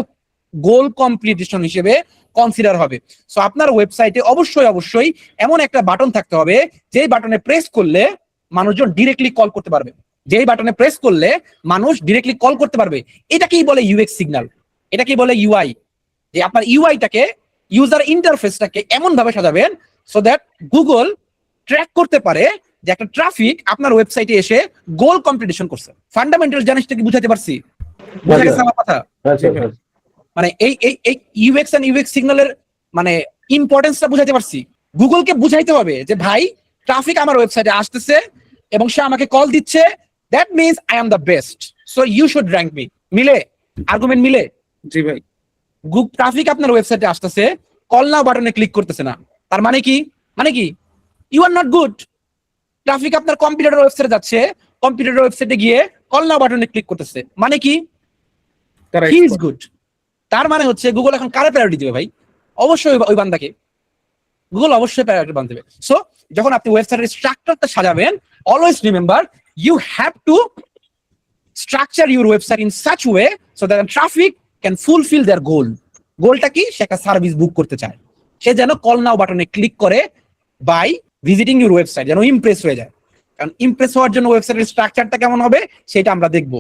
গোল কম্পিটিশন হিসেবে কনসিডার হবে। সো আপনার ওয়েবসাইটে অবশ্যই এমন একটা বাটন থাকতে হবে, যেই বাটনে প্রেস করলে মানুষজন ডিরেক্টলি কল করতে পারবে, যেই বাটনে প্রেস করলে মানুষ ডিরেক্টলি কল করতে পারবে। এটাকেই বলে ইউএক্স সিগন্যাল, এটাকেই বলে ইউআই। যে আপনার ইউআইটাকে, ইউজার ইন্টারফেসটাকে এমন ভাবে সাজাবেন সো দ্যাট গুগল ট্র্যাক করতে পারে যে একটা ট্রাফিক আপনার ওয়েবসাইটে এসে গোল কম্পিটিশন করছে। ফান্ডামেন্টাল জিনিসটা কি বুঝাতে পারছি? বুঝা গেছে আমার কথা? মানে এই ইউএক্স এন্ড ইউএক্স সিগন্যালের মানে ইম্পর্টেন্সটা বুঝাইতে পারছি। গুগলকে বুঝাইতে হবে যে ভাই ট্রাফিক আমার ওয়েবসাইটে আসতেছে এবং সে আমাকে কল দিচ্ছে, that means I am the best. So you should rank me. মিলে? আর্গুমেন্ট মিলে? জি ভাই। ট্রাফিক আপনার ওয়েবসাইটে আসতেছে, কল নাও বাটনে ক্লিক করতেছে না, তার মানে কি? মানে কি you are not good. Traffic আপনার কম্পিউটার ওয়েবসাইটে যাচ্ছে, কম্পিউটার ওয়েবসাইটে গিয়ে কল নাও বাটনে ক্লিক করতেছে, মানে কি তারা হি ইজ গুড। তার মানে হচ্ছে গুগল এখন কারে প্রায়োরিটি দিবে ভাই? অবশ্যই ওই বান্দাকে। গুগল অবশ্যই প্রায়োরিটি বান দেবে। সো যখন আপনি ওয়েবসাইটের স্ট্রাকচারটা সাজাবেন, always remember you have to structure your website in such way so that traffic can fulfill their goal. গোলটা কি? সে একটা সার্ভিস বুক করতে চায়, সে যেন কল নাও বাটনে ক্লিক করে বাই ভিজিটিং ইউর ওয়েবসাইট, যেন ইমপ্রেস হয়ে যায়। কারণ ইমপ্রেস হওয়ার জন্য ওয়েবসাইটের স্ট্রাকচারটা কেমন হবে সেটা আমরা দেখবো।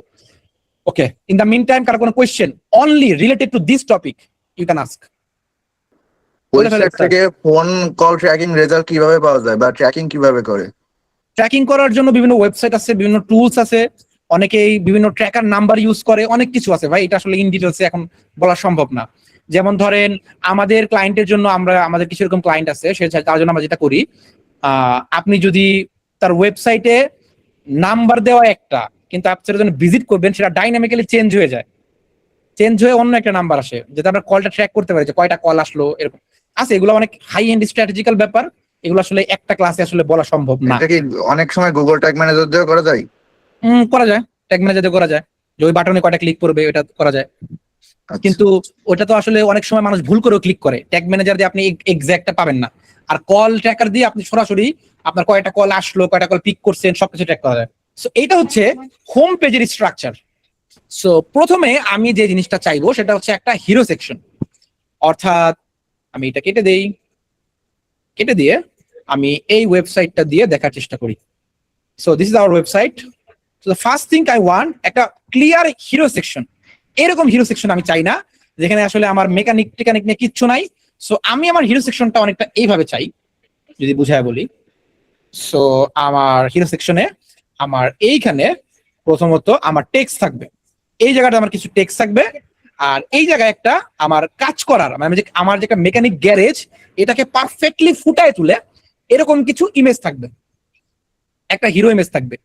Okay, in the meantime কারো কোনো question only related to this topic you can ask. Website থেকে ফোন কল ট্র্যাকিং রেজাল্ট কিভাবে পাওয়া যায় বা ট্র্যাকিং কিভাবে করে? ট্র্যাকিং করার জন্য বিভিন্ন ওয়েবসাইট আছে, বিভিন্ন টুলস আছে, অনেকেই বিভিন্ন ট্র্যাকার নাম্বার ইউজ করে, অনেক কিছু আছে ভাই, এটা আসলে ইন ডিটেলসে এখন বলা সম্ভব না। যেমন ধরেন আমাদের ক্লায়েন্টের জন্য আমাদের কিছু এরকম ক্লায়েন্ট আছে, তার জন্য আমরা যেটা করি, আপনি যদি তার ওয়েবসাইটে নাম্বার দেওয়া একটা, কিন্তু আপনি যখন ভিজিট করবেন সেটা ডাইনামিক্যালি চেঞ্জ হয়ে যায়, চেঞ্জ হয়ে অন্য একটা নাম্বার আসে, যাতে আমরা কলটা ট্র্যাক করতে পারি যে কয়টা কল আসলো এরকম আছে। এগুলো অনেক হাই এন্ড স্ট্র্যাটেজিক্যাল ব্যাপার, এগুলো আসলে একটা ক্লাসে আসলে বলা সম্ভব না। এটা কি অনেক সময় গুগল ট্যাগ ম্যানেজার দিয়েও করা যায়? করা যায়, ট্যাগ ম্যানেজারে করা যায়, যে ওই বাটনে কয়টা ক্লিক করবে এটা করা যায়। আচ্ছা। কিন্তু ওটা তো আসলে অনেক সময় মানুষ ভুল করেও ক্লিক করে, ট্যাগ ম্যানেজার দিয়ে আপনি এক্সাক্টটা পাবেন না। আর কল ট্র্যাকার দিয়ে আপনি সরাসরি আপনার কয়টা কল আসলো, কয়টা কল পিক করছেন সবকিছু ট্র্যাক করা যায়। সো এইটা হচ্ছে হোম পেজের স্ট্রাকচার। সো প্রথমে আমি যে জিনিসটা চাইবো সেটা হচ্ছে একটা হিরো সেকশন, অর্থাৎ আমি এটা কেটে দিয়ে আমি এই ওয়েবসাইটটা দিয়ে দেখার চেষ্টা করি। So this is our website. So the first thing I want একটা ক্লিয়ার হিরো সেকশন। এরকম হিরো সেকশন আমি চাই না যেখানে আসলে আমার মেকানিক টেকানিক নিয়ে কিচ্ছু নাই। সো আমি আমার হিরো সেকশনটা অনেকটা এইভাবে চাই, যদি বুঝায় বলি। সো আমার হিরো সেকশনে আমার এইখানে প্রথমত আমার টেক্সট থাকবে, এই জায়গাটা আমার কিছু টেক্সট থাকবে, আর এই জায়গায় একটা আমার কাজ করার মানে আমার যে একটা মেকানিক গ্যারেজ এটাকে পারফেক্টলি ফুটায় তুলে এরকম কিছু ইমেজ থাকবে, একটা হিরো ইমেজ থাকবে।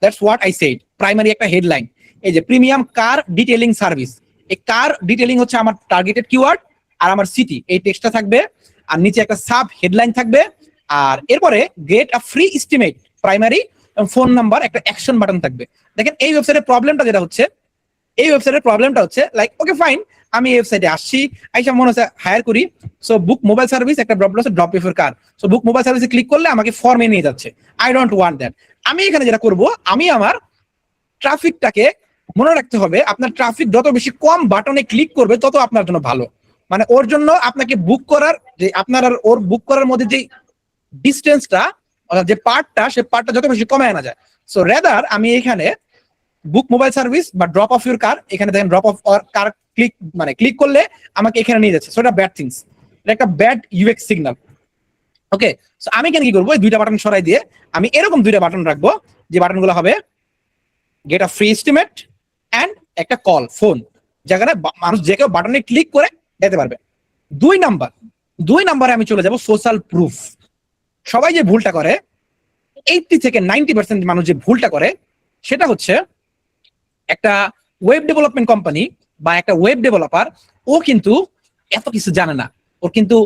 That's what I said. Primary একটা হেডলাইন, এই যে প্রিমিয়াম কার ডিটেইলিং সার্ভিস, এই কার ডিটেইলিং হচ্ছে আমার টার্গেটেড কিওয়ার্ড, আর আমার সিটি এই টেক্সটটা থাকবে, আর নিচে একটা সাব হেডলাইন থাকবে, আর এরপরে get a free estimate primary phone number, একটা অ্যাকশন বাটন থাকবে। দেখেন এই ওয়েবসাইটের প্রবলেমটা যেটা হচ্ছে, এই ওয়েবসাইটের প্রবলেমটা হচ্ছে লাইক ওকে ফাইন আমি এই ওয়েবসাইটে আসছি, আইসা মনে হচ্ছে হায়ার করি, সো বুক মোবাইল সার্ভিস একটা ড্রপ আছে drop your car, so book mobile সার্ভিসে ক্লিক করলে আমাকে ফর্মে নিয়ে যাচ্ছে। I don't want that. আমি এখানে যেটা করব, আমি আমার ট্রাফিকটাকে মনে রাখতে হবে, আপনার ট্রাফিক যত বেশি কম বাটনে ক্লিক করবে তত আপনার জন্য ভালো। মানে ওর জন্য আপনাকে বুক করার যে আপনার আর ওর বুক করার মধ্যে যে ডিস্টেন্সটা অর্থাৎ যে পার্টটা, সে পার্টটা যত বেশি কমে আনা যায়। সো রেদার আমি এখানে বুক মোবাইল সার্ভিস বা ড্রপ অফ ইউর কার, এখানে দেখেন ড্রপ অফ কার ক্লিক করলে আমাকে এখানে নিয়ে যাচ্ছে। সো এটা ব্যাড থিংস, এটা একটা ব্যাড ইউএক্স সিগন্যাল। ওকে, সো আমি এখানে কি করবো, এই দুইটা বাটন সরাই দিয়ে আমি এরকম দুইটা বাটন রাখবো, যে বাটনগুলো হবে get a free estimate and একটা কল ফোন, যেখানে মানুষ যে কেউ বাটনে ক্লিক করে যেতে পারবে। দুই নাম্বারে আমি চলে যাব সোশ্যাল প্রুফ। সবাই যে ভুলটা করে 80 থেকে 90% মানুষ যে ভুলটা করে সেটা হচ্ছে, একটা ওয়েব ডেভেলপমেন্ট কোম্পানি বা একটা ওয়েব ডেভেলপার ও কিন্তু এত কিছু জানে না, ওর কিন্তু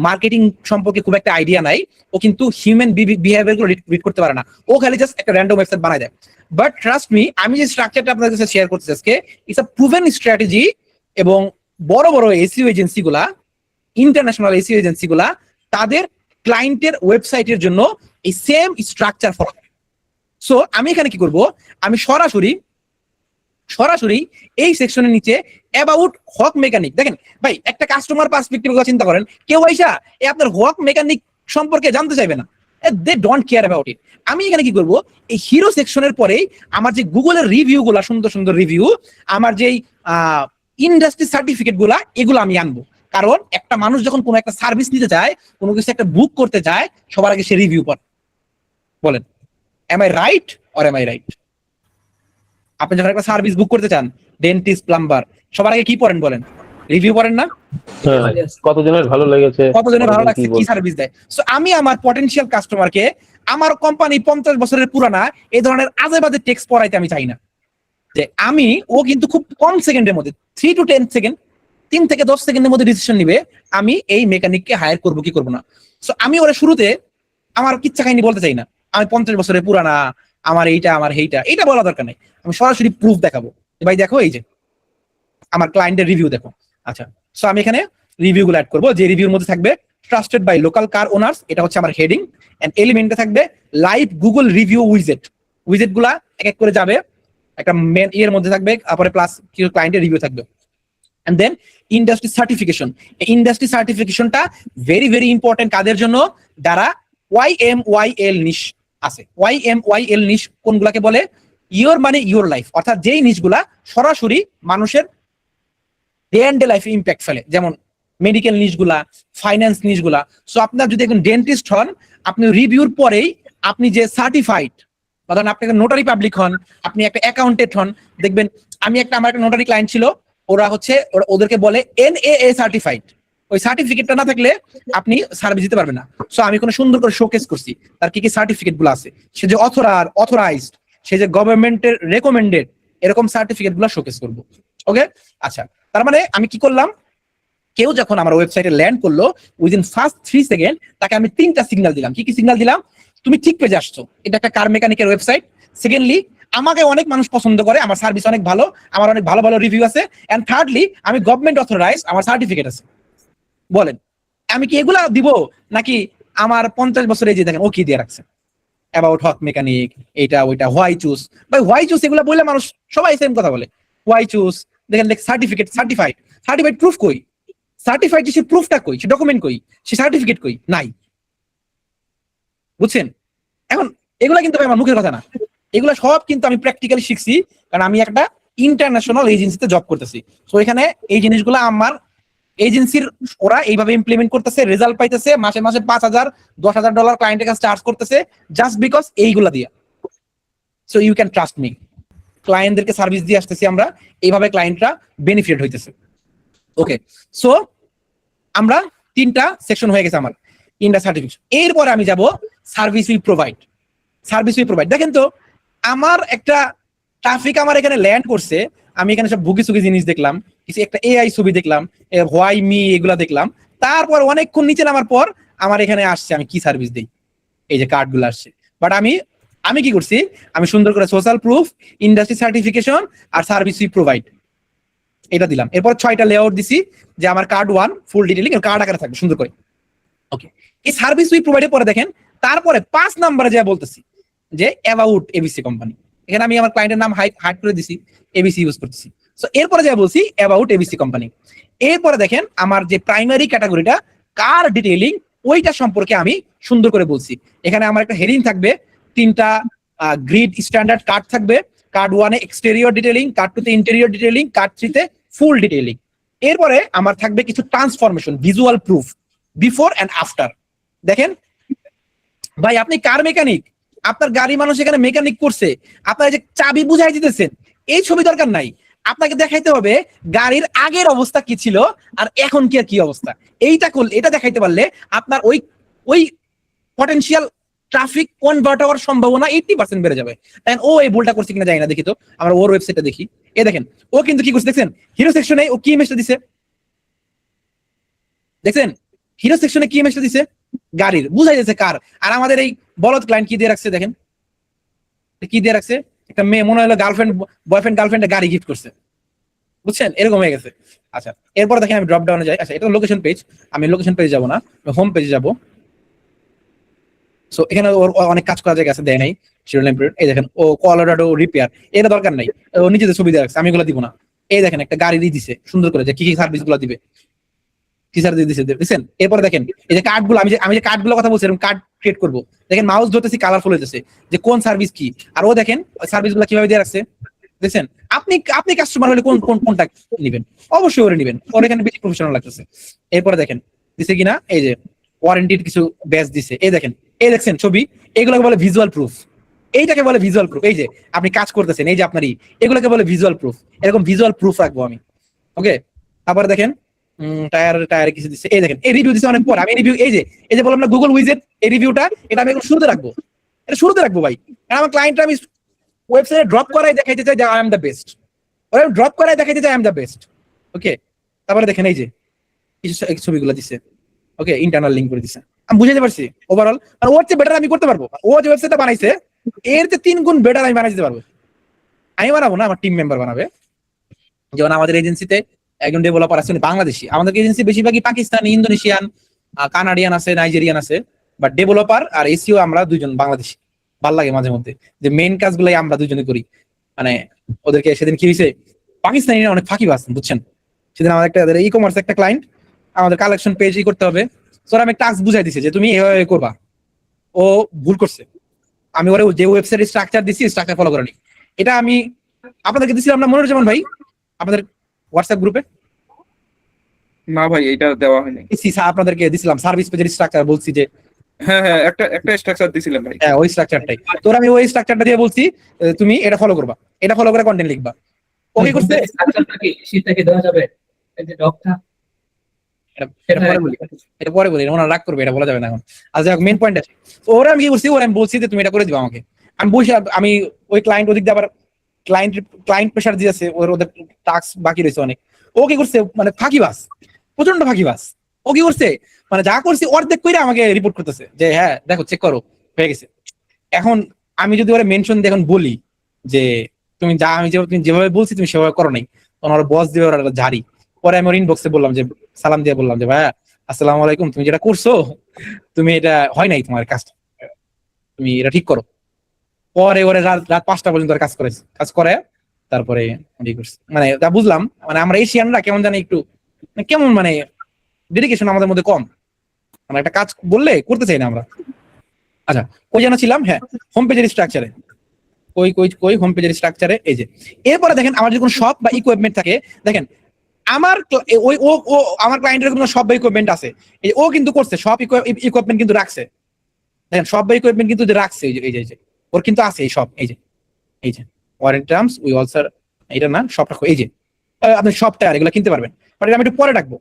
মার্কেটিং সম্পর্কে খুব একটা আইডিয়া নাই, ও কিন্তু হিউম্যান বিহেভিয়ার গুলো রিড করতে পারে না, ও খালি জাস্ট একটা র্যান্ডম ওয়েবসাইট বানায় দেয়। বাট ট্রাস্ট মি, আমি যে স্ট্রাকচারটা আপনাদের কাছে শেয়ার করতেছি আজকে, ইটস আ প্রুভেন স্ট্র্যাটেজি, এবং বড় বড় এসইও এজেন্সি গুলা, ইন্টারন্যাশনাল এসইও এজেন্সি গুলা তাদের ক্লায়েন্টের ওয়েবসাইটের জন্য এই সেম স্ট্রাকচার ফলো করে। সো আমি এখানে কি করব, আমি সরাসরি এই সেকশনের নিচে অ্যাবাউট হক মেকানিক, দেখেন ভাই একটা কাস্টমার পার্সপেক্টিভ চিন্তা করেন, কেউ আইসা আপনার হক মেকানিক সম্পর্কে জানতে চাইবে না, they don't care about it. আমি এখানে কি করব, এই হিরো সেকশনের পরেই আমার যে গুগলের রিভিউ গুলা, সুন্দর সুন্দর রিভিউ, আমার যেই ইন্ডাস্ট্রি সার্টিফিকেট গুলা, এগুলো আমি আনবো। কারণ একটা মানুষ যখন কোনো একটা সার্ভিস নিতে চায়, কোনো কিছু একটা বুক করতে চায়, সবার আগে সে রিভিউ পড়ে। বলেন am I right or am I right? আপনি যখন একটা সার্ভিস বুক করতে চান, ডেন্টিস্ট, প্লাম্বার, সবার আগে কি পড়েন বলেন? রিভিউ পড়েন না? কতজনের ভালো লেগেছে, কতজনের ভালো লাগছে, কি সার্ভিস দেয়। সো আমি আমার পটেনশিয়াল কাস্টমারকে, আমার কোম্পানি 50 বছরের পুরানা এই ধরনের আজে বাজে টেক্সট পড়াইতে আমি চাই না। যে আমি ও কিন্তু খুব কম সেকেন্ডের মধ্যে 3 to 10 সেকেন্ড 3 থেকে 10 সেকেন্ডের মধ্যে ডিসিশন নিবে আমি এই মেকানিককে হায়ার করবো কি করবো না। সো আমি ওরা শুরুতে আমার কিচ্ছা কাহিনী বলতে চাই না, আমি 50 বছরের পুরানা, আমার এইটা আমার এইটা, এটা বলা দরকার নাই। আমি সরাসরি প্রুফ দেখাবো, ভাই দেখো এই যে আমার ক্লায়েন্টের রিভিউ দেখো। আচ্ছা, সো আমি এখানে রিভিউ গুলো অ্যাড করবো, যে রিভিউর মধ্যে থাকবে trusted by local car owners, এটা হচ্ছে আমার হেডিং, এন্ড এলিমেন্টে থাকবে লাইভ গুগল রিভিউ উইজেট গুলা এক এক করে যাবে, একটা মেন এর মধ্যে থাকবে, তারপরে প্লাস কিছু ক্লায়েন্টের রিভিউ থাকবে। এন্ড দেন ইন্ডাস্ট্রি সার্টিফিকেশন, এই ইন্ডাস্ট্রি সার্টিফিকেশনটা ভেরি ভেরি ইম্পর্টেন্ট কাদের জন্য, যারা YMYL নিশ আছে। YMYL নিশ কোনগুলাকে বলে, ইওর মানে ইওর লাইফ, অর্থাৎ যেই নিশগুলা সরাসরি মানুষের ডে অ্যান্ড ডে লাইফে ইম্প্যাক্ট ফেলে, যেমন মেডিকেল নিশগুলা, ফাইন্যান্স নিশগুলা। সো আপনার যদি একজন ডেন্টিস্ট হন, আপনি রিভিউর পরেই আপনি যে সার্টিফাইড, ধরেন আপনি একটা নোটারি পাবলিক হন, আপনি একটা অ্যাকাউন্টেন্ট হন, দেখবেন আমার একটা নোটারি ক্লায়েন্ট ছিল, ওদেরকে বলে NAA সার্টিফাইড। ওই সার্টিফিকেটটা না থাকলে আপনি সার্ভিস দিতে পারবেন না। সো আমি কোনো সুন্দর করে শোকেস করছি তার কি কি সার্টিফিকেট গুলো আছে, সে যে অথরাইজড, সে যে গভর্নমেন্টের রেকমেন্ডেড, এরকম সার্টিফিকেট গুলো শোকেস করবো। ওকে, আচ্ছা, তার মানে আমি কি করলাম, কেউ যখন আমার ওয়েবসাইটে ল্যান্ড করলো, উইদিন ফার্স্ট 3 সেকেন্ড তাকে আমি 3টা সিগন্যাল দিলাম। কি কি সিগন্যাল দিলাম? তুমি ঠিক পেজে আসছো, এটা একটা কার মেকানিকের ওয়েবসাইট। সেকেন্ডলি, আমাকে অনেক মানুষ পছন্দ করে, আমার সার্ভিস অনেক ভালো, আমার অনেক ভালো ভালো রিভিউ আছে। এন্ড থার্ডলি, আমি গভর্নমেন্ট অথরাইজ, আমার সার্টিফিকেট আছে। বলেন আমি কি এগুলা দিব, নাকি আমার 50 বছরে যে দেখেন ও কি দিয়ে রাখছে, অ্যাবাউট হক মেকানিক, এইটা ওইটা, হোয়াই চুজ, ভাই হোয়াই চুজ এগুলা বললে মানুষ সবাই সেম কথা বলে। হোয়াই চুজ দেখেন, সার্টিফাইড প্রুফ কই, সার্টিফাইড সে প্রুফটা কই, সে ডকুমেন্ট কই, সে সার্টিফিকেট কই, নাই। বুঝছেন? এখন এগুলা কিন্তু আমার মুখের কথা না, এগুলা সব কিন্তু আমি প্র্যাকটিক্যালি শিখছি, কারণ আমি একটা ইন্টারন্যাশনাল এজেন্সিতে জব করতেছি। তো এখানে এই জিনিসগুলো আমার এজেন্সির ওরা এইভাবে ইমপ্লিমেন্ট করতেছে, রেজাল্ট পাইতেছে, মাসে মাসে $5,000-10,000 ক্লায়েন্টের কাছে চার্জ করতেছে, জাস্ট বিকজ এইগুলা দিয়া। So you can trust me, ক্লায়েন্টদেরকে সার্ভিস দিয়ে আসতেছি আমরা, এইভাবে ক্লায়েন্টরা বেনিফিট হইতেছে। ওকে, সো আমরা 3টা সেকশন হয়ে গেছে আমার ইন্ডাস্ট্রি সার্টিফিকেশন। এরপরে আমি যাব সার্ভিস উই প্রোভাইড। দেখেন তো, আমার একটা ট্রাফিক আমার এখানে ল্যান্ড করছে, আমি এখানে সব ভুগি সুগি জিনিস দেখলাম, কিছু একটা AI ছবি দেখলাম, হোয়াই মি এগুলা দেখলাম, তারপর অনেকক্ষণ নিচে নামার পর আমার এখানে আসছে আমি কি সার্ভিস দেই, এই যে কার্ড গুলো আসছে। বাট আমি কি করছি, আমি সুন্দর করে সোশ্যাল প্রুফ, ইন্ডাস্ট্রি সার্টিফিকেশন আর সার্ভিস উই প্রোভাইড এটা দিলাম। এরপর 6টা লেআউট দিছি, যে আমার কার্ড 1 ফুল ডিটেইলিং কার্ড আকারে থাকবে সুন্দর করে। ওকে, এই সার্ভিস উই প্রোভাইডের পরে দেখেন, তারপরে 5 নম্বরে যা বলতেছি যে অ্যাবাউট ABC কোম্পানি, এখানে আমি আমার ক্লায়েন্টের নাম হাইড করে দিছি, ABC ইউজ করতেছি। সো এরপরে যা বলছি অ্যাবাউট ABC কোম্পানি। এরপরে দেখেন আমার যে প্রাইমারি ক্যাটাগরিটা কার ডিটেইলিং, ওইটা সম্পর্কে আমি সুন্দর করে বলছি। এখানে আমার একটা হেডিং থাকবে, 3টা গ্রিড স্ট্যান্ডার্ড কার্ড থাকবে, কার্ড 1 এ এক্সটেরিয়র ডিটেইলিং, কার্ড 2 তে ইন্টেরিয়র ডিটেইলিং, কার্ড 3 তে ফুল ডিটেইলিং। এরপরে আমার থাকবে কিছু transformation, visual proof, before and after. দেখেন ভাই, আপনি কার মেকানিক, আপনার গাড়ি মানুষ এখানে মেকানিক করছে, আপনার যে চাবি বুঝাই দিতেছেন, এই ছবি দরকার নাই, আপনাকে দেখাইতে হবে গাড়ির আগের অবস্থা কি ছিল আর এখন কি অবস্থা। এটা দেখাইতে পারলে আপনার ওই পটেনশিয়াল ট্রাফিক কনভার্ট হওয়ার সম্ভাবনা 80% বেড়ে যাবে। তাই ও এই ভুলটা করছে কিনা জানি না, দেখি তো আমরা ওর ওয়েবসাইটটা দেখি। দেখেন ও কিন্তু কি করছে দেখছেন, হিরো সেকশনে ও কি ইমেজটা দিছে, দেখছেন হিরো সেকশনে কি ইমেজটা দিছে, গাড়ির বুঝাই যাচ্ছে কার। আর আমাদের এই বলদ ক্লায়েন্ট কি দিয়ে রাখছে, দেখেন কি দিয়ে রাখছে, একটা মেয়ে মনে হলো গার্লফ্রেন্ড গাড়ি গিফট করছে। বুঝছেন, এরকম হয়ে গেছে। আচ্ছা, এরপর দেখেন আমি ড্রপ ডাউনে যাই। আচ্ছা, এটা লোকেশন পেজ, আমি লোকেশন পেজে যাবো না, হোম পেজে যাবো। সো এখানে ওর অনেক কাজ করা জায়গা আছে, দেয় নাই শিরোনাম পিরিয়ড। এই দেখেন ও কলোরাডো রিপেয়ার, এটা দরকার নাই, ও নিজেদের ছবি দিয়ে রাখছে, আমি এগুলো দিব না। এই দেখেন একটা গাড়ি দিয়ে দিছে সুন্দর করে, যে কি কি সার্ভিস গুলো দিবে, কি সার্ভিস দিছে দেখছেন। এরপর দেখেন এই যে কার্ড গুলো, আমি যে কার্ড গুলো কথা বলছি, এরকম কার্ড ক্রিয়েট করবো। দেখেন মাউস ধরতেছি, কালারফুল হইতেছে, যে কোন সার্ভিস কি। আর ও দেখেন সার্ভিস গুলো কিভাবে দিয়ে রাখছে, দেখছেন। আপনি কাস্টমার হলে কোনটা নিবেন, অবশ্যই ওরে নিবেন, ওর এখানে বেশি প্রফেশনাল লাগতেছে। এরপরে দেখেন দিছে কিনা, এই যে ওয়ারেন্টির কিছু ব্যাচ দিছে, এই দেখেন, এই দেখছেন ছবি, এগুলোকে বলে ভিজুয়াল প্রুফ। এইটাকে বলে ভিজুয়াল প্রুফ। এই যে আপনি কাজ করতেছেন, এই যে আপনারই, এগুলোকে বলে ভিজুয়াল প্রুফ। এরকম ভিজুয়াল প্রুফ রাখবো আমি। ওকে, তারপরে দেখেন টায়ার কিছু দিচ্ছে, এই দেখেন এই রিভিউ দিচ্ছে অনেক পর। আমি রিভিউ এই যে বললাম না গুগল উইজেট, এই রিভিউটা এটা আমি এখন শুরুতে রাখবো, এটা শুরুতে রাখবো ভাই, কারণ আমার ক্লায়েন্টরা আমি ওয়েবসাইটে ড্রপ করাই দেখাইতে চাই যে আই এম দ্য বেস্ট, ওরা ড্রপ করাই দেখাইতে চাই আই এম দ্য বেস্ট। ওকে, তারপরে দেখেন এই যে এই ছবিগুলো দিচ্ছে, ওকে, ইন্টারনাল লিঙ্ক করে দিচ্ছে। আমি বুঝাতে পারছি ওভারঅল, আর ওর চেয়ে বেটার আমি করতে পারবো। ও যে ওয়েবসাইটটা বানাইছে এর চেয়ে 3 গুণ বেটার আমি বানাই দিতে পারবো। আমি বানাবো না, আমার টিম মেম্বার বানাবে। যেমন আমাদের এজেন্সিতে একজন ডেভেলপার আছে বাংলাদেশি, আমাদের এজেন্সি বেশিরভাগই পাকিস্তানি, ইন্দোনেশিয়ান, কানাডিয়ান আছে, নাইজেরিয়ান আছে, বাট ডেভেলপার আর এসিও আমরা 2 জন বাংলাদেশি। ভাল লাগে মাঝে মধ্যে যে মেইন কাজগুলাই আমরা 2 জনে করি। মানে ওদেরকে সেদিন কি হয়েছে, পাকিস্তানিরা অনেক ফাঁকিবাজ, বুঝছেন। সেদিন আমাদের একটা ই কমার্স একটা ক্লায়েন্ট আমাদের কালেকশন পেজ করতে হবে, তো আমি টাস্ক বুঝাই দিছে যে তুমি এভাবে করবা, ও ভুল করছে। আমি ওরে যে ওয়েবসাইট স্ট্রাকচার দিছি স্ট্রাকচার ফলো করেনি। এটা আমি আপনাদেরকে দিছিলাম না মনিরুজ্জামান ভাই আপনাদের হোয়াটসঅ্যাপ গ্রুপে? না ভাই এটা দেওয়া হয়নি। আপনাদেরকে দিছিলাম সার্ভিস পেজের স্ট্রাকচার, বলছি যে হ্যাঁ হ্যাঁ একটা স্ট্রাকচার দিছিলেন ভাই। হ্যাঁ ওই স্ট্রাকচারটাই। তো আমি ওই স্ট্রাকচারটা দিয়ে বলছি তুমি এটা ফলো করবা, এটা ফলো করে কন্টেন্ট লিখবা। ওকে করছে, স্ট্রাকচারটা কি শীটটাকে দেওয়া যাবে? এই যে ডকটা এটা পরে বলি, এটা পরে বলি, ওনারা রাগ করবে, এটা বলা যাবে না এখন। আচ্ছা মেইন পয়েন্ট আছে। তো ওরা আমি কি করছি, ওরা আমি বলছি যে তুমি এটা করে দিবা আমাকে। আমি বসে আমি ওই ক্লায়েন্ট ওদিক দিয়ে আবার ক্লায়েন্ট প্রেশার দিয়েছে, ওদের টাস্ক বাকি রয়েছে অনেক। ও কি করছে, মানে ফাঁকিবাজ, প্রচন্ড ফাঁকিবাজ। ও কি করছে, মানে যা করছি অর্ধেক করে আমাকে রিপোর্ট করতেছে যে হ্যাঁ দেখো চেক করো হয়ে গেছে। এখন আমি যদি ওরা মেনশন দিয়ে এখন বলি যে তুমি যা আমি তুমি যেভাবে বলছি তুমি সেভাবে করো নাই, তখন ওরা বস দিবে ওরা ঝাড়ি। পরে আমি ওর ইনবক্সে বললাম যে সালাম দিয়ে বললাম যে ভাইয়া আসসালামু আলাইকুম, তুমি যেটা করছো তুমি এটা হয় নাই, তোমার কাজটা তুমি এটা ঠিক করো। পরে ওরা রাত 5টা পর্যন্ত কাজ করে তারপরে মানে তা বুঝলাম, মানে আমরা এশিয়ানরা কেমন জানি একটু কেমন মানে ডেডিকেশন আমাদের মধ্যে কম, আমরা একটা কাজ বললে করতে চাই না আমরা। আচ্ছা কই যেন ছিলাম, হ্যাঁ হোম পেজের স্ট্রাকচারে, কই হোম পেজের স্ট্রাকচারে। এই যে এরপরে দেখেন আমার যদি কোনো শপ বা ইকুইপমেন্ট থাকে, দেখেন আমার ওই ও আমার ক্লায়েন্টের কোনো শপ বা ইকুইপমেন্ট আছে, এই ও কিন্তু করছে সব ইকুইপমেন্ট কিন্তু রাখছে। দেখেন সব বা ইকুইপমেন্ট কিন্তু রাখছে, এই যে ওর কিন্তু আছে এই সব, এই যে ওয়ারেন্টি টার্মস উই অলসো, এটা না সব রাখো, এই যে আপনি সবটা আর এগুলো কিনতে পারবেন, বাট আমি একটু পরে রাখবো,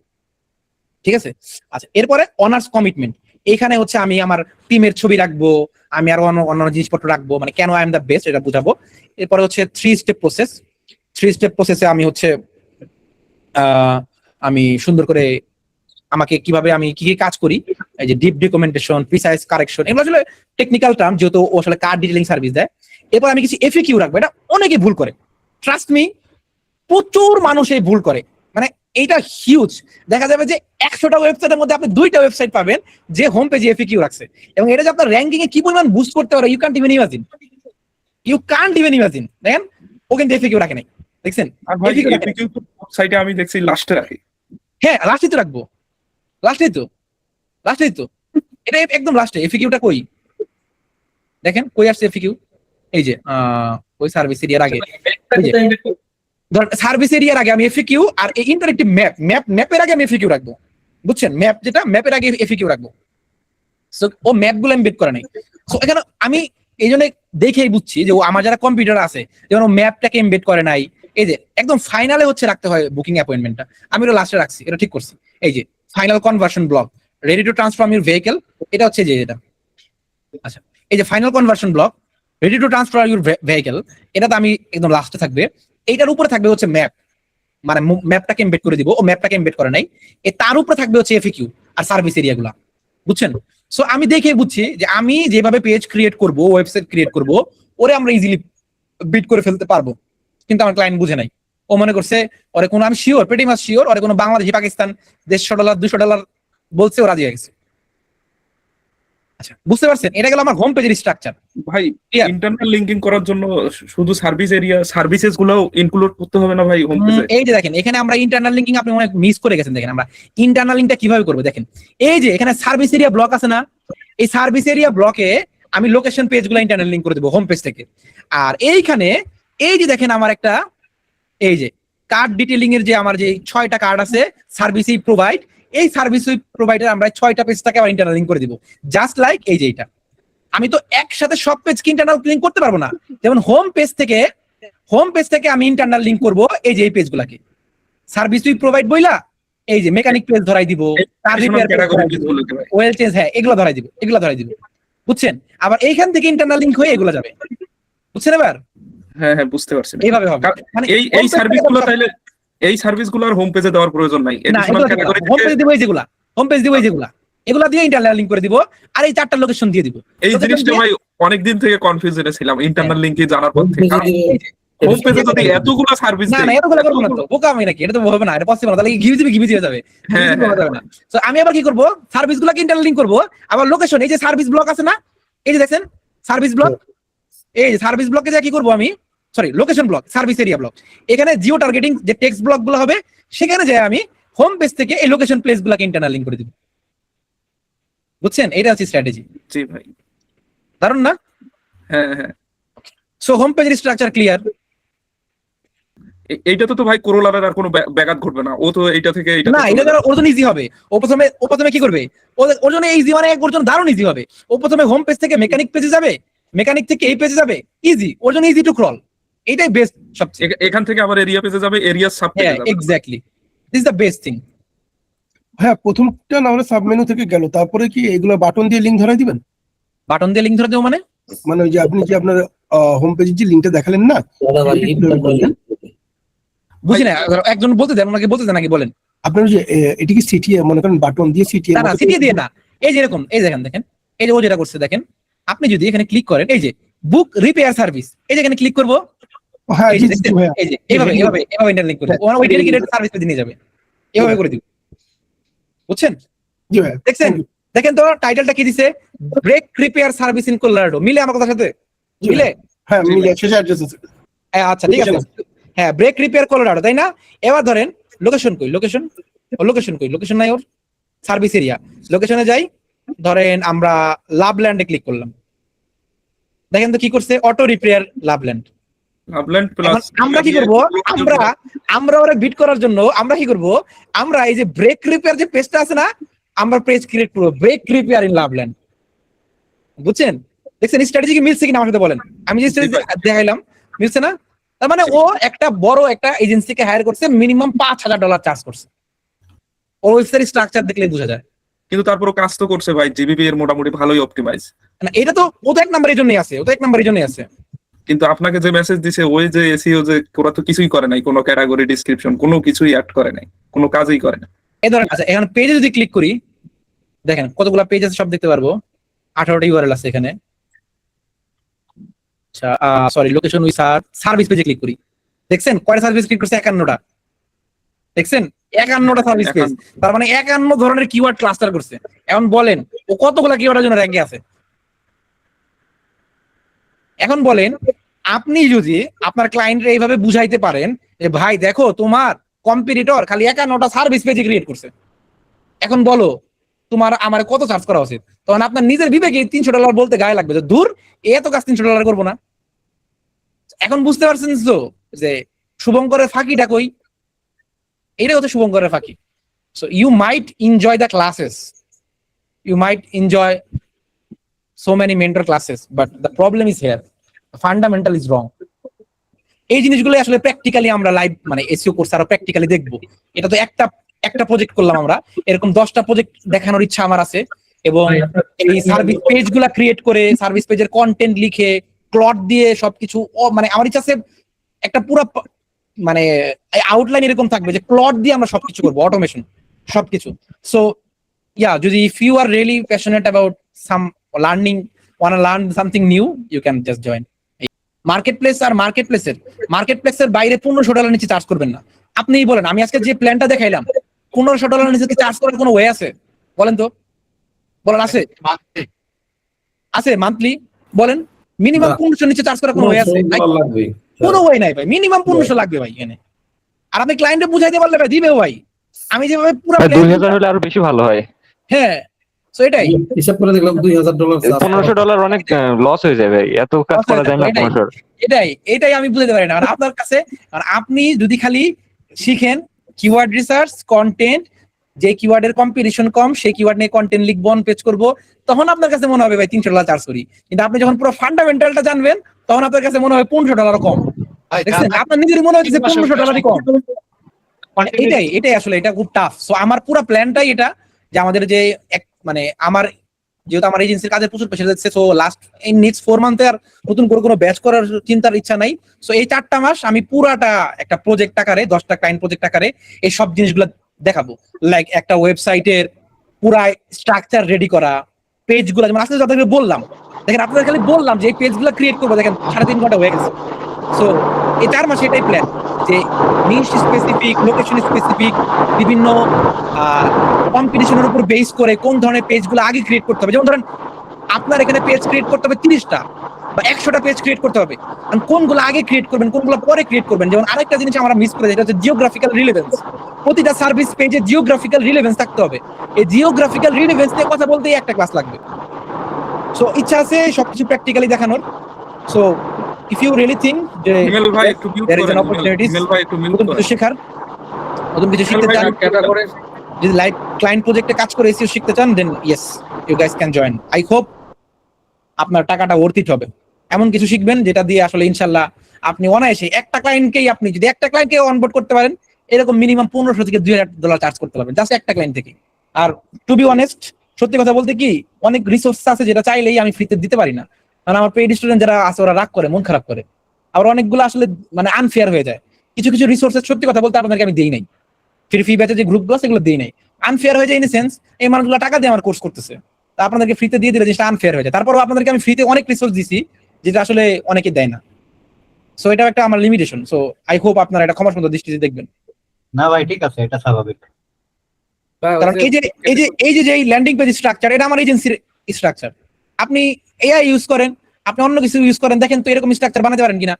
ঠিক আছে। আচ্ছা এরপরে অনার্স কমিটমেন্ট, এখানে হচ্ছে আমি আমার টিমের ছবি রাখবো, আমি আরো অন্য জিনিসপত্র রাখবো, মানে কেন আই এম দ্য বেস্ট এটা বুঝাবো। এরপরে হচ্ছে 3 স্টেপ প্রসেস, 3 স্টেপ প্রসেসে আমি হচ্ছে আমি সুন্দর করে আমাকে কিভাবে আমি কি কি কাজ করি, এই যে ডিপ ডকুমেন্টেশন, প্রিসাইজ কারেকশন, এগুলো আসলে টেকনিক্যাল টার্ম, যেহেতু ও আসলে কার্ড ডিটেলিং সার্ভিস দেয়। এরপর আমি কিছু এফএকিউ রাখবো, এটা অনেকে ভুল করে, ট্রাস্ট মি প্রচুর মানুষ এই ভুল করে, মানে এইটা হিউজ। দেখা যাবে যে 100টা ওয়েবসাইটের মধ্যে আপনি 2টা ওয়েবসাইট পাবেন যে হোম পেজে এফএকিউ রাখছে, এবং এটা যে আপনার র্যাঙ্কিং এ কি পরিমাণ বুস্ট করতে পারে ইউ কান্ট ইভেন ইমাজিন। দেখেন ও কিন্তু এফএকিউ রাখে নাই, দেখছেন। আর ভাই এফএকিউ তো সাইটে আমি দেখছি লাস্টে রাখি। হ্যাঁ লাস্টে তো রাখবো, লাস্টেই তো এটা একদম লাস্টে। এফএকিউটা কই দেখেন, কই আসছে এফএকিউ, এই যে ওই সার্ভিস এরিয়ার আগে, সার্ভিস এরিয়ার আগে আমি এফএকিউ আর এই ইন্টারেক্টিভ ম্যাপের আগে আমি এফএকিউ রাখবো, বুঝছেন। ম্যাপ যেটা ম্যাপের আগে এফএকিউ রাখবো। সো ও ম্যাপগুলো এমবেড করে নাই। সো এখানে আমি এই জন্য দেখেই বুঝছি যে ও আমার যারা কম্পিউটার আছে যেমন ও ম্যাপটাকে এমবেড করে নাই। এই যে একদম ফাইনালে হচ্ছে রাখতে হয় বুকিং অ্যাপয়েন্টমেন্টটা, আমি এটা লাস্টে রাখছি, এটা ঠিক করছি। এই যে final conversion block, ready to transform your vehicle, এটা হচ্ছে যে এটা। আচ্ছা এই যে final conversion block, ready to transfer your vehicle, এটা তো আমি একদম লাস্টে থাকবে। এইটার উপরে থাকবে হচ্ছে ম্যাপ, মানে ম্যাপটাকে এমবেড করে দিব, ও ম্যাপটাকে এমবেড করে নাই। তার উপরে থাকবে হচ্ছে এফএকিউ আর সার্ভিস এরিয়াগুলা, বুঝছেন। সো আমি দেখে বুঝছি যে আমি যেভাবে পেজ ক্রিয়েট করব, ওয়েবসাইট ক্রিয়েট করব, ওরে আমরা ইজিলি বিট করে ফেলতে পারবো, কিন্তু আমার ক্লায়েন্ট বুঝে নাই। ও মনে করছে ওরে কোনো, আমি শিওর, প্রিটি মাচ শিওর, ওরে কোনো বাংলাদেশি পাকিস্তান $150 $200 বলছে, ও রাজি হয়ে গেছে। আচ্ছা বুঝতে পারছেন, এটা গেল আমার হোম পেজের স্ট্রাকচার। ভাই ইন্টারনাল লিংকিং করার জন্য শুধু সার্ভিস এরিয়া সার্ভিসেস গুলো ইনক্লুড করতে হবে না ভাই হোম পেজে? এই যে দেখেন এখানে আমরা ইন্টারনাল লিংকিং আপনি অনেক মিস করে গেছেন। দেখেন আমরা ইন্টারনাল লিংকটা কিভাবে করবো, দেখেন এই যে এখানে সার্ভিস এরিয়া ব্লক আছে না, এই সার্ভিস এরিয়া ব্লকে আমি লোকেশন পেজগুলো ইন্টারনাল লিংক করে দেবো হোম পেজ থেকে। আর এইখানে এই যে দেখেন আমার একটা এই যে কার্ড ডিটেইলিং এর যে আমার যে 6টা কার্ড আছে সার্ভিস প্রোভাইড, এই সার্ভিস প্রোভাইডার আমরা 6টা পেজটাকে আবার ইন্টারনাল লিংক করে দিব, জাস্ট লাইক এই যে এটা। আমি তো একসাথে সব পেজকে ইন্টারনাল লিংক করতে পারবো না, যেমন হোম পেজ থেকে আমি ইন্টারনাল লিংক করব এই যে এই পেজগুলোকে, সার্ভিস প্রোভাইড বইলা এই যে মেকানিক পেজ ধরাই দিব, ওয়েল চেঞ্জ, হ্যাঁ এগুলো ধরাই দিব, বুঝছেন। আবার এইখান থেকে ইন্টারনাল লিংক হয়ে এগুলো যাবে, বুঝছেন। এবার হ্যাঁ হ্যাঁ বুঝতে পারছি ভাই। এইভাবে হবে মানে এই এই সার্ভিসগুলো তাইলে এই সার্ভিসগুলো আর হোম পেজে দেওয়ার প্রয়োজন নাই, না, এডিশনাল ক্যাটাগরি হোম পেজ দিব যেগুলা, হোম পেজ দিব যেগুলা, এগুলা দিয়ে ইন্টারনাল লিংক করে দিব, আর এই 4টা লোকেশন দিয়ে দিব। এই জিনিসটা ভাই অনেকদিন থেকে কনফিউজনে ছিলাম ইন্টারনাল লিংকে জানার পর থেকে, কারণ হোম পেজে যদি এতগুলো সার্ভিস না না এতগুলো করবো না তো, বোকা আমি নাকি, এটা তো হবে না, এটা পসিবল না, তাহলে ঘিবিজি হয়ে যাবে। হ্যাঁ, ঘিবিজি হয়ে যাবে না। তো আমি আবার কি করব, সার্ভিস গুলাকে ইন্টারনাল লিংক করব, আবার লোকেশন, এই যে সার্ভিস ব্লক আছে না, এই যে দেখেন সার্ভিস ব্লক, এই যে সার্ভিস ব্লকে যা কি করব আমি, sorry location block, service area block, এখানে জিও টার্গেটিং যে টেক্সট ব্লক গুলো হবে, সেখানে যাই আমি হোম পেজ থেকে এই লোকেশন প্লেস গুলাকে ইন্টারনাল লিংক করে দিব। বুঝছেন, এটা হচ্ছে স্ট্র্যাটেজি। জি ভাই। দারুন না? হ্যাঁ হ্যাঁ। সো হোম পেজের স্ট্রাকচার ক্লিয়ার। এইটা তো ভাই কোরোলারের আর কোনো ব্যাঘাত ঘটবে না, ও তো এইটা থেকে এইটা না, এটা দ্বারা ওর জন্য ইজি হবে। ও প্রথমে কি করবে, ওর জন্য ইজি মানে ওর জন্য দারুণ ইজি হবে। ও প্রথমে হোম পেজ থেকে মেকানিক পেজে যাবে, মেকানিক থেকে এই পেজে যাবে, ইজি, ওর জন্য ইজি টু ক্রল, এটাই বেস্ট সবচেয়ে। এখান থেকে আবার এরিয়া পেজে যাবে, এরিয়া সাব পেজে হ্যাঁ যাবে। Exactly, this is the best thing. হ্যাঁ, প্রথমটা না হলে সাব মেনু থেকে গেল, তারপরে কি এগুলো বাটন দিয়ে লিংক ধরাই দিবেন? বাটন দিয়ে লিংক ধরে দেবো মানে? মানে ওই যে আপনি যে আপনার হোম পেজের যে লিংকটা দেখালেন না, বুঝি না, একজন বলতে দেন, ওনাকে বলতে দেন নাকি, বলেন। আপনার যে এটি কি সিটিএ মনে করেন বাটন দিয়ে সিটিএ? না না, সিটি দিয়ে না, এই যে এরকম, এই দেখেন, এই যে ও যেটা করছে দেখেন, আপনি যদি এখানে ক্লিক করেন, এই যে বুক রিপেয়ার সার্ভিস, এই যে এখানে ক্লিক করবো, হ্যাঁ এই যে দেখছেন, এই যে এইভাবে ইন্টারলিংক করবো, ওই ডেডিকেটেড সার্ভিস পেজে নিয়ে যাবে, এভাবে করে দিব। বুঝছেন? জি ভাই, দেখছেন, দেখেন তো টাইটেলটা কি দিছে, brake repair service in Colorado, মিলে আমার কথার সাথে মিলে? হ্যাঁ মিলে, শেষে অ্যাড্রেস আছে। আচ্ছা ঠিক আছে, হ্যাঁ ব্রেক রিপেয়ার কলোরাডো, তাই না? এবার ধরেন লোকেশন কই, লোকেশন নাই ওর, সার্ভিস এরিয়া, লোকেশনে যাই, ধরেন আমরা লাভল্যান্ডে ক্লিক করলাম, দেখেন তো কি করছে, অটো রিপেয়ার লাভল্যান্ড। আমরা কি করব, আমরা ওরা বিট করার জন্য আমরা কি করব, আমরা এই যে ব্রেক রিপেয়ার যে পেজটা আছে না, আমরা পেজ ক্রিয়েট করব, ব্রেক রিপেয়ার ইন লাভল্যান্ড। বুঝছেন? দেখছেন স্ট্র্যাটেজি কি মিলছে কিনা আমার সাথে বলেন? আমি যে স্ট্র্যাটেজি দেখাইলাম মিলছে না? তার মানে ও একটা বড় একটা এজেন্সিকে হায়ার করছে, মিনিমাম $5,000 চার্জ করছে। ওর ওয়েবসাইট স্ট্রাকচার দেখলে বোঝা যায়। কিন্তু তারপরও কাজ তো করছে ভাই, জিবিপি এর মোটামুটি ভালোই অপটিমাইজ। না এটা তো ও তো এক নাম্বারের জন্যই আছে, আছে। কিন্তু আপনাকে যে মেসেজ দিছে, ওই যে এসইও যে ওরা তো কিছুই করে নাই, কোনো ক্যাটাগরি ডেসক্রিপশন কোনো কিছুই অ্যাড করে নাই, কোনো কাজই করে না। এই ধরেন আচ্ছা, এখন পেজে যদি ক্লিক করি, দেখেন কতগুলা পেজ আছে সব দেখতে পারবো, 18টা ইউআরএল আছে এখানে। আচ্ছা সরি, লোকেশন উই সার্ভিস পেজে ক্লিক করি, দেখছেন কয়টা সার্ভিস ক্লিক করছে, 51টা। দেখছেন 51টা সার্ভিস পেজ, তার মানে 51 ধরনের কিওয়ার্ড ক্লাস্টার করছে। এখন বলেন ও কতগুলা কিওয়ার্ডের জন্য র্যাঙ্কে আছে? এখন বলেন আপনি যদি আপনার ক্লায়েন্টরে এইভাবে বুঝাইতে পারেন যে ভাই দেখো তোমার কম্পিটিটর খালি 51টা সার্ভিস পেজ ক্রিয়েট করছে, এখন বলো তোমার আমার কত চার্জ করা উচিত? তখন আপনার নিজের বিবেকে $300 বলতে গায়ে লাগবে যে দূর, এত কাজ $300 করবো না। এখন বুঝতে পারছেন তো যে শুভঙ্করের ফাঁকিটা কই? এটা হচ্ছে শুভঙ্করের ফাঁকি। So you might enjoy the classes, you might enjoy so many mentor classes, but the problem is here, the fundamental is wrong. এই জিনিসগুলো আসলে প্র্যাকটিক্যালি আমরা লাইভ মানে এসইও কোর্স আরো প্র্যাকটিক্যালি দেখবো। এটা তো একটা প্রজেক্ট করলাম আমরা, এরকম 10টা প্রজেক্ট দেখানোর ইচ্ছা আমার আছে। এবং এই সার্ভিস পেজ গুলা ক্রিয়েট করে, সার্ভিস পেজের কন্টেন্ট লিখে, প্লট দিয়ে সবকিছু, মানে আমার ইচ্ছা আছে একটা পুরো মানে আউটলাইন এরকম থাকবে যে প্লট দিয়ে আমরা সবকিছু করবো, অটোমেশন সবকিছু। সো yeah, যদি if you are really passionate about some learning, wanna learn something new, you can just join. Marketplace আর মার্কেটপ্লেসের বাইরে $1500 নিচে চার্জ করবেন না। আপনিই বলেন, আমি আজকে যে প্ল্যানটা দেখাইলাম $1500 নিচে কি চার্জ করার কোনো ওয়ে আছে? বলেন তো, বলেন আছে? আছে মান্থলি? বলেন মিনিমাম 1500 নিচে চার্জ করার কোনো ওয়ে আছে? কোনো ওয়ে নাই ভাই, মিনিমাম 1500 লাগবে ভাই এখানে। আর আপনি ক্লায়েন্টে বুঝাইতে পারলে ভাই দিবেও ভাই। আমি যেভাবে পুরো 2000 হলে আরো বেশি ভালো হয়। হ্যাঁ, সো এটাই হিসাব করে দেখলাম $2000 $1500 অনেক লস হয়ে যাবে, এত কাজ করা যায় না 1500। এটাই আমি বুঝতে পারি না। আর আপনার কাছে, আর আপনি যদি খালি শিখেন কিওয়ার্ড রিসার্চ, কন্টেন্ট, যে কিওয়ার্ডের কম্পিটিশন কম সেই কিওয়ার্ড নিয়ে কন্টেন্ট লিখবো, অন পেজ করবো, তখন আপনার কাছে মনে হবে ভাই $300 চার্জ করি। কিন্তু আপনি যখন পুরো ফান্ডামেন্টালটা জানবেন, তখন আপনার কাছে মনে হবে $1500 কম। দেখছেন, আপনার নিজেরই মনে হচ্ছে $1500 কম। এটাই আসলে এটা খুব টাফ। সো আমার পুরো প্ল্যানটাই এটা যে আমাদের যে মানে আমার যেহেতু আমার এজেন্সির কাজে প্রচুর প্রেশার যাচ্ছে, সো লাস্ট এই নেক্সট 4 মান্থে আর নতুন করে কোনো ব্যাচ করার চিন্তার ইচ্ছা নাই। সো এই 4টা মাস আমি পুরাটা একটা প্রজেক্ট আকারে 10টা ক্লায়েন্ট প্রজেক্ট আকারে এই সব জিনিসগুলো দেখাবো। লাইক একটা ওয়েবসাইটের পুরা স্ট্রাকচার রেডি করা, পেজগুলো যেমন আজকে যাদেরকে বললাম, দেখেন আপনাদের খালি বললাম যে এই পেজগুলো ক্রিয়েট করবো, দেখেন 3.5 ঘন্টা হয়ে গেছে। সো এই 4 মাসে এটাই প্ল্যান যে নিশ স্পেসিফিক, লোকেশন স্পেসিফিক, বিভিন্ন কম্পিটিশনের উপর বেস করে কোন ধরনের পেজগুলো আগে ক্রিয়েট করতে হবে। যেমন ধরেন আপনার এখানে পেজ ক্রিয়েট করতে হবে 30টা বা 100টা পেজ ক্রিয়েট করতে হবে, আর কোনগুলো আগে ক্রিয়েট করবেন কোনগুলো পরে ক্রিয়েট করবেন। যেমন আরেকটা জিনিস আমরা মিস করে যাই, এটা হচ্ছে জিওগ্রাফিক্যাল রিলেভেন্স। প্রতিটা সার্ভিস পেজে জিওগ্রাফিক্যাল রিলেভেন্স থাকতে হবে। এই জিওগ্রাফিক্যাল রিলেভেন্স নিয়ে কথা বলতেই একটা ক্লাস লাগবে। সো ইচ্ছা আছে সবকিছু প্র্যাকটিক্যালি দেখানোর। So if you really think যে ইমেল ভাই একটু মিউট there is an করেন, opportunity, ইমেল ভাই একটু মিউট নতুন করেন। কিছু শেখার, নতুন কিছু শিখতে চান, যদি লাইভ ক্লায়েন্ট প্রজেক্টে কাজ করে এসিও শিখতে চান, then yes you guys can join. I hope আপনার টাকাটা ওর্থ ইট হবে। এমন কিছু শিখবেন যেটা দিয়ে আসলে ইনশাল্লাহ আপনি অনায়াসে একটা ক্লায়েন্টকেই, আপনি যদি একটা ক্লায়েন্টকে অনবোর্ড করতে পারেন, এরকম মিনিমাম $1500 থেকে $2000 চার্জ করতে পারবেন জাস্ট একটা ক্লায়েন্ট থেকে। আর টু বি অনেস্ট, সত্যি কথা বলতে কি, অনেক রিসোর্স আছে যেটা চাইলেই আমি ফ্রিতে দিতে পারি না, কারণ আমার পেইড স্টুডেন্ট যারা আছে ওরা রাগ করে, মন খারাপ করে। আবার অনেকগুলো আসলে মানে আনফেয়ার হয়ে যায়। কিছু কিছু রিসোর্সের সত্যি কথা বলতে আপনাদেরকে আমি দেই নাই, ফ্রি ব্যাচে যে গ্রুপগুলো সেগুলো দেই নাই। আনফেয়ার হয়ে যায় ইন সেন্স, এই মানুষগুলো টাকা দিয়ে আমার কোর্স করতেছে, তা আপনাদেরকে ফ্রিতে দিয়ে দিলে জিনিসটা আনফেয়ার হয়ে যায়। তারপরও আপনাদেরকে আমি ফ্রিতে অনেক রিসোর্স দিছি যেটা আসলে অনেকে দেয় না। সো এটা একটা আমার লিমিটেশন। সো আই হোপ আপনারা এটা ক্ষমার সুন্দর দৃষ্টিতে দেখবেন। না ভাই ঠিক আছে, এটা স্বাভাবিক। কারণ এই যে ল্যান্ডিং পেজ স্ট্রাকচার, এটা আমার এজেন্সির স্ট্রাকচার। আপনি এআই ইউজ করেন, আপনি অন্য কিছু ইউজ করেন, দেখেন তো এরকম স্ট্রাকচার বানাতে পারেন কিনা,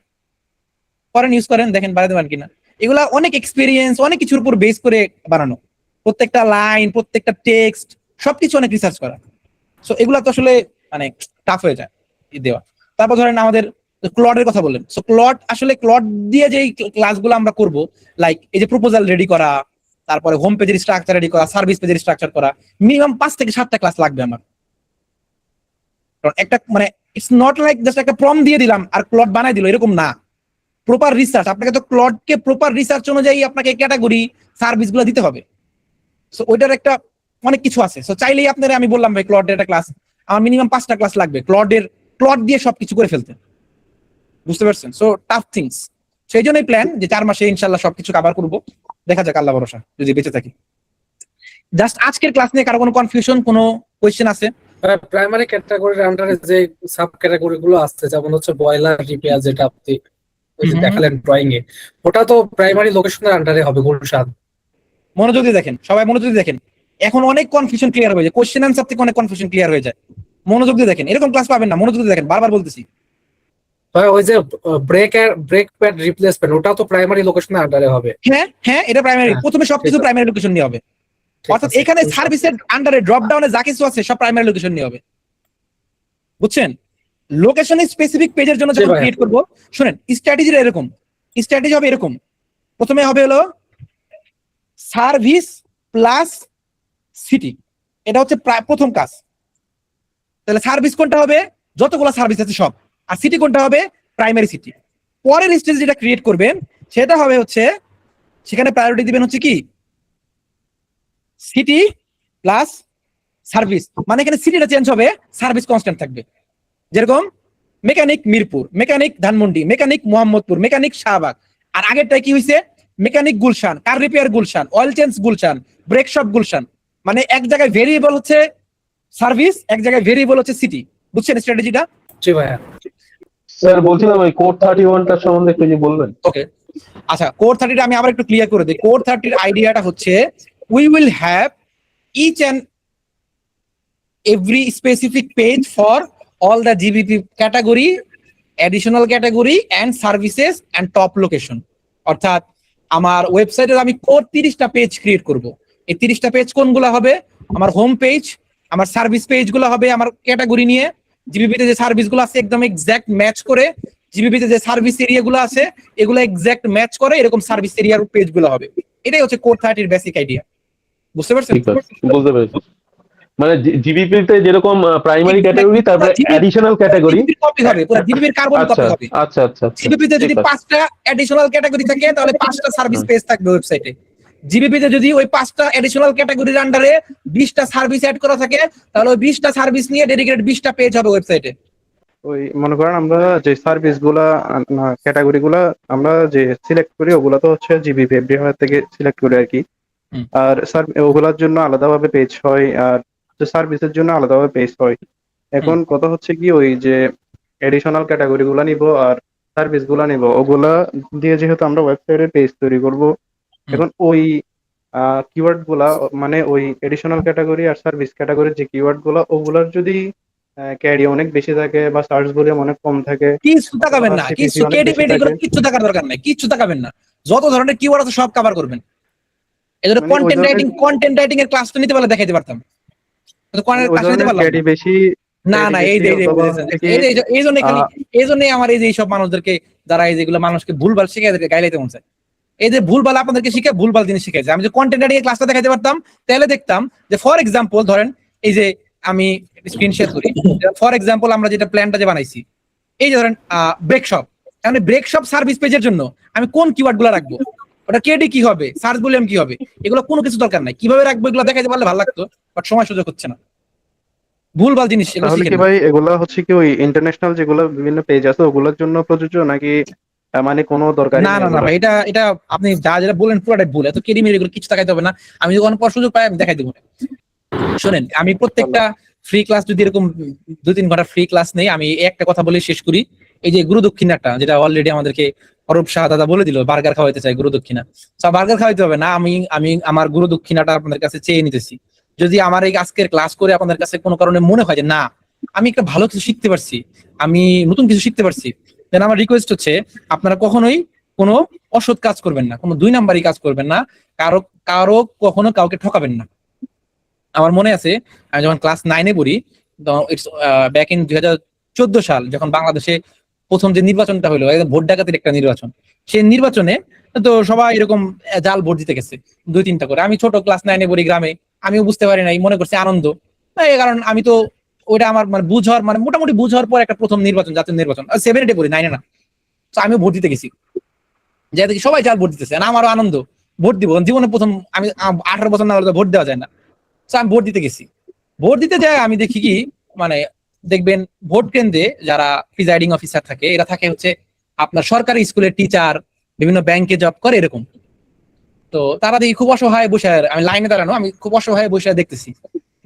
করেন ইউজ করেন, দেখেন বানাতে পারেন কিনা। এগুলা অনেক এক্সপিরিয়েন্স, অনেক কিছুর উপর বেস করে বানানো, প্রত্যেকটা লাইন, প্রত্যেকটা টেক্সট, সবকিছু অনেক রিসার্চ করা। সো এগুলা তো আসলে মানে টাফ হয়ে যায় দেওয়া। তারপর ধরেন আমাদের ক্লডের কথা বললেন, সো ক্লড আসলে ক্লড দিয়ে যে ক্লাসগুলো আমরা করব, লাইক এই যে প্রপোজাল রেডি করা, তারপরে হোম পেজের স্ট্রাকচার রেডি করা, সার্ভিস পেজের স্ট্রাকচার করা, মিনিমাম 5 থেকে 7টা ক্লাস লাগবে আমার। কারণ একটা মানে ইটস নট লাইক জাস্ট একটা প্রম দিয়ে দিলাম আর ক্লড বানাই দিল, এরকম না। প্রপার রিসার্চ, আপনাকে তো ক্লডকে প্রপার রিসার্চ অনুযায়ী আপনাকে ক্যাটাগরি সার্ভিসগুলো দিতে হবে। সো ওইটার একটা অনেক কিছু আছে। সো চাইলেই আপনারা, আমি বললাম ভাই ক্লডের একটা ক্লাস আমার মিনিমাম 5টা ক্লাস লাগবে ক্লড দিয়ে সবকিছু করে ফেলতে, বুঝতে পারছেন? So tough things. সেই জন্যই প্ল্যান যে 4 মাসে ইনশাল্লাহ সবকিছু কভার করবো। দেখা যাক, আল্লাহ ভরসা, যদি বেঁচে থাকি। জাস্ট আজকের ক্লাস নিয়ে কারো কোনো কনফিউশন, কোনো কোয়েশ্চেন আছে? প্রাইমারি ক্যাটাগরির আন্ডারে যে সাব ক্যাটাগরি গুলো আসছে, যেমন হচ্ছে বয়লার রিপেয়ার, যেটা আপনি ওই যে দেখালেন ড্রয়িং এ, ওটা তো প্রাইমারি লোকেশনের আন্ডারে হবে গুলশান। মনোযোগ দিয়ে দেখেন, সবাই মনোযোগ দিয়ে দেখেন। এখন অনেক কনফিউশন ক্লিয়ার হয়ে যায়, কোয়েশ্চেন আনসার থেকে অনেক কনফিউশন ক্লিয়ার হয়ে যায়। মনোযোগ দিয়ে দেখেন, এরকম ক্লাস পাবেন না, মনোযোগ দিয়ে দেখেন, বারবার বলতেছি। ওই যে ব্রেক প্যাড রিপ্লেসমেন্ট, ওটা তো প্রাইমারি লোকেশনের আন্ডারে হবে। হ্যাঁ হ্যাঁ, এটা প্রাইমারি, প্রথমে সবকিছু প্রাইমারি লোকেশন নিয়ে হবে। অর্থাৎ এখানে সার্ভিসের আন্ডারে ড্রপ ডাউনে যা কিছু আছে সব প্রাইমারি লোকেশন নিয়ে হবে, বুঝছেন? লোকেশন স্পেসিফিক পেজের জন্য যখন ক্রিয়েট করব, শুনেন স্ট্র্যাটেজিটা এরকম, স্ট্র্যাটেজি হবে এরকম। প্রথমে হবে হলো সার্ভিস প্লাস সিটি, এটা হচ্ছে প্রথম কাজ। তাহলে সার্ভিস কোনটা হবে? যতগুলো সার্ভিস আছে সব। আর সিটি কোনটা হবে? Primary city. পরের স্টেজ যেটা ক্রিয়েট করবেন সেটা হবে হচ্ছে, সেখানে প্রায়োরিটি দিবেন হচ্ছে কি সিটি প্লাস সার্ভিস, মানে এখানে সিটিটা চেঞ্জ হবে, সার্ভিস কনস্ট্যান্ট থাকবে। যেরকম mechanic Mirpur, mechanic Dhanmondi, mechanic Mohammadpur, mechanic Shahbag. আর আগেরটাই কি হয়েছে? Mechanic Gulshan, car repair Gulshan, oil change Gulshan, brake shop Gulshan. মানে এক জায়গায় ভেরিয়েবল হচ্ছে সার্ভিস, এক জায়গায় ভেরিয়েবল হচ্ছে সিটি। বুঝছেন স্ট্র্যাটেজিটা? জি ভাইয়া। স্যার বলছিলাম ওই কোড 31টার সম্বন্ধে একটু যদি বলবেন। ওকে, আচ্ছা, কোড 30টা আমি আবার একটু ক্লিয়ার করে দিই। কোড 30 আইডিয়াটা হচ্ছে, we will have each and every specific page for all the GBP category, additional category and services and top location. অর্থাৎ আমার ওয়েবসাইটে আমি কোড 30টা পেজ ক্রিয়েট করব। এই 30টা পেজ কোনগুলো হবে? আমার হোম পেজ, আমার সার্ভিস পেজগুলো হবে আমার ক্যাটাগরি নিয়ে, জিবিপিতে যে সার্ভিসগুলো আছে একদম এক্সাক্ট ম্যাচ করে, জিবিপিতে যে সার্ভিস এরিয়াগুলো আছে এগুলো এক্সাক্ট ম্যাচ করে, এরকম সার্ভিস এরিয়ার পেজগুলো হবে। এটাই হচ্ছে কোড 30 এর বেসিক আইডিয়া। বুঝতে পারছেন? বুঝতে পেরেছি। মানে জিবিপি তে যেরকম প্রাইমারি ক্যাটাগরি, তারপরে অ্যাডিশনাল ক্যাটাগরি কপি হবে, পুরো জিবিপির কার্বন কপি হবে। আচ্ছা আচ্ছা, জিবিপিতে যদি 5টা অ্যাডিশনাল ক্যাটাগরি থাকে তাহলে 5টা সার্ভিস পেজ থাকবে ওয়েবসাইটে। জিবিপিতে যদি ওই 5টা এডিশনাল ক্যাটাগরির আন্ডারে 20টা সার্ভিস অ্যাড করা থাকে, তাহলে ওই 20টা সার্ভিস নিয়ে ডেডিকেটেড 20টা পেজ হবে ওয়েবসাইটে। ওই মনে করেন আমরা যে সার্ভিস গুলা ক্যাটাগরি গুলা আমরা যে সিলেক্ট করি ওগুলা তো হচ্ছে জিবিপি এভরিওয়্যার থেকে সিলেক্ট করি আর কি। আর ওগুলার জন্য আলাদাভাবে পেজ হয়, আর সার্ভিসের জন্য আলাদাভাবে পেজ হয়। এখন কথা হচ্ছে কি ওই যে এডিশনাল ক্যাটাগরি গুলা নিব আর সার্ভিস গুলা নিব, ওগুলা দিয়ে যেহেতু আমরা ওয়েবসাইটে পেজ তৈরি করব, এখন ওই কিওয়ার্ড গুলা মানে ওই এডিশনাল ক্যাটাগরি আর সার্ভিস ক্যাটাগরির যে কিওয়ার্ড গুলা ওগুলার যদি ক্যারি অনেক বেশি থাকে বা সার্চ ভলিউম অনেক কম থাকে, কিছু তাকাবেন না, CPC কিছু অনেক কেডি বেশি পেডি থাকে, কিচ্ছু থাকার দরকার নাই, কিচ্ছু তাকাবেন না। যত ধরনের কিওয়ার্ড আছে সব কভার করবেন। এজন্য মানে ওই কন্টেন্ট রাইটিং এর ক্লাসটা নিতে পারলে দেখাইতে পারতাম, কিন্তু ওই ক্লাস নিতে ধরনের পারলাম ক্যারি না। বেশি না না, এই এই জন্য খালি এই জন্যই আমার এই যে এইসব মানুষদেরকে যারা এই যেগুলো মানুষকে ভুলভাল শিখাই গাইলাইতে মন চায়। এই যে ভুলভাল আপনাদেরকে শিখে ভুলভাল জিনিস শিখাইছে। আমি যে কন্টেন্ট রাইটিং এর ক্লাসটা দেখাইতে পারতাম, তাহলে দেখতাম যে ফর এক্সাম্পল ধরেন এই যে আমি স্ক্রিন শেয়ার করি, ফর এক্সাম্পল আমরা যেটা প্ল্যানটা যে বানাইছি, এই যে ধরেন ব্রেকশপ, মানে ব্রেকশপ সার্ভিস পেজের জন্য আমি কোন কিওয়ার্ড গুলো রাখবো, ওটা কেডি কি হবে, সার্চ ভলিউম কি হবে, এগুলো কোনো কিছু দরকার নাই। কিভাবে রাখবো এগুলো দেখাইতে পারলে ভালো লাগতো, বাট সময় সুযোগ হচ্ছে না। ভুলভাল জিনিস এগুলো তাহলে কি শিখেন। ভাই এগুলা হচ্ছে কি ওই ইন্টারন্যাশনাল যেগুলো বিভিন্ন পেজ আছে ওগুলোর জন্য প্রযোজ্য নাকি মানে কোনো দরকার না না না ভাই, এটা আপনি যা যেটা বলেন পুরোটাই ভুল। এত কেডি মেরে এগুলো কিছু দেখাইতে হবে না। আমি যখন পর সুযোগ পাই আমি দেখাই দেবো। শোনেন, আমি প্রত্যেকটা ফ্রি ক্লাস যদি এরকম 2-3 ঘন্টা ফ্রি ক্লাস নেই, আমি একটা কথা বলে শেষ করি। এই যে গুরু দক্ষিণাটা যেটা অলরেডি আমাদেরকে অরূপ শাহ দাদা বলে দিল, বার্গার খাওয়াইতে চাই গুরু দক্ষিণা। বার্গার খাওয়াইতে হবে না, আমি আমি আমার গুরু দক্ষিণাটা আপনাদের কাছে চেয়ে নিতেছি। যদি আমার এই আজকের ক্লাস করে আপনাদের কাছে কোনো কারণে মনে হয় যে না আমি একটা ভালো কিছু শিখতে পারছি, আমি নতুন কিছু শিখতে পারছি, দেন আমার রিকোয়েস্ট হচ্ছে আপনারা কখনোই কোনো অসৎ কাজ করবেন না, কোনো 2 নাম্বারি কাজ করবেন না, কারো কখনো কাউকে ঠকাবেন না। আমার মনে আছে আমি যখন ক্লাস 9-এ পড়ি, ইটস ব্যাক ইন 2014 সাল, যখন বাংলাদেশে প্রথম যে নির্বাচনটা হলো, ভোট ডাকাতির একটা নির্বাচন, সেই নির্বাচনে তো সবাই এরকম জাল ভোট দিতে গেছে 2-3টা করে। আমি ছোট ক্লাস 9-এ পড়ি গ্রামে, আমিও বুঝতে পারি নাই, মনে করছি আনন্দ। এই কারণ আমি তো ওইটা আমার মানে বুঝার মানে মোটামুটি বুঝার পর একটা প্রথম নির্বাচন, জাতীয় নির্বাচন, 7-এ পড়ি, 9-এ না। তো আমিও ভোট দিতে গেছি, যে দেখি সবাই জাল ভোট দিতেছে, আমারও আনন্দ, ভোট দিব। জীবনে প্রথম, আমি 18 বছর না হলে ভোট দেওয়া যায় না। আমি ভোট দিতে গেছি, ভোট দিতে যাই আমি দেখি কি মানে দেখবেন ভোট কেন্দ্রে যারা প্রিজাইডিং অফিসার থাকে, এরা থাকে হচ্ছে আপনার সরকারি স্কুলের টিচার, বিভিন্ন ব্যাংকে জব করে এরকম। তো তারা দেখি খুব অসহায় বসে, আমি লাইনে দাঁড়ানো, আমি খুব অসহায় বসে দেখতেছি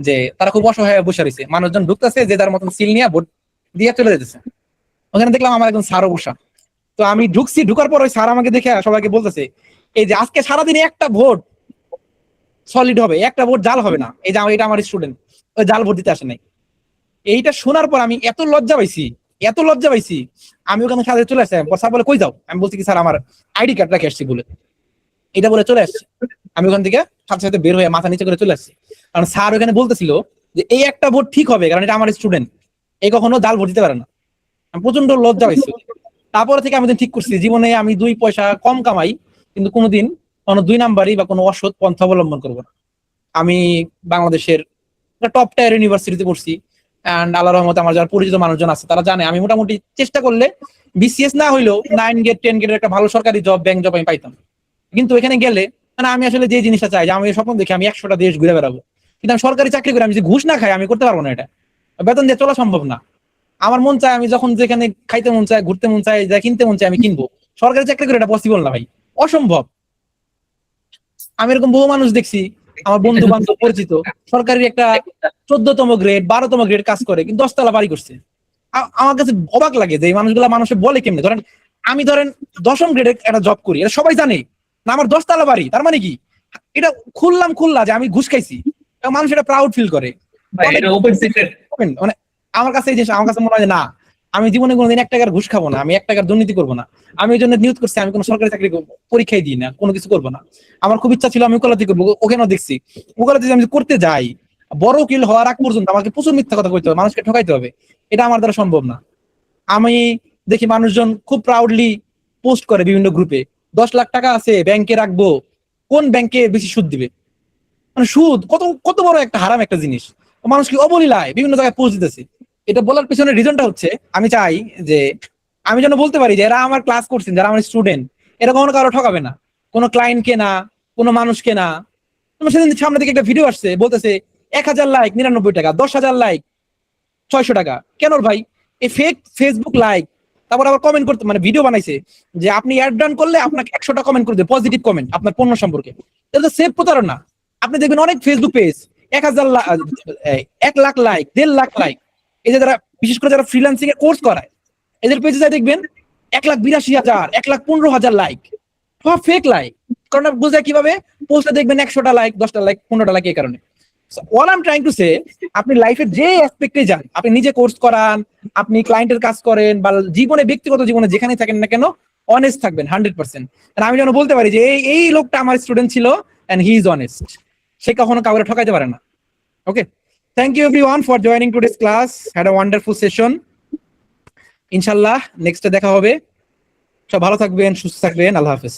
যে তারা খুব অসহায় বসে রয়েছে, মানুষজন ঢুকতেছে যে যার মতন সিল নিয়ে ভোট দিয়ে চলে যেতেছে। ওখানে দেখলাম আমার একজন স্যারও বসা। তো আমি ঢুকছি, ঢুকার পর ওই স্যার আমাকে দেখে সবাইকে বলতেছে এই যে আজকে সারাদিনে একটা ভোট সলিড হবে, একটা ভোট জাল হবে না, এই যে এটা আমার স্টুডেন্ট ওই জাল ভোট দিতে আসে নাই। এইটা শোনার পর আমি এত লজ্জা পাইছি, আমি ওখানে সাথে চলে আসছি। স্যার বলে কই যাও, আমি বলছি কি স্যার আমার আইডি কার্ড রাখে আসছি বলে, এটা বলে চলে আসছে। আমি ওখান থেকে সাথে সাথে বের হয়ে মাথা নিচে করে চলে আসছি, কারণ স্যার ওখানে বলতেছিল যে এই একটা ভোট ঠিক হবে, কারণ এটা আমার স্টুডেন্ট, এই কখনো জাল ভোট দিতে পারে না। আমি প্রচন্ড লজ্জা পাইছি। তারপরে থেকে আমি ঠিক করছি জীবনে আমি 2 পয়সা কম কামাই, কিন্তু কোনোদিন কোনো 2 নাম্বারই বা কোনো অসৎ পন্থা অবলম্বন করবো না। আমি বাংলাদেশের টপ টায়ার ইউনিভার্সিটিতে পড়ছি, এন্ড আল্লাহর রহমতে আমার যারা পরিচিত মানুষজন আছে তারা জানে আমি মোটামুটি চেষ্টা করলে বিসিএস না হইলেও 9 গেট 10 গেটের একটা ভালো সরকারি জব, ব্যাংক জব আমি পাইতাম। কিন্তু এখানে গেলে মানে আমি আসলে যে জিনিসটা চাই, যে আমি স্বপ্ন দেখি আমি 100টা দেশ ঘুরে বেড়াবো, কিন্তু আমি সরকারি চাকরি করে আমি যে ঘুষ না খাই আমি করতে পারবো না, এটা বেতন দিয়ে চলা সম্ভব না। আমার মন চায় আমি যখন যেখানে খাইতে মন চায়, ঘুরতে মন চায়, যা কিনতে মন চায় আমি কিনবো, সরকারি চাকরি করে এটা পসিবল না ভাই, অসম্ভব। আমি এরকম বহু মানুষ দেখছি, আমার বন্ধু বান্ধব পরিচিত সরকারি একটা 14তম গ্রেড 12তম গ্রেড কাজ করে, কিন্তু 10 তলা বাড়ি করছে। আমার কাছে অবাক লাগে যে এই মানুষগুলা মানুষে বলে কেমনে। ধরেন আমি 10ম গ্রেডে একটা জব করি, এটা সবাই জানে না আমার 10 তলা বাড়ি, তার মানে কি এটা খুললা যে আমি ঘুষ খাইছি, মানুষ এটা প্রাউড ফিল করে। মানে আমার কাছে এই জিনিস আমার কাছে মনে হয় যে না, আমি জীবনে কোনোদিন 1 টাকার ঘুষ খাবো না, আমি 1 টাকার দুর্নীতি করবো না। আমি ওই জন্য নিয়োগ করছি, আমি কোনো সরকারি চাকরি পরীক্ষায় দিই না, কোনো কিছু করবো না। আমার খুব ইচ্ছা ছিল আমি ওকালতি করবো, ওখানেও দেখছি ওকালতি আমি করতে যাই বড় উকিল হওয়ার আগ পর্যন্ত আমাকে প্রচুর মিথ্যা কথা কইতে হবে, মানুষকে ঠকাইতে হবে, এটা আমার দ্বারা সম্ভব না। আমি দেখি মানুষজন খুব প্রাউডলি পোস্ট করে বিভিন্ন গ্রুপে 10 লাখ টাকা আছে ব্যাংকে রাখবো, কোন ব্যাংকে বেশি সুদ দিবে, মানে সুদ কত বড় একটা হারাম একটা জিনিস, মানুষকে অবলীলায় বিভিন্ন জায়গায় পোস্ট দিতেছে। এটা বলার পিছনে রিজনটা হচ্ছে আমি চাই যে আমি যেন বলতে পারি যে এরা আমার ক্লাস করছেন, যারা আমার স্টুডেন্ট, এরা কখনো কারো ঠকাবে না, কোনো ক্লায়েন্টকে না, কোনো মানুষকে না। তোমার সেদিন সামনে থেকে একটা ভিডিও আসছে বলতেছে 1000 লাইক 99 টাকা, 10,000 লাইক 600 টাকা। কেন ভাই? এই ফেক ফেসবুক লাইক, তারপর আবার কমেন্ট করতে, মানে ভিডিও বানাইছে যে আপনি অ্যাড রান করলে আপনাকে 100টা কমেন্ট করে দেবে, পজিটিভ কমেন্ট আপনার পণ্য সম্পর্কে। এটা তো সেফ প্রতারণা। আপনি দেখবেন অনেক Facebook page 1 lakh like, 1.5 lakh like, এই যে যারা বিশেষ করে যারা ফ্রিল্যান্সিং এর কোর্স করায় এদের পেজে যাই দেখবেন 1,82,000, 1,15,000 লাইক, সব ফেক লাইক। কারণ বুঝে কিভাবে পোস্টে দেখবেন 100টা লাইক, 10টা লাইক, 15টা লাইক, এই কারণে। All I am trying to say, আপনি লাইফের যে অ্যাসপেক্টে যান, আপনি নিজে কোর্স করান, আপনি ক্লায়েন্টের কাজ করেন, বা জীবনে ব্যক্তিগত জীবনে যেখানে থাকেন না কেন, অনেস্ট থাকবেন 100%। আমি যেন বলতে পারি যে এই লোকটা আমার স্টুডেন্ট ছিল এন্ড হি ইজ অনেস্ট, সে কখনো কাউকে ঠকাইতে পারে না। Okay, thank you everyone for joining today's class, had a wonderful session. ইনশাআল্লাহ নেক্সটে দেখা হবে। সব ভালো থাকবেন, সুস্থ থাকবেন, আল্লাহ হাফেজ।